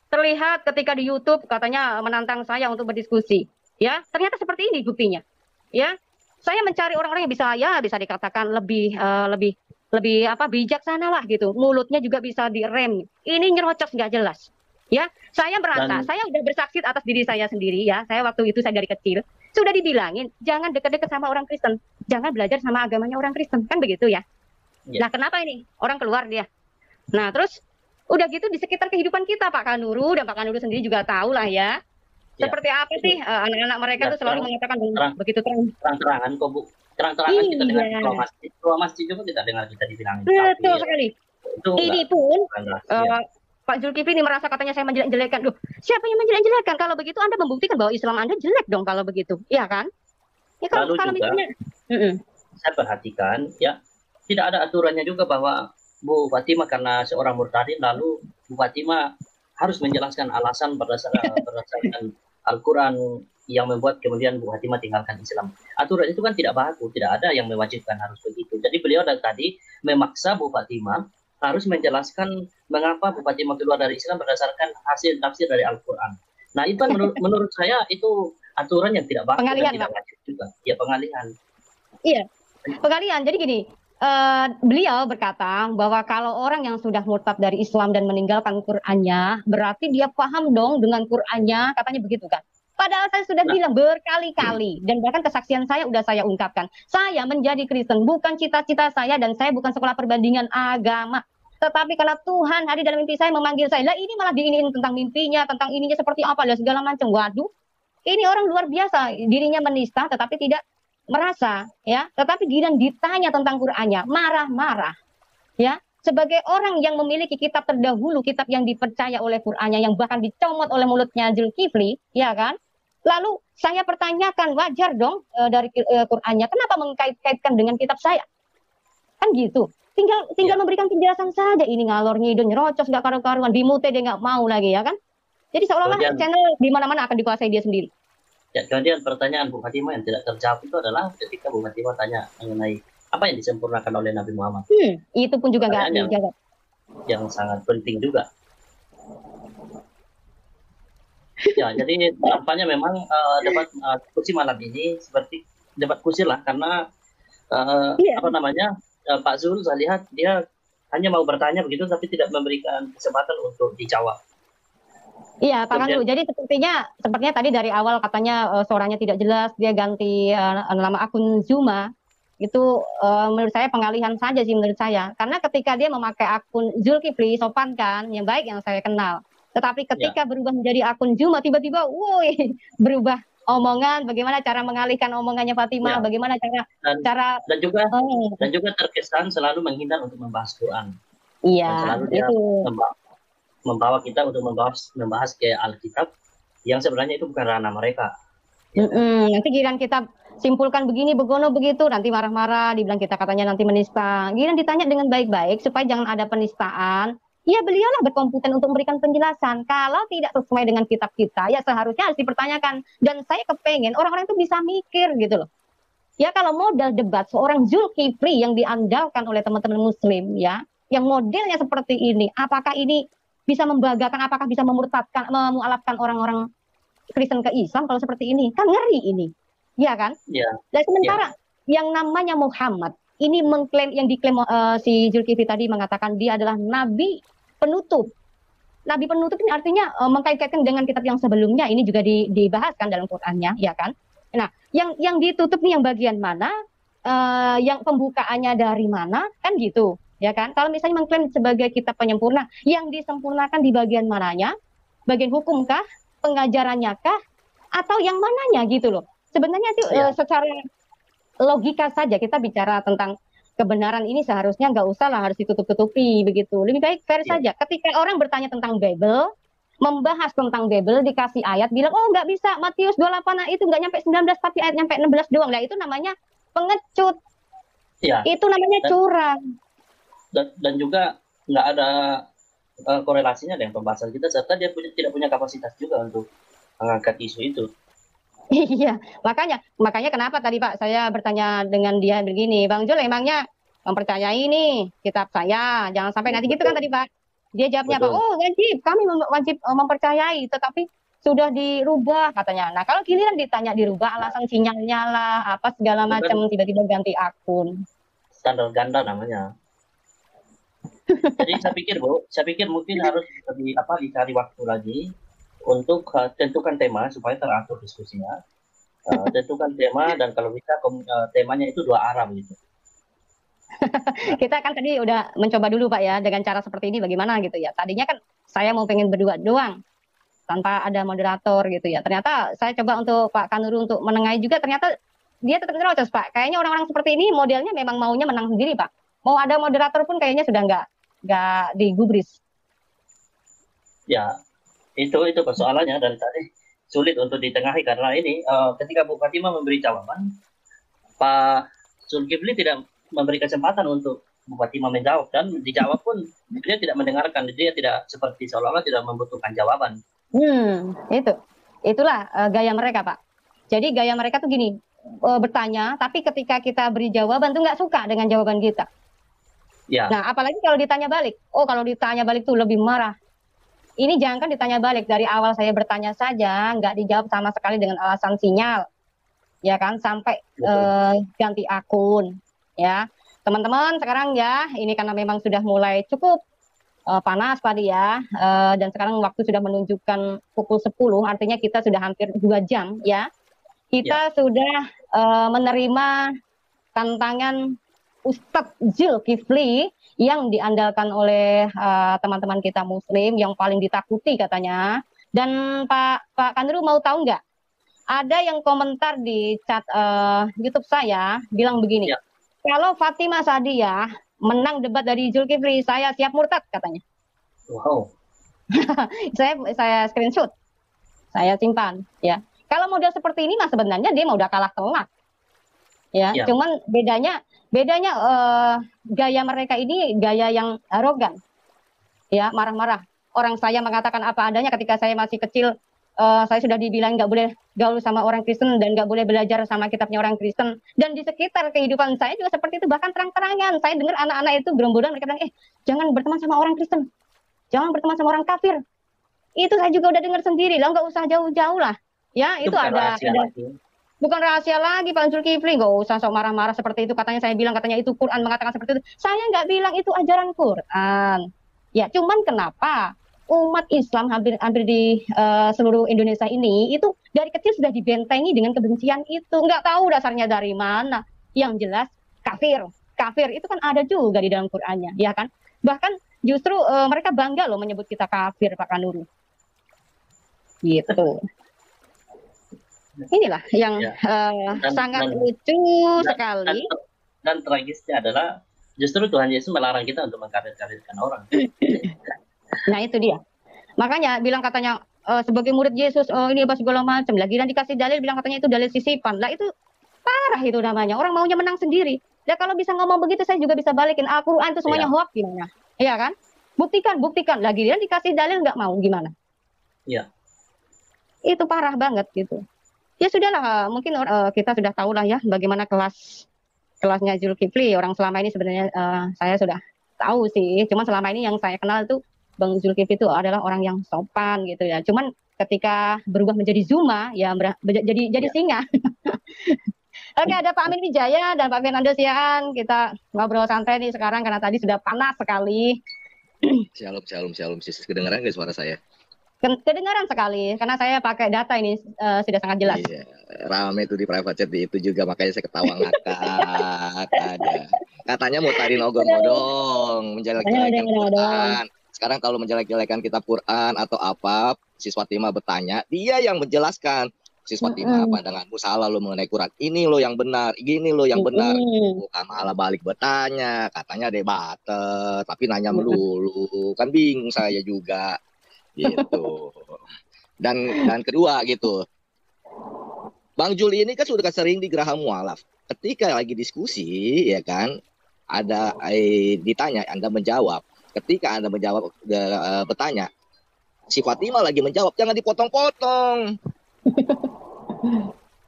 terlihat ketika di YouTube katanya menantang saya untuk berdiskusi. Ya, ternyata seperti ini buktinya. Ya, saya mencari orang-orang yang bisa dikatakan lebih bijaksana lah gitu. Mulutnya juga bisa direm. Ini nyerocos nggak jelas. Ya, saya merasa, Dan saya udah bersaksi atas diri saya sendiri ya. Saya waktu itu saya dari kecil sudah dibilangin jangan dekat-dekat sama orang Kristen, jangan belajar sama agamanya orang Kristen, kan begitu ya. ya, Nah, kenapa ini? Orang keluar dia. Nah, terus udah gitu di sekitar kehidupan kita Pak Kanuru dan Pak Kanuru sendiri juga tahu lah ya. ya, Seperti apa itu sih anak-anak mereka ya tuh selalu mengatakan begitu terang. terang-terangan kok Bu. Terang-terangan kita dengar Iya, ketua masjid juga kita dengar kita dibilangin betul kafir. sekali. Itu Ini enggak pun bukan rahasia. Pak Zulkifli ini merasa katanya saya menjelek-jelekan. Duh, siapa yang menjelek-jelekan? Kalau begitu Anda membuktikan bahwa Islam Anda jelek dong kalau begitu. Iya kan? Ya kalau Lalu juga misalnya saya perhatikan ya tidak ada aturannya juga bahwa Bu Fatimah karena seorang murtadin lalu Bu Fatimah harus menjelaskan alasan berdasarkan Al-Quran yang membuat kemudian Bu Fatimah tinggalkan Islam. Aturan itu kan tidak baku, tidak ada yang mewajibkan harus begitu. Jadi beliau dari tadi memaksa Bu Fatimah harus menjelaskan mengapa Bu Fatimah keluar dari Islam berdasarkan hasil tafsir dari Al-Quran. Nah itu kan menurut saya itu aturan yang tidak baku pengalihan, dan tidak Pak. wajib juga. Ya pengalihan. Iya, pengalihan. Jadi gini, beliau berkata bahwa kalau orang yang sudah murtad dari Islam dan meninggalkan Qur'annya, berarti dia paham dong dengan Qur'annya, katanya begitu kan. Padahal saya sudah bilang berkali-kali dan bahkan kesaksian saya udah saya ungkapkan. Saya menjadi Kristen bukan cita-cita saya dan saya bukan sekolah perbandingan agama. Tetapi karena Tuhan hadir dalam mimpi saya memanggil saya, lah ini malah diiniin tentang mimpinya, tentang ininya seperti apa dan segala macam. Waduh, ini orang luar biasa, dirinya menista tetapi tidak merasa, ya. Tetapi giliran ditanya tentang Qur'annya, marah-marah, ya. Sebagai orang yang memiliki kitab terdahulu, kitab yang dipercaya oleh Qur'annya, yang bahkan dicomot oleh mulutnya Zulkifli, ya kan? Lalu saya pertanyakan, wajar dong dari Qur'annya, kenapa mengkait-kaitkan dengan kitab saya? Kan gitu. Tinggal memberikan penjelasan saja. Ini ngalor ngidul, nyerocos, nggak karu-karuan, dimute dia nggak mau lagi, ya kan? Jadi seolah-olah channel di mana-mana akan dikuasai dia sendiri. Ya, kemudian pertanyaan Bu Fatimah yang tidak terjawab itu adalah ketika Bu Fatimah tanya mengenai apa yang disempurnakan oleh Nabi Muhammad. Itu pun juga nggak dijawab. Yang sangat penting juga. Ya, jadi tampaknya memang debat kursi malam ini seperti debat kursi lah, karena apa namanya Pak Zul, saya lihat dia hanya mau bertanya begitu, tapi tidak memberikan kesempatan untuk dijawab. Iya, Pak Kanglu. Jadi sepertinya tadi dari awal katanya suaranya tidak jelas, dia ganti nama akun Zuma. Itu menurut saya pengalihan saja sih menurut saya. Karena ketika dia memakai akun Zulkifli, sopan kan, yang baik yang saya kenal. Tetapi ketika berubah menjadi akun Zuma, tiba-tiba, woi, berubah omongan, bagaimana cara mengalihkan omongannya Fatimah, bagaimana dan juga terkesan selalu menghindar untuk membahas Quran. Iya, selalu dia membawa kita untuk membahas ke Alkitab yang sebenarnya itu bukan ranah mereka. Nanti giliran kita simpulkan begini, begono begitu, nanti marah-marah, dibilang kita katanya nanti menista. Giliran ditanya dengan baik-baik supaya jangan ada penistaan. Ya beliaulah berkompeten untuk memberikan penjelasan. Kalau tidak sesuai dengan kitab kita, ya seharusnya harus dipertanyakan. Dan saya kepengen orang-orang itu bisa mikir gitu loh. Ya kalau modal debat seorang Zulkifli yang diandalkan oleh teman-teman Muslim, ya, yang modelnya seperti ini, apakah ini bisa membagakan, apakah bisa memurtadkan, memualafkan orang-orang Kristen ke Islam kalau seperti ini? Kan ngeri ini, ya kan? Ya. Dan sementara yang namanya Muhammad ini mengklaim, yang diklaim si Zulkifli tadi mengatakan dia adalah nabi penutup. Nabi penutup ini artinya mengkait-kaitkan dengan kitab yang sebelumnya, ini juga dibahaskan dalam Qur'annya, ya kan? Nah, yang ditutup nih yang bagian mana? Yang pembukaannya dari mana? Kan gitu, ya kan? Kalau misalnya mengklaim sebagai kitab penyempurna, yang disempurnakan di bagian mananya? Bagian hukumkah? Pengajarannya kah? Atau yang mananya gitu loh? Sebenarnya itu secara logika saja kita bicara tentang kebenaran ini seharusnya nggak usah lah harus ditutup-tutupi begitu. Lebih baik fair saja. Ketika orang bertanya tentang Bible, membahas tentang Bible, dikasih ayat, bilang, oh nggak bisa, Matius 28, nah itu nggak nyampe 19, tapi ayat nyampe 16 doang. Nah itu namanya pengecut. Itu namanya curang. Dan juga nggak ada korelasinya dengan pembahasan kita, serta dia tidak punya kapasitas juga untuk mengangkat isu itu. Iya, makanya kenapa tadi Pak saya bertanya dengan dia begini, Bang Jul emangnya mempercayai nih kitab saya, jangan sampai nanti gitu kan tadi Pak. Dia jawabnya apa? Oh wajib, kami wajib mempercayai, tetapi sudah dirubah katanya. Nah kalau giliran ditanya dirubah, alasan sinyalnya lah, apa segala macam, tiba-tiba ganti akun. Standar ganda namanya. Jadi saya pikir mungkin harus dicari waktu lagi untuk tentukan tema supaya teratur diskusinya. Tentukan tema dan kalau bisa temanya itu dua arah begitu. Kita kan tadi udah mencoba dulu Pak ya dengan cara seperti ini bagaimana gitu ya. Tadinya kan saya mau pengen berdua doang tanpa ada moderator gitu ya. Ternyata saya coba untuk Pak Kanuru untuk menengahi juga, ternyata dia tetap terus Pak. Kayaknya orang-orang seperti ini modelnya memang maunya menang sendiri Pak. Mau ada moderator pun kayaknya sudah nggak digubris. Ya, itu persoalannya dan tadi sulit untuk ditengahi karena ini ketika Bu Fatima memberi jawaban, Pak Zulkifli tidak memberi kesempatan untuk Bu Fatima menjawab, dan dijawab pun dia tidak mendengarkan, dia tidak seperti seolah-olah tidak membutuhkan jawaban. Itulah gaya mereka Pak. Jadi gaya mereka tuh gini, bertanya, tapi ketika kita beri jawaban tuh nggak suka dengan jawaban kita. Ya. Nah, apalagi kalau ditanya balik. Oh, kalau ditanya balik tuh lebih marah. Ini jangan ditanya balik, dari awal saya bertanya saja nggak dijawab sama sekali dengan alasan sinyal, ya kan, sampai ganti akun, ya teman-teman. Sekarang ya ini karena memang sudah mulai cukup panas tadi ya, dan sekarang waktu sudah menunjukkan pukul 10, artinya kita sudah hampir 2 jam ya. Kita sudah menerima tantangan Ustadz Zulkifli yang diandalkan oleh teman-teman kita Muslim, yang paling ditakuti katanya. Dan Pak Kanuru mau tahu nggak? Ada yang komentar di chat YouTube saya bilang begini, kalau Fatimah Sadiah menang debat dari Zulkifli, saya siap murtad katanya. Wow. saya screenshot, saya simpan ya. Kalau model seperti ini mas sebenarnya dia mau udah kalah telak. Ya. Cuman bedanya gaya mereka ini gaya yang arogan, ya, marah-marah. Orang saya mengatakan apa adanya ketika saya masih kecil, saya sudah dibilang nggak boleh gaul sama orang Kristen dan nggak boleh belajar sama kitabnya orang Kristen. Dan di sekitar kehidupan saya juga seperti itu, bahkan terang-terangan saya dengar anak-anak itu gerombolan mereka bilang, jangan berteman sama orang Kristen, jangan berteman sama orang kafir. Itu saya juga udah dengar sendiri, lah nggak usah jauh-jauh lah, ya. Itu ada. Bukan rahasia lagi Pak Zulkifli, nggak usah sok marah-marah seperti itu. Katanya itu Quran mengatakan seperti itu. Saya nggak bilang itu ajaran Quran. Ya, cuman kenapa umat Islam hampir di seluruh Indonesia ini itu dari kecil sudah dibentengi dengan kebencian itu. Nggak tahu dasarnya dari mana. Yang jelas kafir. Kafir itu kan ada juga di dalam Qurannya, ya kan? Bahkan justru mereka bangga loh menyebut kita kafir, Pak Kanuru. Gitu. Inilah yang sangat lucu sekali. Dan tragisnya adalah justru Tuhan Yesus melarang kita untuk mengkafir-kafirkan orang. Nah itu dia. Makanya bilang katanya sebagai murid Yesus, ini apa segala macam. Lagi dan dikasih dalil bilang katanya itu dalil sisipan. Lah itu parah itu namanya. Orang maunya menang sendiri. Ya kalau bisa ngomong begitu saya juga bisa balikin. Al-Quran itu semuanya hoax gimana? Iya kan? Buktikan. Lagi dan dikasih dalil nggak mau gimana? Iya. Itu parah banget gitu. Ya sudahlah, mungkin kita sudah tahu lah ya bagaimana kelasnya Zulkifli. Orang selama ini sebenarnya saya sudah tahu sih. Cuman selama ini yang saya kenal itu Bang Zulkifli itu adalah orang yang sopan gitu ya. Cuman ketika berubah menjadi Zuma ya jadi singa. Oke, ada Pak Amin Wijaya dan Pak Fernando Siaan. Kita ngobrol santai nih sekarang karena tadi sudah panas sekali. Shalom. Kedengaran nggak suara saya? Kedengaran sekali, karena saya pakai data ini sudah sangat jelas. Iya, rame itu di private chat itu juga, makanya saya ketawa ngakak. Ada. Katanya mau tarin ogong-odong, menjelek-jelekan Quran. Sekarang kalau menjelek-jelekan kitab Quran atau apa, Sis Fatimah bertanya, dia yang menjelaskan. Sis Fatimah, pandanganmu salah lo mengenai Quran. Ini lo yang benar, gini lo yang benar. Bukan malah balik bertanya, katanya debater, tapi nanya melulu. Kan bingung saya juga. Gitu. Dan kedua gitu, Bang Juli ini kan sudah sering di Geraha Mualaf. Ketika lagi diskusi ya kan, ada ditanya Anda menjawab. Ketika Anda menjawab bertanya, si Fatimah lagi menjawab, jangan dipotong-potong.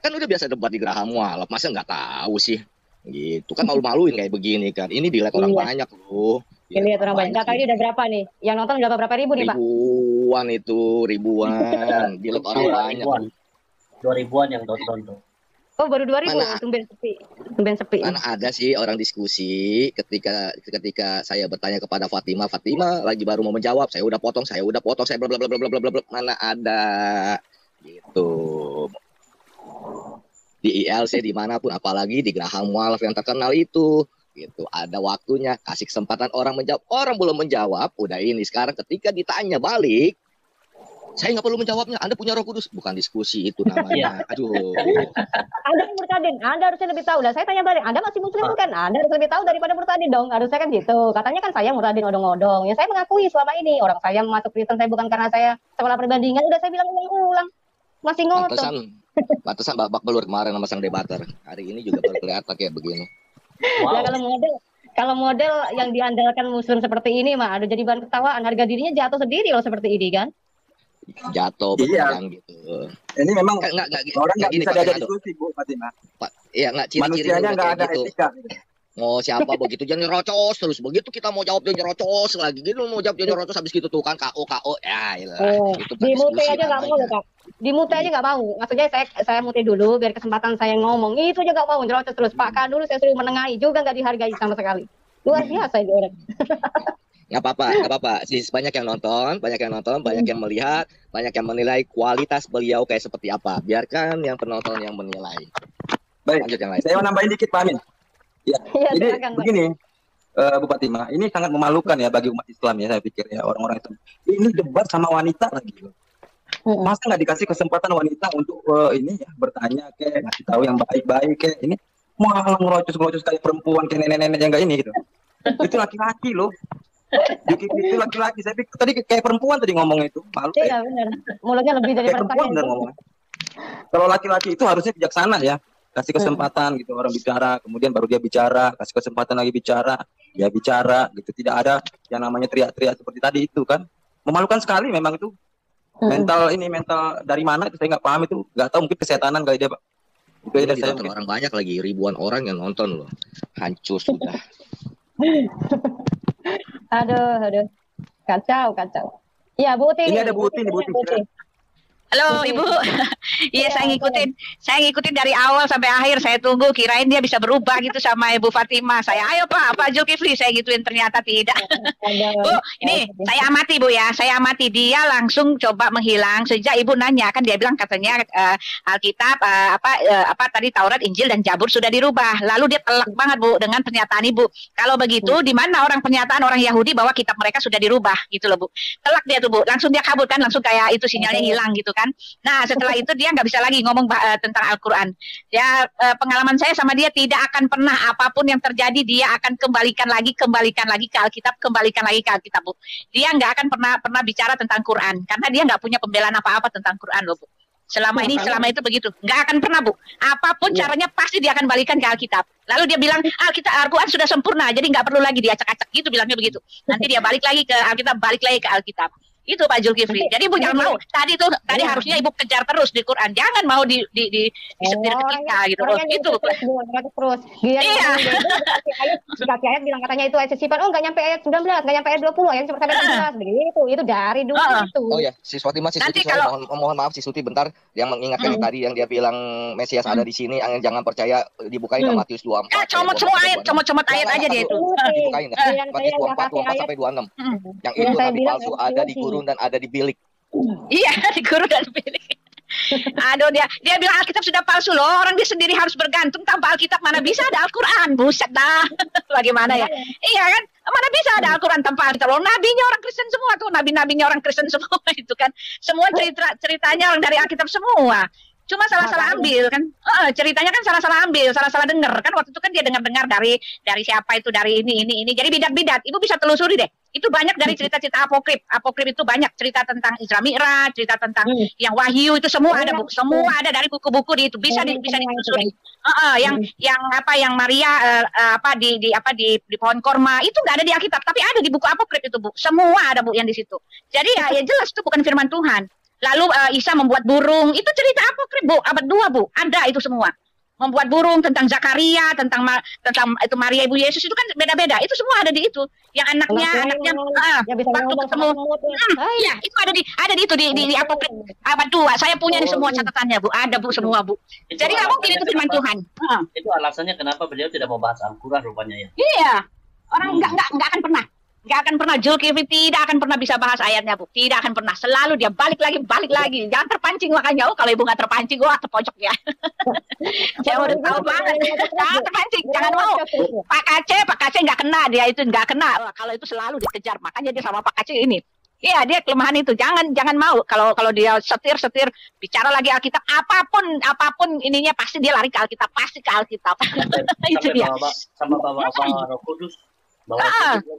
Kan udah biasa debat di Geraha Mualaf, masa nggak tahu sih? Gitu kan, malu-maluin kayak begini kan. Ini dilihat orang banyak loh. Lihat orang banyak. Data ini udah berapa nih? Yang nonton udah berapa ribu nih Pak? Ribuan. Dilihat orang banyak. 2000-an yang nonton tuh. Oh, baru 2000, Mana tumben sepi. Tumben sepi. mana ada sih orang diskusi ketika saya bertanya kepada Fatima, Fatima lagi baru mau menjawab, saya udah potong, saya bla bla bla bla bla bla bla. Mana ada gitu. Di ILC dimanapun, apalagi di Graham Mualaf yang terkenal itu, gitu. Ada waktunya, kasih kesempatan orang menjawab. Orang belum menjawab, udah ini. Sekarang ketika ditanya balik, saya nggak perlu menjawabnya. Anda punya Roh Kudus, bukan diskusi itu namanya. Aduh. Anda Murtadin, Anda harusnya lebih tahu lah. Saya tanya balik, Anda masih Muslim kan? Anda harus lebih tahu daripada Murtadin dong. Harusnya kan gitu. Katanya kan saya Murtadin odong-odong. Ya saya mengakui selama ini orang saya masuk Kristen saya bukan karena saya sekolah perbandingan. Udah saya bilang ulang-ulang. Masih ngotot. Pantesan babak belur kemarin sama sang debater. Hari ini juga baru kelihatan kayak begini. Ya kalau model yang diandalkan Muslim seperti ini mah, aduh jadi bahan ketawaan. Harga dirinya jatuh sendiri loh seperti ini kan? Jatuh Iya. beneran gitu. Ini memang orang nggak gini, bisa Pak diajak Fernando. diskusi, Bu Fatima. Pak, ya nggak ciri-ciri Manusianya nggak ada gitu. etika. Mau siapa begitu dia nyerocos terus, begitu kita mau jawab dia nyerocos lagi, gitu mau jawab dia nyerocos, habis gitu tuh kan KO ya iyalah. Itu Di mute diskusi aja nggak mau loh Pak. Di mute aja nggak mau. Maksudnya saya mute dulu biar kesempatan saya ngomong. Itu aja nggak mau nyerocos terus. Pak kan dulu saya suruh menengahi juga nggak dihargai sama sekali. Luar biasa itu orang. Nggak apa-apa. Banyak yang nonton, banyak yang melihat, banyak yang menilai kualitas beliau kayak seperti apa. Biarkan yang penonton yang menilai. Baik, Lanjut yang lain. saya mau nambahin dikit, Pak Amin. Ya, Iya, jadi silakan, Pak. begini, Bu Fatima, ini sangat memalukan ya bagi umat Islam ya, saya pikir ya, orang-orang itu. Ini debat sama wanita lagi. Masa nggak dikasih kesempatan wanita untuk ini ya, bertanya kayak ngasih tahu yang baik-baik kayak ini, malah ngerocos-ngerocos kayak perempuan kayak nenek-nenek yang nggak ini gitu. Itu laki-laki loh. Itu laki-laki. Saya pikir tadi kayak perempuan tadi ngomong itu. Malu. Iya benar. Mulutnya lebih dari Kayak perempuan bener ngomongnya. Kalau laki-laki itu harusnya bijaksana ya. Kasih kesempatan gitu orang bicara, kemudian baru dia bicara, kasih kesempatan lagi bicara, dia bicara gitu. Tidak ada yang namanya teriak-teriak seperti tadi itu kan. Memalukan sekali memang itu. Mental dari mana itu saya nggak paham itu. Nggak tahu mungkin kesetanan kali dia, Pak. Itu aja dari saya. Orang banyak lagi, ribuan orang yang nonton loh. Hancur sudah. Aduh. Kacau. Iya, Bu Uti. Ini ada Bu Uti nih, Bu Uti. Halo Ibu, iya saya ngikutin dari awal sampai akhir, saya tunggu kirain dia bisa berubah gitu sama Ibu Fatima. Saya ayo Pak Zulkifli, saya gituin ternyata tidak. Bu, ini saya amati dia langsung coba menghilang sejak Ibu nanya kan dia bilang katanya Alkitab apa tadi Taurat, Injil dan Zabur sudah dirubah. Lalu dia telak banget Bu dengan pernyataan Ibu. Kalau begitu di mana pernyataan orang Yahudi bahwa kitab mereka sudah dirubah gitu loh Bu. Telak dia tuh Bu, langsung dia kabur kan, langsung kayak itu sinyalnya hilang gitu kan. Nah setelah itu dia nggak bisa lagi ngomong tentang Al-Quran. Ya pengalaman saya sama dia tidak akan pernah apapun yang terjadi dia akan kembalikan lagi ke Alkitab, Bu. Dia nggak akan pernah bicara tentang Quran karena dia nggak punya pembelaan apa-apa tentang Quran loh Bu. Selama itu begitu, nggak akan pernah Bu. Apapun caranya pasti dia akan balikan ke Alkitab. Lalu dia bilang Al-Quran sudah sempurna, jadi nggak perlu lagi diacak-acak gitu, bilangnya begitu. Nanti dia balik lagi ke Alkitab. Itu Pak Zulkifli. Jadi Ibu jangan mau. Tadi harusnya Ibu kejar terus di Quran. Jangan mau disetir ke kita gitu. Itu terus. Iya. Dikasih ayat bilang katanya itu ayat sesipan. Oh, nggak nyampe ayat 19, nggak nyampe ayat 20, ayat sampai 19 begitu. Itu dari dulu itu. Oh ya, si Suti mohon maaf si Suti bentar yang mengingatkan yang tadi yang dia bilang Mesias ada di sini, jangan percaya, dibukain ke Matius 24. Comot ayat aja dia itu. Dibukain Matius 24 sampai 26. Yang itu nabi palsu ada di guru dan ada di bilik. Iya, di guru dan bilik. Aduh, dia bilang Alkitab sudah palsu loh. Orang dia sendiri harus bergantung tanpa Alkitab, mana bisa ada Al-Quran. Buset dah. Bagaimana ya? Iya kan? Mana bisa ada Al-Quran tanpa Alkitab. Loh, nabinya orang Kristen semua tuh. Nabi-nabinya orang Kristen semua itu kan. Semua ceritanya orang dari Alkitab semua. Cuma salah-salah ambil kan, ceritanya kan salah-salah ambil, salah-salah dengar kan. Waktu itu kan dia dengar dari siapa itu, dari ini, jadi bidat-bidat. Ibu bisa telusuri deh, itu banyak dari cerita-cerita apokrif itu banyak cerita tentang Isra Mi'raj, cerita tentang yang Wahyu itu semua ada Bu, semua ada dari buku-buku di itu bisa ditelusuri. Yang Maria di pohon korma itu nggak ada di Alkitab, tapi ada di buku apokrif itu Bu, semua ada Bu yang di situ. Jadi ya jelas itu bukan firman Tuhan. Lalu Isa membuat burung, itu cerita apokrif Bu, abad 2 Bu, ada itu semua. membuat burung, tentang Zakaria, tentang itu Maria ibu Yesus itu kan beda-beda. Itu semua ada di itu. Yang anaknya yang bisa waktu ketemu ya itu ada di itu di Apokrif abad 2. Saya punya nih semua catatannya, Bu. Ada, Bu, semua, Bu. Jadi nggak mungkin itu firman Tuhan. Itu alasannya kenapa beliau tidak mau bahas Al-Quran rupanya ya. Iya. Orang nggak akan pernah. Nggak akan pernah, Zulkifli tidak akan pernah bisa bahas ayatnya, Bu. Tidak akan pernah. Selalu dia balik lagi. Jangan terpancing makanya. Kalau ibu nggak terpancing, wah terpojok ya. Saya udah tahu banget. Jangan terpancing, jangan mau. Pak Kace nggak kena, dia itu nggak kena. Wah, kalau itu selalu dikejar, makanya dia sama Pak Kace ini. Iya, dia kelemahan itu. Jangan mau. Kalau dia setir bicara lagi Alkitab, apapun ininya pasti dia lari ke Alkitab, pasti ke Alkitab. Itu dia. Sama bawa Roh Kudus.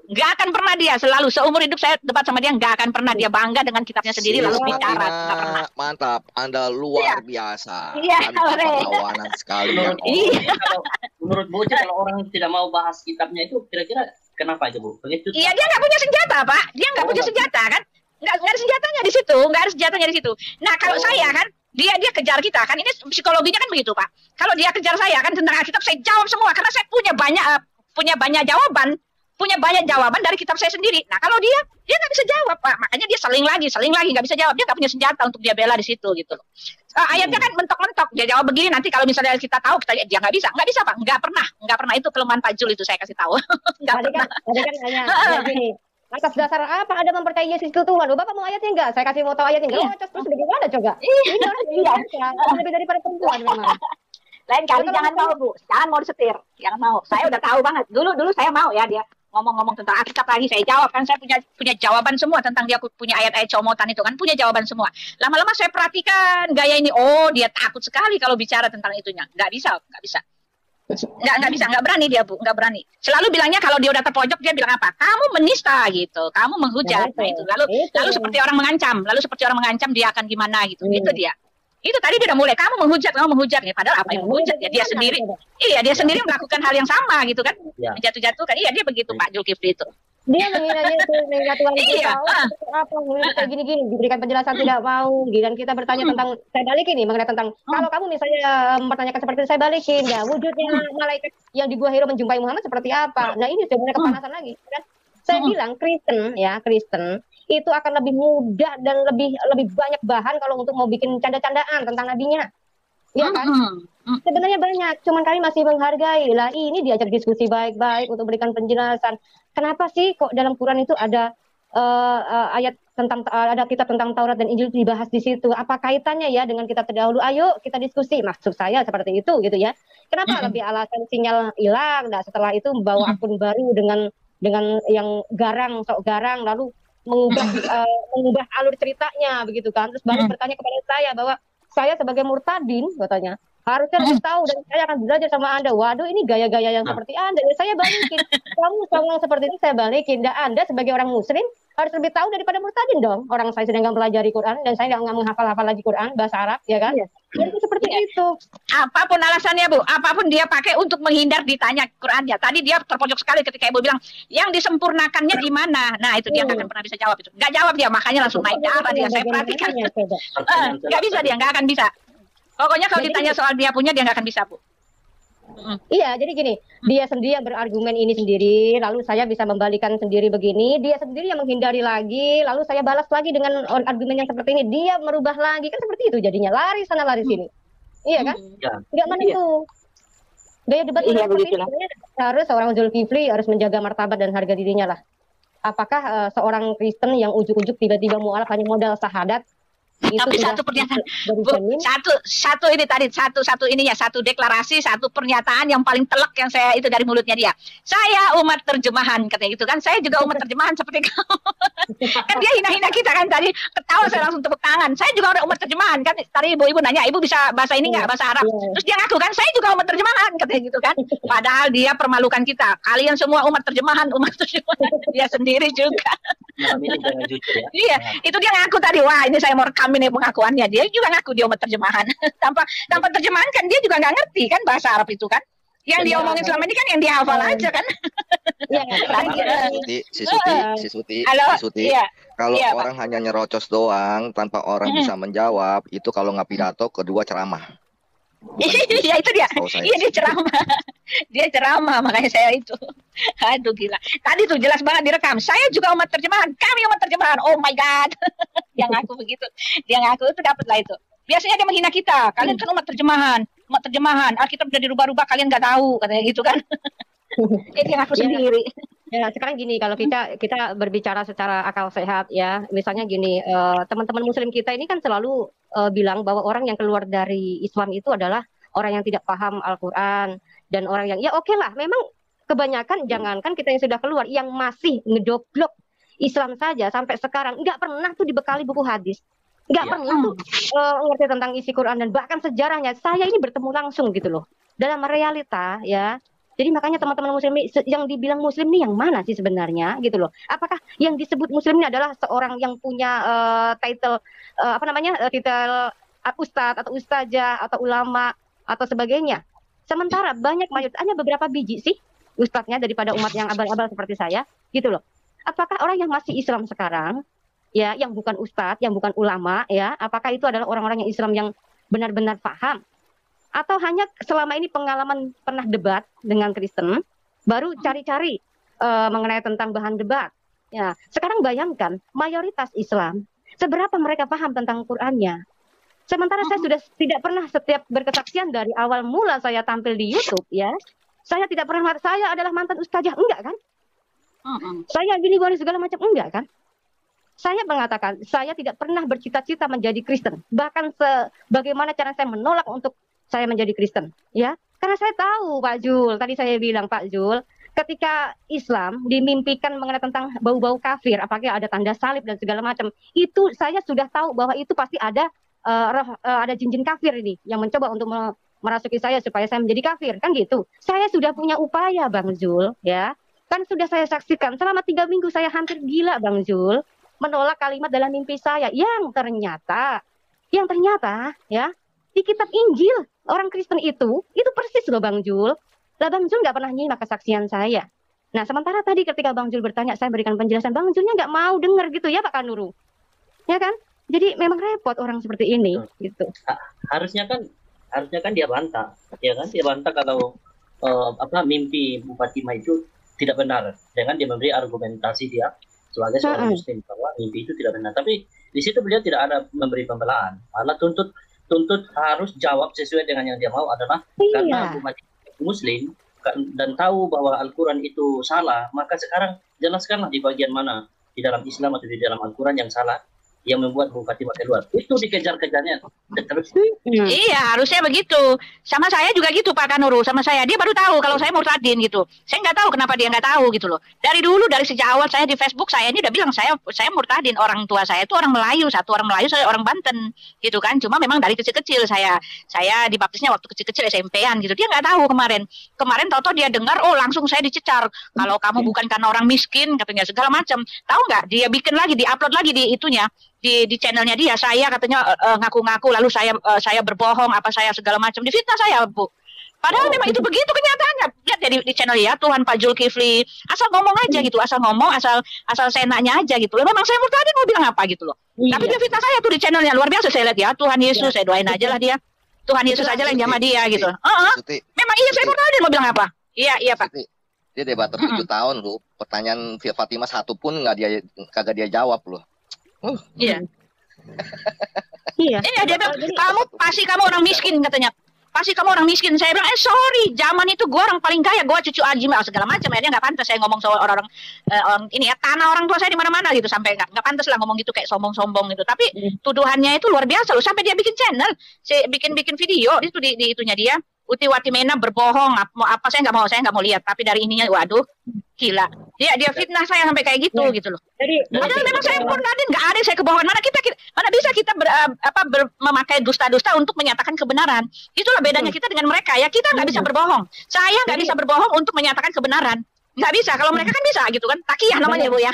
Nggak akan pernah dia, selalu seumur hidup saya debat sama dia, nggak akan pernah dia bangga dengan kitabnya sendiri lalu bicara. Nggak pernah. Mantap, Anda luar biasa. Iya, perlawanan sekali. Menurut Bu, kalau orang tidak mau bahas kitabnya itu kira-kira kenapa itu, Bu? Begitu. Iya, dia nggak punya senjata, Pak. Dia nggak punya senjata kan? Nggak ada senjatanya di situ, nggak ada senjatanya di situ. Nah, kalau saya kan, dia kejar kita kan, ini psikologinya kan begitu, Pak. Kalau dia kejar saya kan tentang Alkitab, saya jawab semua karena saya punya banyak jawaban dari kitab saya sendiri. Nah, kalau dia nggak bisa jawab, Pak. Makanya dia seling lagi nggak bisa jawab. Dia nggak punya senjata untuk dia bela di situ gitu loh. Ayatnya kan mentok-mentok. Dia jawab begini, nanti kalau misalnya kita tahu, dia nggak bisa, Pak. Nggak pernah. Itu kelemahan Pak Jul itu saya kasih tahu. Nggak pernah. Tadi kan hanya gini. Atas dasar apa Anda mempercayai Yesus itu Tuhan? Bapak mau ayatnya enggak? Saya kasih mau tahu ayatnya enggak? Terus bagaimana coba? Ini harus lebih daripada perempuan memang. Lain kali jangan mau, Bu. Jangan mau disetir. Jangan mau. Saya udah tahu banget. Dulu saya mau ya dia ngomong-ngomong tentang Alkitab lagi, saya jawab kan, saya punya jawaban semua tentang dia punya ayat-ayat comotan itu kan, punya jawaban semua. Lama-lama saya perhatikan gaya ini, dia takut sekali kalau bicara tentang itunya. Nggak bisa. Nggak berani dia, Bu, nggak berani. Selalu bilangnya kalau dia udah terpojok dia bilang apa? Kamu menista gitu, kamu menghujat. Nah, itu. Lalu seperti orang mengancam dia akan gimana gitu. Itu dia. Itu tadi dia udah mulai, kamu menghujat ya. Padahal apa yang menghujat ya? Dia sendiri, dia sendiri melakukan hal yang sama gitu kan, menjatuh-jatuhkan. Iya, dia begitu Pak Zulkifli itu. Dia mengira Tuhan itu apa kayak gini-gini, diberikan penjelasan tidak mau. Dan kita bertanya tentang, saya balikin nih mengenai tentang kalau kamu misalnya mempertanyakan seperti itu, saya balikin ya wujudnya malaikat yang di Gua Hira menjumpai Muhammad seperti apa. Nah ini sebenarnya kepanasan lagi kan. Saya bilang Kristen itu akan lebih mudah dan lebih banyak bahan kalau untuk mau bikin canda-candaan tentang nabinya. Iya kan? Sebenarnya banyak, cuman kami masih menghargai. Lah ini diajak diskusi baik-baik untuk berikan penjelasan. Kenapa sih kok dalam Quran itu ada ayat tentang ada kitab tentang Taurat dan Injil dibahas di situ? Apa kaitannya ya dengan kitab terdahulu? Ayo kita diskusi. Maksud saya seperti itu gitu ya. Kenapa lebih alasan sinyal hilang? Nah, setelah itu membawa akun baru dengan yang sok garang lalu mengubah alur ceritanya begitu kan, terus baru bertanya kepada saya bahwa saya sebagai murtadin katanya harusnya lebih tahu dan saya akan belajar sama Anda. Waduh, ini gaya-gaya yang seperti Anda ya, saya balikin. Kamu ngomong seperti itu saya balikin. Dan Anda sebagai orang muslim harus lebih tahu daripada murtadin dong. Orang saya sedang mempelajari Quran dan saya nggak menghafal lagi Quran bahasa Arab ya kan. Jadi seperti itu. Apapun alasannya, Bu, apapun dia pakai untuk menghindar ditanya Qurannya. Tadi dia terpojok sekali ketika Ibu bilang yang disempurnakannya di mana. Nah, itu dia nggak akan pernah bisa jawab itu. Nggak jawab dia, makanya langsung naik darah dia. Saya perhatikan. Nggak bisa dia, nggak akan bisa. Pokoknya kalau ditanya soal dia punya, dia nggak akan bisa, Bu. Iya, jadi gini, dia sendiri yang berargumen ini sendiri, lalu saya bisa membalikan sendiri begini, dia sendiri yang menghindari lagi, lalu saya balas lagi dengan argumen yang seperti ini, dia merubah lagi, kan seperti itu jadinya, lari sana lari sini. Iya kan? Nggak menentu. Gaya debat seperti ini harus seorang Zulkifli harus menjaga martabat dan harga dirinya lah. Apakah seorang Kristen yang ujuk-ujuk tiba-tiba mualaf hanya modal syahadat? Tapi satu pernyataan, Bu, satu deklarasi, satu pernyataan yang paling telak yang saya itu dari mulutnya dia. Saya umat terjemahan katanya gitu kan. Saya juga umat terjemahan seperti kamu. Kan dia hina-hina kita kan tadi, ketawa saya langsung tepuk tangan. Saya juga orang umat terjemahan kan. Tadi ibu nanya, Ibu bisa bahasa ini nggak, bahasa Arab? Terus dia ngaku kan, saya juga umat terjemahan katanya gitu kan. Padahal dia permalukan kita. Kalian semua umat terjemahan. Dia sendiri juga. Iya, itu dia ngaku tadi. Wah, ini saya mau rekam ini pengakuannya. Dia juga ngaku dia umat terjemahan. tanpa terjemahan kan dia juga nggak ngerti kan bahasa Arab itu kan. Yang dia omongin selama ini kan yang dia hafal aja kan. Sisuti. Iya. Kalau orang hanya nyerocos doang tanpa orang bisa menjawab, itu kalau nggak pidato, kedua ceramah. Iya itu dia. Setahu saya. Iya dia ceramah. Dia ceramah makanya saya itu. Aduh gila. Tadi tuh jelas banget direkam. Saya juga umat terjemahan. Kami umat terjemahan. Oh my god. Yang aku begitu. Dia ngaku itu dapat lah itu. Biasanya dia menghina kita. Kalian kan umat terjemahan. Umat terjemahan. Alkitab udah dirubah-rubah kalian nggak tahu katanya gitu kan. Dia ngaku sendiri. Ya, sekarang gini, kalau kita berbicara secara akal sehat ya, misalnya gini, teman-teman Muslim kita ini kan selalu bilang bahwa orang yang keluar dari Islam itu adalah orang yang tidak paham Al-Quran dan orang yang ya oke lah, memang kebanyakan jangankan kita yang sudah keluar, yang masih ngedoblok Islam saja sampai sekarang nggak pernah tuh dibekali buku hadis, nggak pernah tuh ngerti tentang isi Quran dan bahkan sejarahnya. Saya ini bertemu langsung gitu loh dalam realita ya. Jadi makanya teman-teman muslim yang dibilang muslim ini yang mana sih sebenarnya gitu loh. Apakah yang disebut muslim ini adalah seorang yang punya title titel ustadz atau ustazah atau ulama atau sebagainya. Sementara banyak mayoritas hanya beberapa biji sih ustadznya daripada umat yang abal-abal seperti saya gitu loh. Apakah orang yang masih Islam sekarang ya, yang bukan ustadz, yang bukan ulama ya, apakah itu adalah orang-orang yang Islam yang benar-benar paham? Atau hanya selama ini pengalaman pernah debat dengan Kristen, baru cari-cari mengenai tentang bahan debat. Ya, sekarang bayangkan mayoritas Islam, seberapa mereka paham tentang Qurannya. Sementara saya sudah tidak pernah setiap berkesaksian dari awal mula saya tampil di YouTube, ya, saya tidak pernah saya adalah mantan ustazah, enggak kan? Saya gini segala macam, enggak kan? Saya mengatakan saya tidak pernah bercita-cita menjadi Kristen, bahkan bagaimana cara saya menolak untuk saya menjadi Kristen, ya, karena saya tahu Pak Jul, tadi saya bilang Pak Jul, ketika Islam dimimpikan mengenai tentang bau-bau kafir, apakah ada tanda salib dan segala macam, itu saya sudah tahu bahwa itu pasti ada ada jin-jin kafir ini yang mencoba untuk merasuki saya supaya saya menjadi kafir, kan gitu. Saya sudah punya upaya Bang Jul, ya, kan sudah saya saksikan selama 3 minggu saya hampir gila Bang Jul, menolak kalimat dalam mimpi saya yang ternyata ya di kitab Injil orang Kristen itu persis loh Bang Jul. Lah Bang Jul nggak pernah nyimak kesaksian saya. Nah sementara tadi ketika Bang Jul bertanya saya berikan penjelasan, Bang Julnya nggak mau dengar gitu ya Pak Kanuru, ya kan? Jadi memang repot orang seperti ini gitu. Harusnya kan dia bantah, ya kan? Dia bantah kalau mimpi Bu Fatimah itu tidak benar, dengan dia memberi argumentasi dia sebagai seorang Muslim bahwa mimpi itu tidak benar. Tapi di situ beliau tidak ada memberi pembelaan, malah tuntut harus jawab sesuai dengan yang dia mau adalah karena umat Muslim dan tahu bahwa Al-Quran itu salah, maka sekarang jelaskanlah di bagian mana di dalam Islam atau di dalam Al-Quran yang salah yang membuat Bu Fatimah keluar. Itu dikejar-kejarnya terus. Iya, harusnya begitu. Sama saya juga gitu Pak Kanuru, sama saya. Dia baru tahu kalau saya murtadin gitu. Saya nggak tahu kenapa dia nggak tahu gitu loh. Dari dulu, dari sejak awal saya di Facebook, saya ini udah bilang saya murtadin. Orang tua saya itu orang Melayu, satu orang Melayu, saya orang Banten gitu kan. Cuma memang dari kecil-kecil saya dibaptisnya waktu kecil-kecil SMP-an gitu. Dia nggak tahu kemarin tahu-tahu dia dengar, oh langsung saya dicecar. Kalau kamu bukan karena orang miskin katanya segala macam. Tahu nggak? Dia bikin lagi, diupload lagi di itunya. Di channelnya dia, saya katanya ngaku-ngaku lalu saya berbohong apa saya segala macam, difitnah saya Bu. Padahal memang itu begitu kenyataannya. Lihat di channel ya Tuhan Pak Zulkifli, asal ngomong aja gitu, asal ngomong, asal senaknya aja gitu. Memang saya murtadin mau bilang apa gitu loh. Tapi dia fitnah saya tuh di channelnya, luar biasa. Saya lihat ya Tuhan Yesus, saya doain aja lah dia. Tuhan Yesus aja lah yang jamah dia gitu. Memang iya saya murtadin mau bilang apa? Iya Pak. Dia debater 7 tahun loh. Pertanyaan Fatimah satu pun kagak dia jawab loh. Iya. Iya, dia bilang, kamu orang miskin katanya. Pasti kamu orang miskin. Saya bilang, sorry, zaman itu gue orang paling kaya, gue cucu Haji segala macam ya. Dia nggak pantas saya ngomong soal orang ini ya, tanah orang tua saya di mana-mana gitu, sampai nggak pantas lah ngomong gitu kayak sombong-sombong gitu. Tapi tuduhannya itu luar biasa loh, sampai dia bikin channel, saya bikin video itu di itunya dia. Uti Watimena berbohong, apa saya nggak mau lihat. Tapi dari ininya, waduh, gila. Dia fitnah saya sampai kayak gitu gitu loh. Padahal memang saya murtadin, nggak ada saya kebohongan. Mana bisa kita memakai dusta-dusta untuk menyatakan kebenaran. Itulah bedanya kita dengan mereka ya. Kita nggak bisa berbohong. Saya nggak bisa berbohong untuk menyatakan kebenaran. Nggak bisa. Kalau mereka kan bisa gitu kan. Takiyah namanya Bu ya.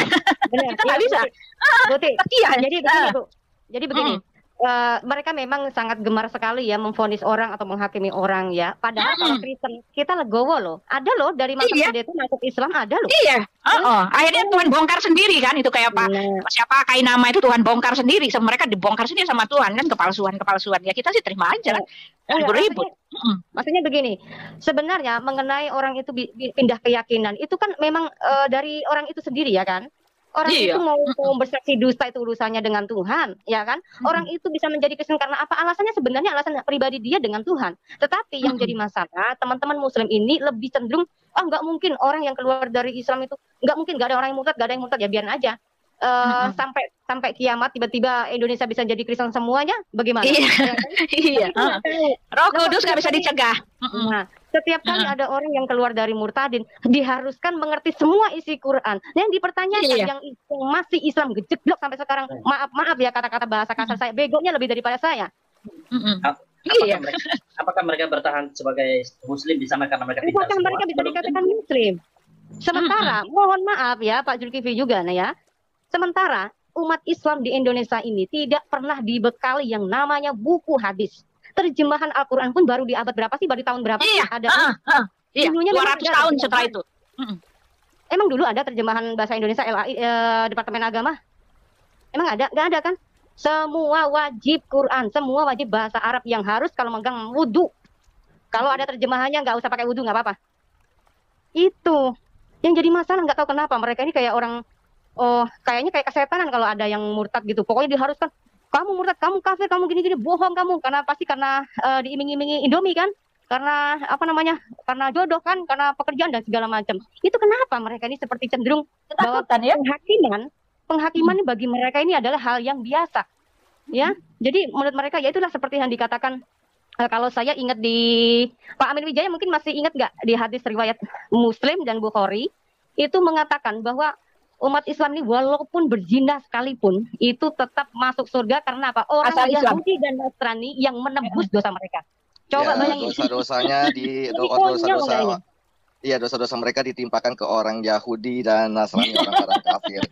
Kita nggak bisa. Takiyah. Jadi begini. Mereka memang sangat gemar sekali ya memvonis orang atau menghakimi orang ya. Padahal kalau Kristen kita legowo loh. Ada loh dari masa itu masuk Islam ada loh. Iya. Akhirnya Tuhan bongkar sendiri kan, itu kayak siapa pakai nama itu Tuhan bongkar sendiri, mereka dibongkar sendiri sama Tuhan kan, kepalsuan ya kita sih terima aja lah, ribut-ribut. Maksudnya begini, sebenarnya mengenai orang itu pindah keyakinan itu kan memang dari orang itu sendiri ya kan. Orang itu mau bersaksi dusta itu urusannya dengan Tuhan, ya kan? Orang itu bisa menjadi Kristen karena apa? Alasannya sebenarnya alasan pribadi dia dengan Tuhan. Tetapi yang jadi masalah, teman-teman Muslim ini lebih cenderung, nggak mungkin orang yang keluar dari Islam itu, nggak mungkin, nggak ada orang yang murtad, nggak ada yang murtad, ya biarin aja. Sampai kiamat tiba-tiba Indonesia bisa jadi Kristen semuanya, bagaimana? Iya. Roh Kudus nggak bisa dicegah. Nah, setiap kali ada orang yang keluar dari murtadin, diharuskan mengerti semua isi Quran. Yang dipertanyakan yang masih Islam gejeblok sampai sekarang, maaf ya kata-kata bahasa kasar saya, begonya lebih daripada saya. Apakah mereka bertahan sebagai Muslim di sana karena mereka tidak semua? Mereka bisa dikatakan Muslim. Sementara, mohon maaf ya Pak Zulkifli juga, nah ya. Sementara umat Islam di Indonesia ini tidak pernah dibekali yang namanya buku hadis. Terjemahan Al-Quran pun baru di abad berapa sih? Baru tahun berapa? Ada. Iya, 200 tahun setelah itu. Emang dulu ada terjemahan bahasa Indonesia LAI Departemen Agama? Emang ada? Nggak ada kan? Semua wajib Quran, semua wajib bahasa Arab yang harus kalau megang wudhu. Kalau ada terjemahannya nggak usah pakai wudhu, nggak apa-apa. Itu yang jadi masalah, nggak tahu kenapa mereka ini kayak orang, kayaknya kayak kesetanan kalau ada yang murtad gitu. Pokoknya diharuskan, kamu murtad, kamu kafir, kamu gini-gini, bohong kamu. Karena pasti karena diiming-imingi Indomie kan, karena karena jodoh kan, karena pekerjaan dan segala macam. Itu kenapa mereka ini seperti cenderung bahwa penghakiman ini bagi mereka ini adalah hal yang biasa, ya. Jadi menurut mereka ya itulah seperti yang dikatakan. Kalau saya ingat di Pak Amin Wijaya mungkin masih ingat nggak di hadis riwayat Muslim dan Bukhari itu mengatakan bahwa umat Islam ini walaupun berzina sekalipun itu tetap masuk surga karena apa? Orang Yahudi dan Nasrani yang menebus dosa mereka. Coba bayangin. Dosa-dosanya dosa-dosa mereka ditimpakan ke orang Yahudi dan Nasrani, orang-orang kafir.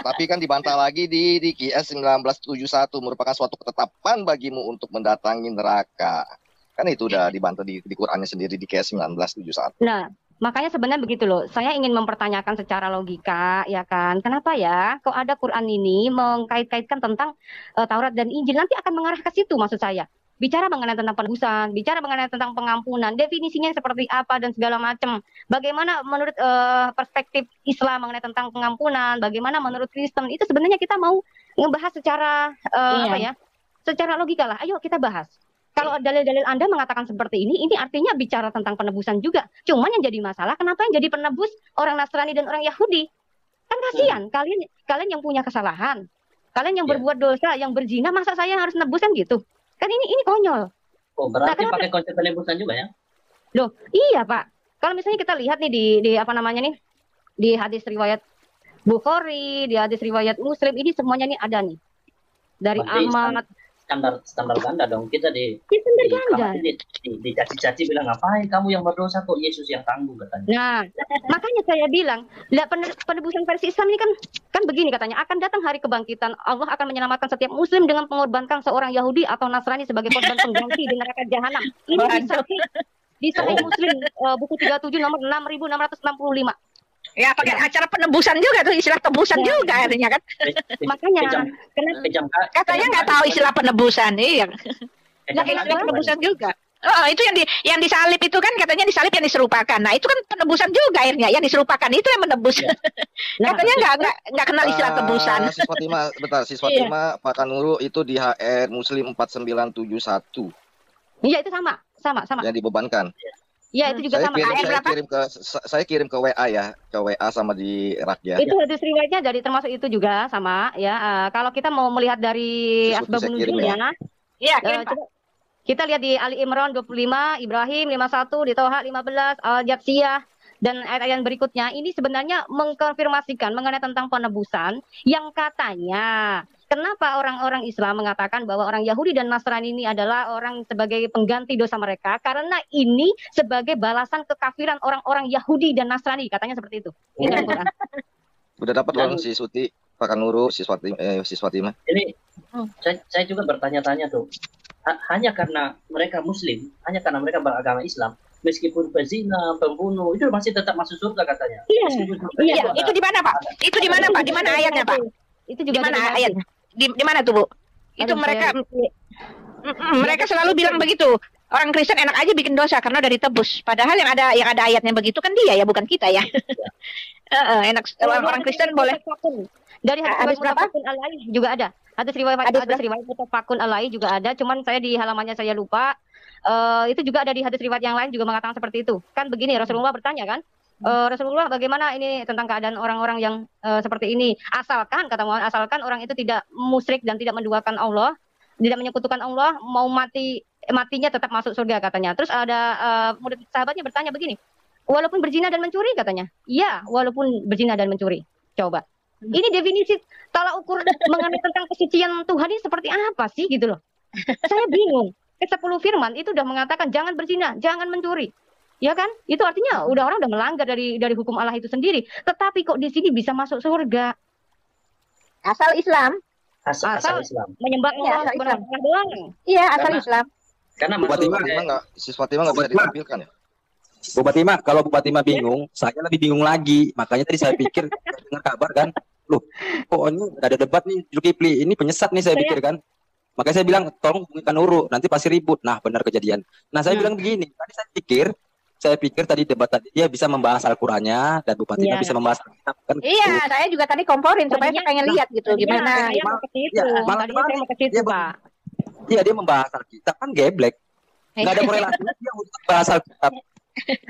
Tapi kan dibantah lagi di QS 1971 merupakan suatu ketetapan bagimu untuk mendatangi neraka. Kan itu udah dibantah di Qur'annya sendiri di QS 1971. Nah, makanya sebenarnya begitu loh, saya ingin mempertanyakan secara logika, ya kan, kenapa ya kok ada Quran ini mengkait-kaitkan tentang Taurat dan Injil, nanti akan mengarah ke situ maksud saya. Bicara mengenai tentang penebusan, bicara mengenai tentang pengampunan, definisinya seperti apa dan segala macam. Bagaimana menurut perspektif Islam mengenai tentang pengampunan, bagaimana menurut Kristen, itu sebenarnya kita mau ngebahas secara secara logika lah, ayo kita bahas. Kalau dalil-dalil Anda mengatakan seperti ini artinya bicara tentang penebusan juga. Cuman yang jadi masalah, kenapa yang jadi penebus orang Nasrani dan orang Yahudi? Kan kasihan, kalian yang punya kesalahan, kalian yang berbuat dosa, yang berzina, masa saya harus nebus kan gitu? Kan ini konyol. Oh, berarti pakai konsep penebusan juga ya? Loh, iya Pak. Kalau misalnya kita lihat nih di apa namanya nih, di hadis riwayat Bukhari, di hadis riwayat Muslim, ini semuanya nih ada nih. Dari Ahmad. Standar ganda dong, kita dicaci-caci bilang ngapain kamu yang berdosa kok Yesus yang tanggung katanya. Nah, makanya saya bilang, penebusan versi Islam ini kan begini katanya, akan datang hari kebangkitan, Allah akan menyelamatkan setiap muslim dengan mengorbankan seorang Yahudi atau Nasrani sebagai korban pengganti di neraka jahanam. Ini di Sahih Muslim buku 37 nomor 6665. Ya pakai acara penebusan juga tuh, istilah tebusan juga artinya kan. Makanya katanya nggak tahu istilah penebusan, iya. Nggak istilah penebusan juga. Oh, itu yang disalib itu kan katanya disalib yang diserupakan. Nah, itu kan penebusan juga akhirnya, yang diserupakan itu yang menebus. Katanya nggak kenal istilah tebusan. Siswa Tima Pak Kanuru itu di HR Muslim 4971. Iya, itu sama. Yang dibebankan. Ya, itu juga sama. Saya kirim ke WA ya, ke WA sama di rak ya. Itu hadis riwayatnya dari termasuk itu juga sama ya. Kalau kita mau melihat dari asbabun nuzulnya, kita lihat di Ali Imran 25, Ibrahim 51, di Toha 15, Al-Jatsiyah dan ayat-ayat berikutnya. Ini sebenarnya mengkonfirmasikan mengenai tentang penebusan yang katanya kenapa orang-orang Islam mengatakan bahwa orang Yahudi dan Nasrani ini adalah orang sebagai pengganti dosa mereka? Karena ini sebagai balasan kekafiran orang-orang Yahudi dan Nasrani, katanya seperti itu. Udah dapat belum si Suti, Pak Kanuru, siswa Tima? Ini saya juga bertanya-tanya tuh. Hanya karena mereka Muslim, hanya karena mereka beragama Islam, meskipun pezina, pembunuh itu masih tetap masuk surga katanya. Iya. Meskipun surga Iya. itu ada. Itu di mana, Pak? Itu di mana, Pak? Di mana ayatnya, Pak? Itu Di juga mana ada ayatnya? Di mana tuh, Bu? Itu Aduh, mereka saya- mereka selalu bilang begitu. Orang Kristen enak aja bikin dosa karena udah ditebus. Padahal yang ada ayatnya begitu kan dia ya, bukan kita ya. Enak orang Kristen boleh. Dari Hadis hadis berapa? riwayat Mutafakun alaih juga ada. Hadis riwayat Mutafakun alaih juga ada. Cuman saya di halamannya saya lupa. Itu juga ada di hadis riwayat yang lain juga mengatakan seperti itu. Kan begini Rasulullah bertanya kan, Rasulullah bagaimana ini tentang keadaan orang-orang yang seperti ini? Asalkan kata Muhammad, asalkan orang itu tidak musyrik dan tidak menduakan Allah, tidak menyekutukan Allah, mau matinya tetap masuk surga katanya. Terus ada murid sahabatnya bertanya begini, walaupun berzina dan mencuri katanya. Iya, walaupun berzina dan mencuri. Coba. Ini definisi tolak ukur mengenai tentang kesucian Tuhan ini seperti apa sih gitu loh. Saya bingung. Ke-10 firman itu udah mengatakan jangan berzina, jangan mencuri. Ya kan? Itu artinya orang udah melanggar dari hukum Allah itu sendiri. Tetapi kok di sini bisa masuk surga? Asal Islam. Asal Islam. Menyembah Iya, Allah asal Islam. sebenarnya doang. Iya, asal Karena- Islam. Karena Bu Fatimah, Sis Fatimah nggak bisa ditampilkan ya? Bu Fatimah, kalau Bu Fatimah bingung, saya lebih bingung lagi. Makanya tadi saya pikir dengar kabar kan, loh, kok ini ada debat nih Zulkifli, ini penyesat nih saya pikir kan. Makanya saya bilang tolong hubungi Kak Nurul, nanti pasti ribut. Nah, benar kejadian. Nah, saya bilang begini, tadi saya pikir tadi debat tadi dia bisa membahas Al-Qur'annya dan Bu Fatimah Iya. bisa membahas Alkitab kan. Iya, saya juga tadi komporin supaya saya pengen lihat gitu gimana. Tadinya mau ke situ. Ya, malah Tadinya saya mau ke situ, dia Pak. Iya, dia membahas Alkitab kan geblek. Nggak ada korelasinya dia untuk bahas Alkitab.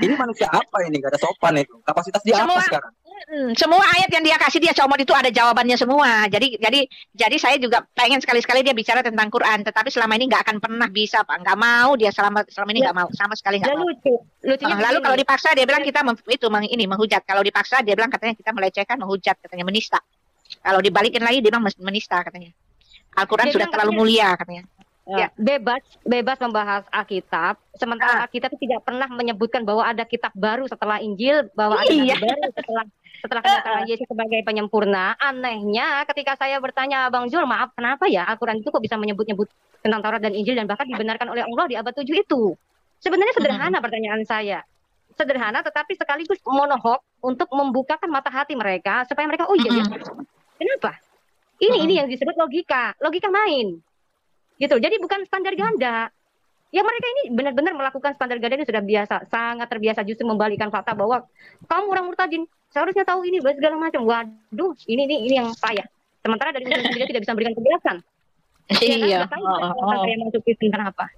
Ini manusia apa ini? Nggak ada sopan itu. Kapasitas dia apa Semua- sekarang? Semua ayat yang dia kasih dia comot itu ada jawabannya semua. Jadi saya juga pengen sekali-sekali dia bicara tentang Quran, tetapi selama ini nggak akan pernah bisa, Pak. Nggak mau dia selama ini Ya. nggak mau, sama sekali nggak Dan mau. lucunya Lalu begini. kalau dipaksa dia bilang kita menghujat. Kalau dipaksa dia bilang katanya kita melecehkan, menghujat, katanya menista. Kalau dibalikin lagi dia bilang menista katanya. Al-Quran Dia sudah bilang terlalu katanya- mulia katanya. Ya, bebas membahas Alkitab, sementara Alkitab tidak pernah menyebutkan bahwa ada kitab baru setelah Injil, bahwa ada nabi Iya. baru setelah kedatangan Yesus sebagai penyempurna. Anehnya ketika saya bertanya Bang Zul, maaf kenapa ya Al-Quran itu kok bisa menyebut-nyebut tentang Taurat dan Injil dan bahkan dibenarkan oleh Allah di abad 7 itu? Sebenarnya sederhana pertanyaan saya. Sederhana tetapi sekaligus monohok untuk membukakan mata hati mereka supaya mereka oh iya ya. Kenapa? Ini yang disebut logika main. Gitu. Jadi bukan standar ganda. Ya mereka ini benar-benar melakukan standar ganda ini sudah biasa, sangat terbiasa justru membalikkan fakta bahwa kamu orang murtadin seharusnya tahu ini segala macam. Waduh, ini yang payah. Sementara dari Muslim sendiri tidak bisa memberikan penjelasan. Iya. Saya masuk Kristen kenapa?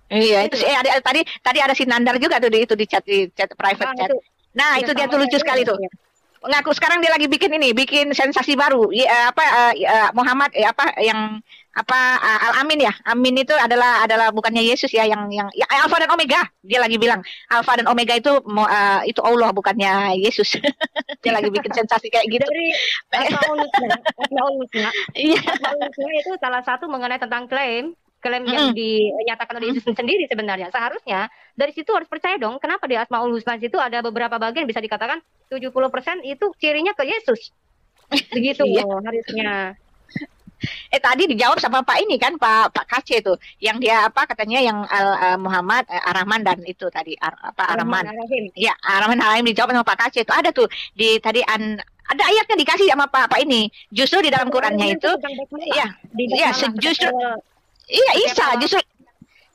Iya, itu sih ada tadi ada si Nandar juga tuh di chat private chat. Nah, itu dia tuh lucu sekali tuh. Ngaku sekarang dia lagi bikin sensasi baru. Muhammad Al-Amin ya. Amin itu adalah bukannya Yesus ya yang Alfa dan Omega. Dia lagi bilang Alfa dan Omega itu Allah bukannya Yesus. Dia lagi bikin sensasi kayak gitu. Dari Asmaul Husna. Iya. Asmaul Husna itu salah satu mengenai tentang klaim yang dinyatakan oleh Yesus sendiri sebenarnya. Seharusnya dari situ harus percaya dong. Kenapa di Asmaul Husna itu ada beberapa bagian bisa dikatakan 70% itu cirinya ke Yesus. Begitu harusnya. Tadi dijawab sama Pak ini kan Pak KC itu yang dia katanya yang Muhammad Ar-Rahman dan itu tadi Ar-Rahman. Ya, Ar-Rahman Ar-Rahim dijawab sama Pak KC itu ada tuh ada ayatnya dikasih sama Pak ini. Justru di dalam Qurannya itu justru Isa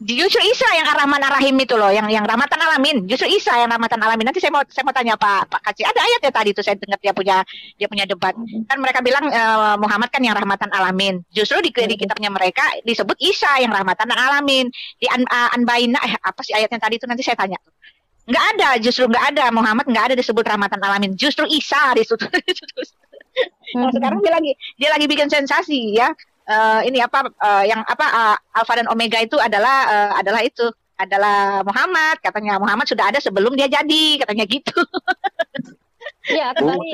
justru Isa yang Ar-Rahman Ar-Rahim itu loh, yang rahmatan alamin. Justru Isa yang rahmatan alamin. Nanti saya mau tanya Pak Kaci. Ada ayatnya tadi itu saya dengar dia punya debat. Kan mereka bilang Muhammad kan yang rahmatan alamin. Justru di kitabnya mereka disebut Isa yang rahmatan alamin. Di Anbaina apa sih ayatnya tadi itu nanti saya tanya. Justru nggak ada Muhammad nggak ada disebut rahmatan alamin. Justru Isa disebut. Nah, sekarang dia lagi bikin sensasi ya. Alfa dan Omega itu adalah Muhammad, katanya Muhammad sudah ada sebelum dia jadi, katanya gitu. Iya, kembali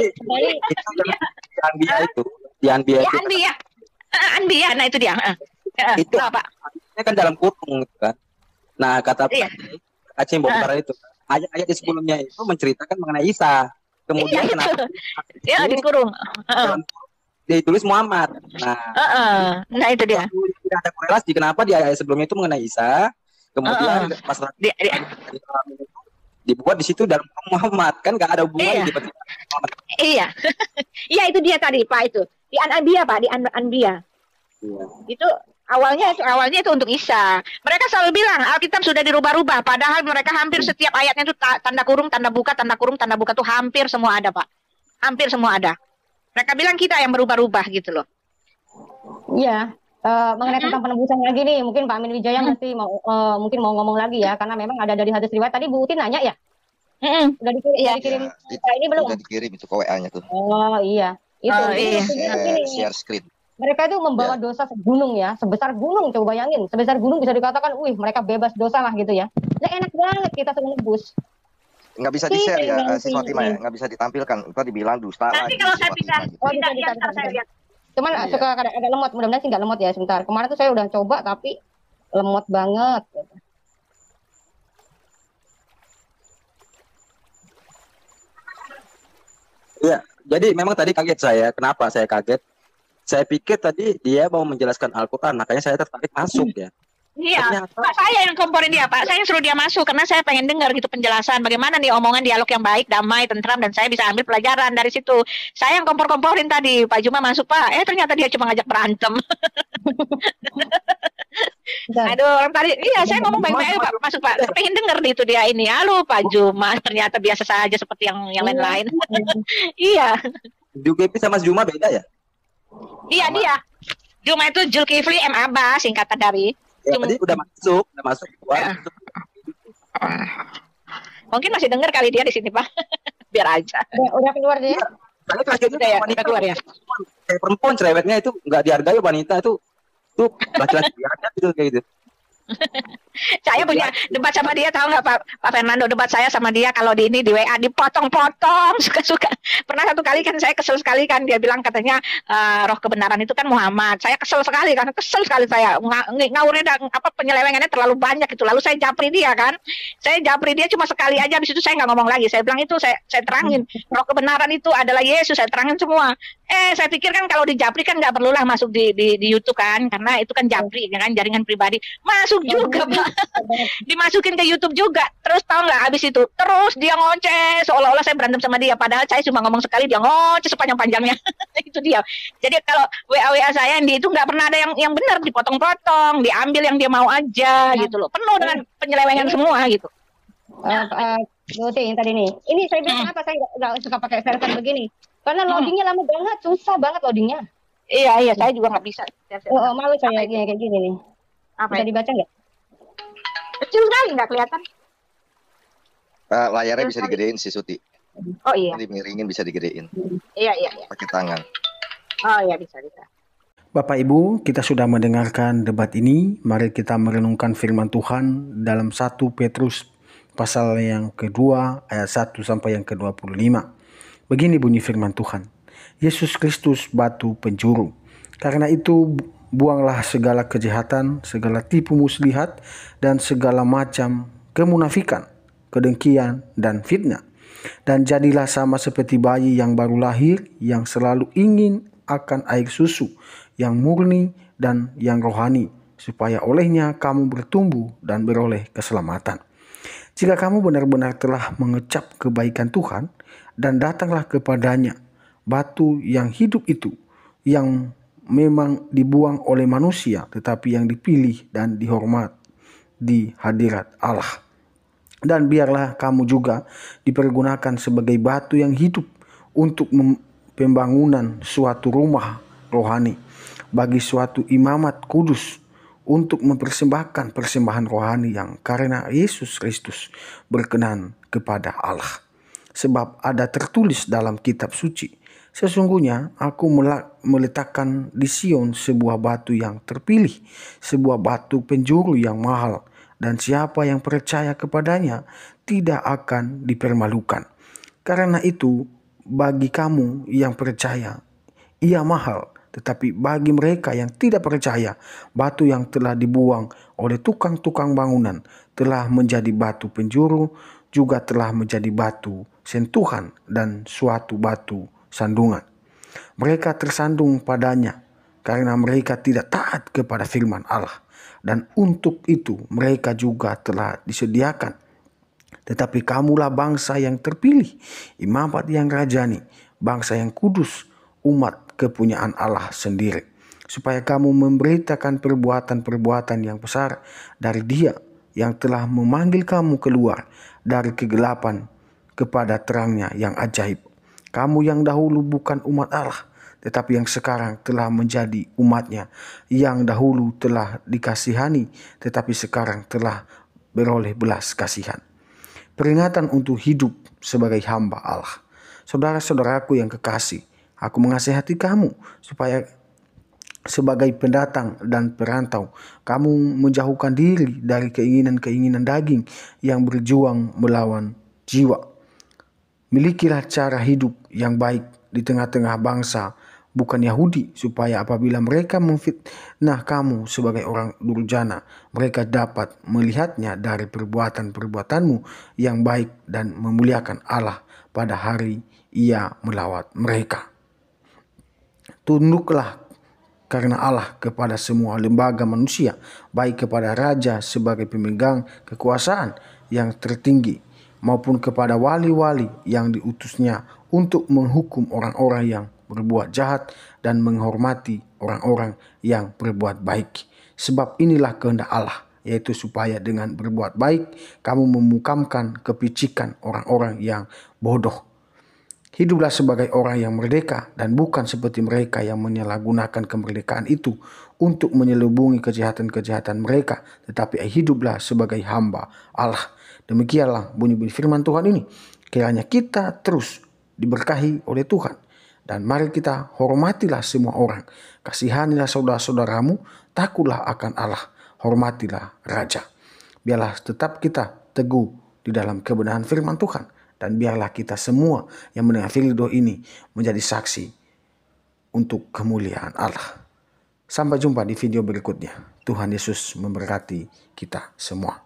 Di Anbiya nah itu dia. Itu apa? Ini kan dalam kurung gitu kan. Nah, kata Aceh bongkar itu. Ayat-ayat di sebelumnya itu menceritakan mengenai Isa. Kemudian kenapa? Ya, dikurung. Dia tulis Muhammad. Nah itu dia. Tidak ada korelasi kenapa di ayat sebelumnya itu mengenai Isa. Kemudian pas dibuat di situ dalam Muhammad, kan nggak ada hubungannya Iya. tiba-tiba. Iya. Iya, itu dia tadi Pak, itu di An-Anbiya Pak, di An-Anbiya Iya. itu awalnya itu untuk Isa. Mereka selalu bilang Alkitab sudah dirubah-rubah, padahal mereka hampir setiap ayatnya itu tanda kurung, tanda buka, tanda kurung, tanda buka tuh hampir semua ada Pak, hampir semua ada. Mereka bilang kita yang berubah-ubah gitu loh. Iya. Mengenai tentang penebusan lagi nih, mungkin Pak Amin Wijaya masih mungkin mau ngomong lagi ya, karena memang ada dari hadis riwayat tadi Bu Utin nanya ya. Udah dikirim Ya, ini belum? udah dikirim itu ke WA-nya tuh. Oh iya. Itu Oh, iya. Share screen. mereka itu membawa dosa segunung ya, sebesar gunung, coba bayangin, sebesar gunung bisa dikatakan, wih mereka bebas dosa lah gitu ya. Nah, enak banget kita menebus. Nggak bisa di-share ya, Iya, Sis Fatima ya, nggak bisa ditampilkan. Itu dibilang dusta Nanti lagi. kalau Sis saya Fatima gitu. Oh, pindah bisa, ntar saya bisa. lihat. Cuman Iya. suka agak lemot, mudah-mudahan sih nggak lemot ya sebentar. Kemarin tuh saya udah coba tapi lemot banget. Iya, jadi memang tadi kaget saya. Kenapa saya kaget? Saya pikir tadi dia mau menjelaskan Al-Quran, makanya saya tertarik masuk ya. Iya, Ternyata Pak, saya yang komporin dia, Pak. Saya yang suruh dia masuk karena saya pengen dengar gitu penjelasan bagaimana nih omongan dialog yang baik, damai, tentram, dan saya bisa ambil pelajaran dari situ. Saya yang kompor-komporin tadi, Pak Juma masuk, Pak. Ternyata dia cuma ngajak berantem. Aduh, orang tadi, iya saya ngomong baik-baik, Pak. Masuk, Pak. Saya pengen dengar itu dia ini. Halo, Pak Juma. Ternyata biasa saja seperti yang lain-lain. Iya, Zulkifli sama Juma beda ya? iya dia. Juma itu Zulkifli M. Abbas, singkatan dari. Ya, tadi udah masuk. Wah, Mungkin masih dengar kali dia di sini, Pak. Biar aja. Udah keluar dia. saya kagetnya Udah ya, wanita udah keluar ya. kayak perempuan cerewetnya itu nggak dihargai wanita itu tuh laki-laki dihargai gitu kayak gitu. Saya punya debat sama dia, tahu nggak Pak Fernando, debat saya sama dia kalau di ini di WA dipotong-potong suka-suka. Pernah satu kali kan saya kesel sekali kan, dia bilang katanya roh kebenaran itu kan Muhammad. Saya kesel sekali kan, saya ngawurnya apa penyelewengannya terlalu banyak itu. Lalu saya japri dia kan, saya japri dia cuma sekali aja, habis itu saya nggak ngomong lagi. Saya bilang itu saya terangin roh kebenaran itu adalah Yesus, saya terangin semua. Saya pikir kan kalau di japri kan nggak perlulah masuk di YouTube kan, karena itu kan japri ya kan, jaringan pribadi. Masuk juga Pak, dimasukin ke YouTube juga. Terus tahu nggak habis itu terus dia ngoceh seolah-olah saya berantem sama dia, padahal saya cuma ngomong sekali dia ngoceh sepanjang-panjangnya. Itu dia. Jadi kalau WA saya yang di itu nggak pernah ada yang benar, dipotong-potong, diambil yang dia mau aja gitu loh, penuh dengan penyelewengan semua gitu. Yang tadi nih, ini saya bilang kenapa saya nggak suka pakai server begini, karena loadingnya lama banget, susah banget loadingnya. Iya saya juga nggak bisa. Malu saya kayak gini nih. Apa Bisa ya? dibaca nggak? Kecil sekali nggak kelihatan. Layarnya bisa digedein sih Suti. Oh iya. Dimiringin bisa digedein. Iya. Pakai tangan. Oh iya bisa. Bapak Ibu, kita sudah mendengarkan debat ini. Mari kita merenungkan firman Tuhan dalam 1 Petrus pasal yang kedua ayat 1 sampai yang ke-25. Begini bunyi firman Tuhan. Yesus Kristus batu penjuru. Karena itu buanglah segala kejahatan, segala tipu muslihat, dan segala macam kemunafikan, kedengkian, dan fitnah. Dan jadilah sama seperti bayi yang baru lahir, yang selalu ingin akan air susu, yang murni dan yang rohani, supaya olehnya kamu bertumbuh dan beroleh keselamatan. Jika kamu benar-benar telah mengecap kebaikan Tuhan, dan datanglah kepadanya, batu yang hidup itu, yang memang dibuang oleh manusia, tetapi yang dipilih dan dihormat di hadirat Allah. Dan biarlah kamu juga dipergunakan sebagai batu yang hidup untuk pembangunan suatu rumah rohani, bagi suatu imamat kudus, untuk mempersembahkan persembahan rohani yang karena Yesus Kristus berkenan kepada Allah. Sebab ada tertulis dalam kitab suci, sesungguhnya aku meletakkan di Sion sebuah batu yang terpilih, sebuah batu penjuru yang mahal, dan siapa yang percaya kepadanya tidak akan dipermalukan. Karena itu, bagi kamu yang percaya, ia mahal, tetapi bagi mereka yang tidak percaya, batu yang telah dibuang oleh tukang-tukang bangunan telah menjadi batu penjuru, juga telah menjadi batu sentuhan dan suatu batu sandungan. Mereka tersandung padanya karena mereka tidak taat kepada firman Allah, dan untuk itu mereka juga telah disediakan Tetapi kamulah bangsa yang terpilih, imamat yang rajani, bangsa yang kudus, umat kepunyaan Allah sendiri, supaya kamu memberitakan perbuatan-perbuatan yang besar dari Dia yang telah memanggil kamu keluar dari kegelapan kepada terangnya yang ajaib. Kamu yang dahulu bukan umat Allah, tetapi yang sekarang telah menjadi umatnya, yang dahulu telah dikasihani, tetapi sekarang telah beroleh belas kasihan. Peringatan untuk hidup sebagai hamba Allah. Saudara-saudaraku yang kekasih, aku menasihati kamu supaya sebagai pendatang dan perantau, kamu menjauhkan diri dari keinginan-keinginan daging yang berjuang melawan jiwa. Milikilah cara hidup yang baik di tengah-tengah bangsa bukan Yahudi, supaya apabila mereka memfitnah kamu sebagai orang durjana, mereka dapat melihatnya dari perbuatan-perbuatanmu yang baik dan memuliakan Allah pada hari Ia melawat mereka. Tunduklah karena Allah kepada semua lembaga manusia, baik kepada raja sebagai pemegang kekuasaan yang tertinggi, maupun kepada wali-wali yang diutusnya untuk menghukum orang-orang yang berbuat jahat dan menghormati orang-orang yang berbuat baik. Sebab inilah kehendak Allah, yaitu supaya dengan berbuat baik kamu memukamkan kepicikan orang-orang yang bodoh. Hiduplah sebagai orang yang merdeka dan bukan seperti mereka yang menyalahgunakan kemerdekaan itu untuk menyelubungi kejahatan-kejahatan mereka, tetapi hiduplah sebagai hamba Allah. Demikianlah bunyi-bunyi firman Tuhan ini. Kiranya kita terus diberkahi oleh Tuhan. Dan mari kita hormatilah semua orang. Kasihanilah saudara-saudaramu, takutlah akan Allah, hormatilah Raja. Biarlah tetap kita teguh di dalam kebenaran firman Tuhan. Dan biarlah kita semua yang mendengar video ini menjadi saksi untuk kemuliaan Allah. Sampai jumpa di video berikutnya. Tuhan Yesus memberkati kita semua.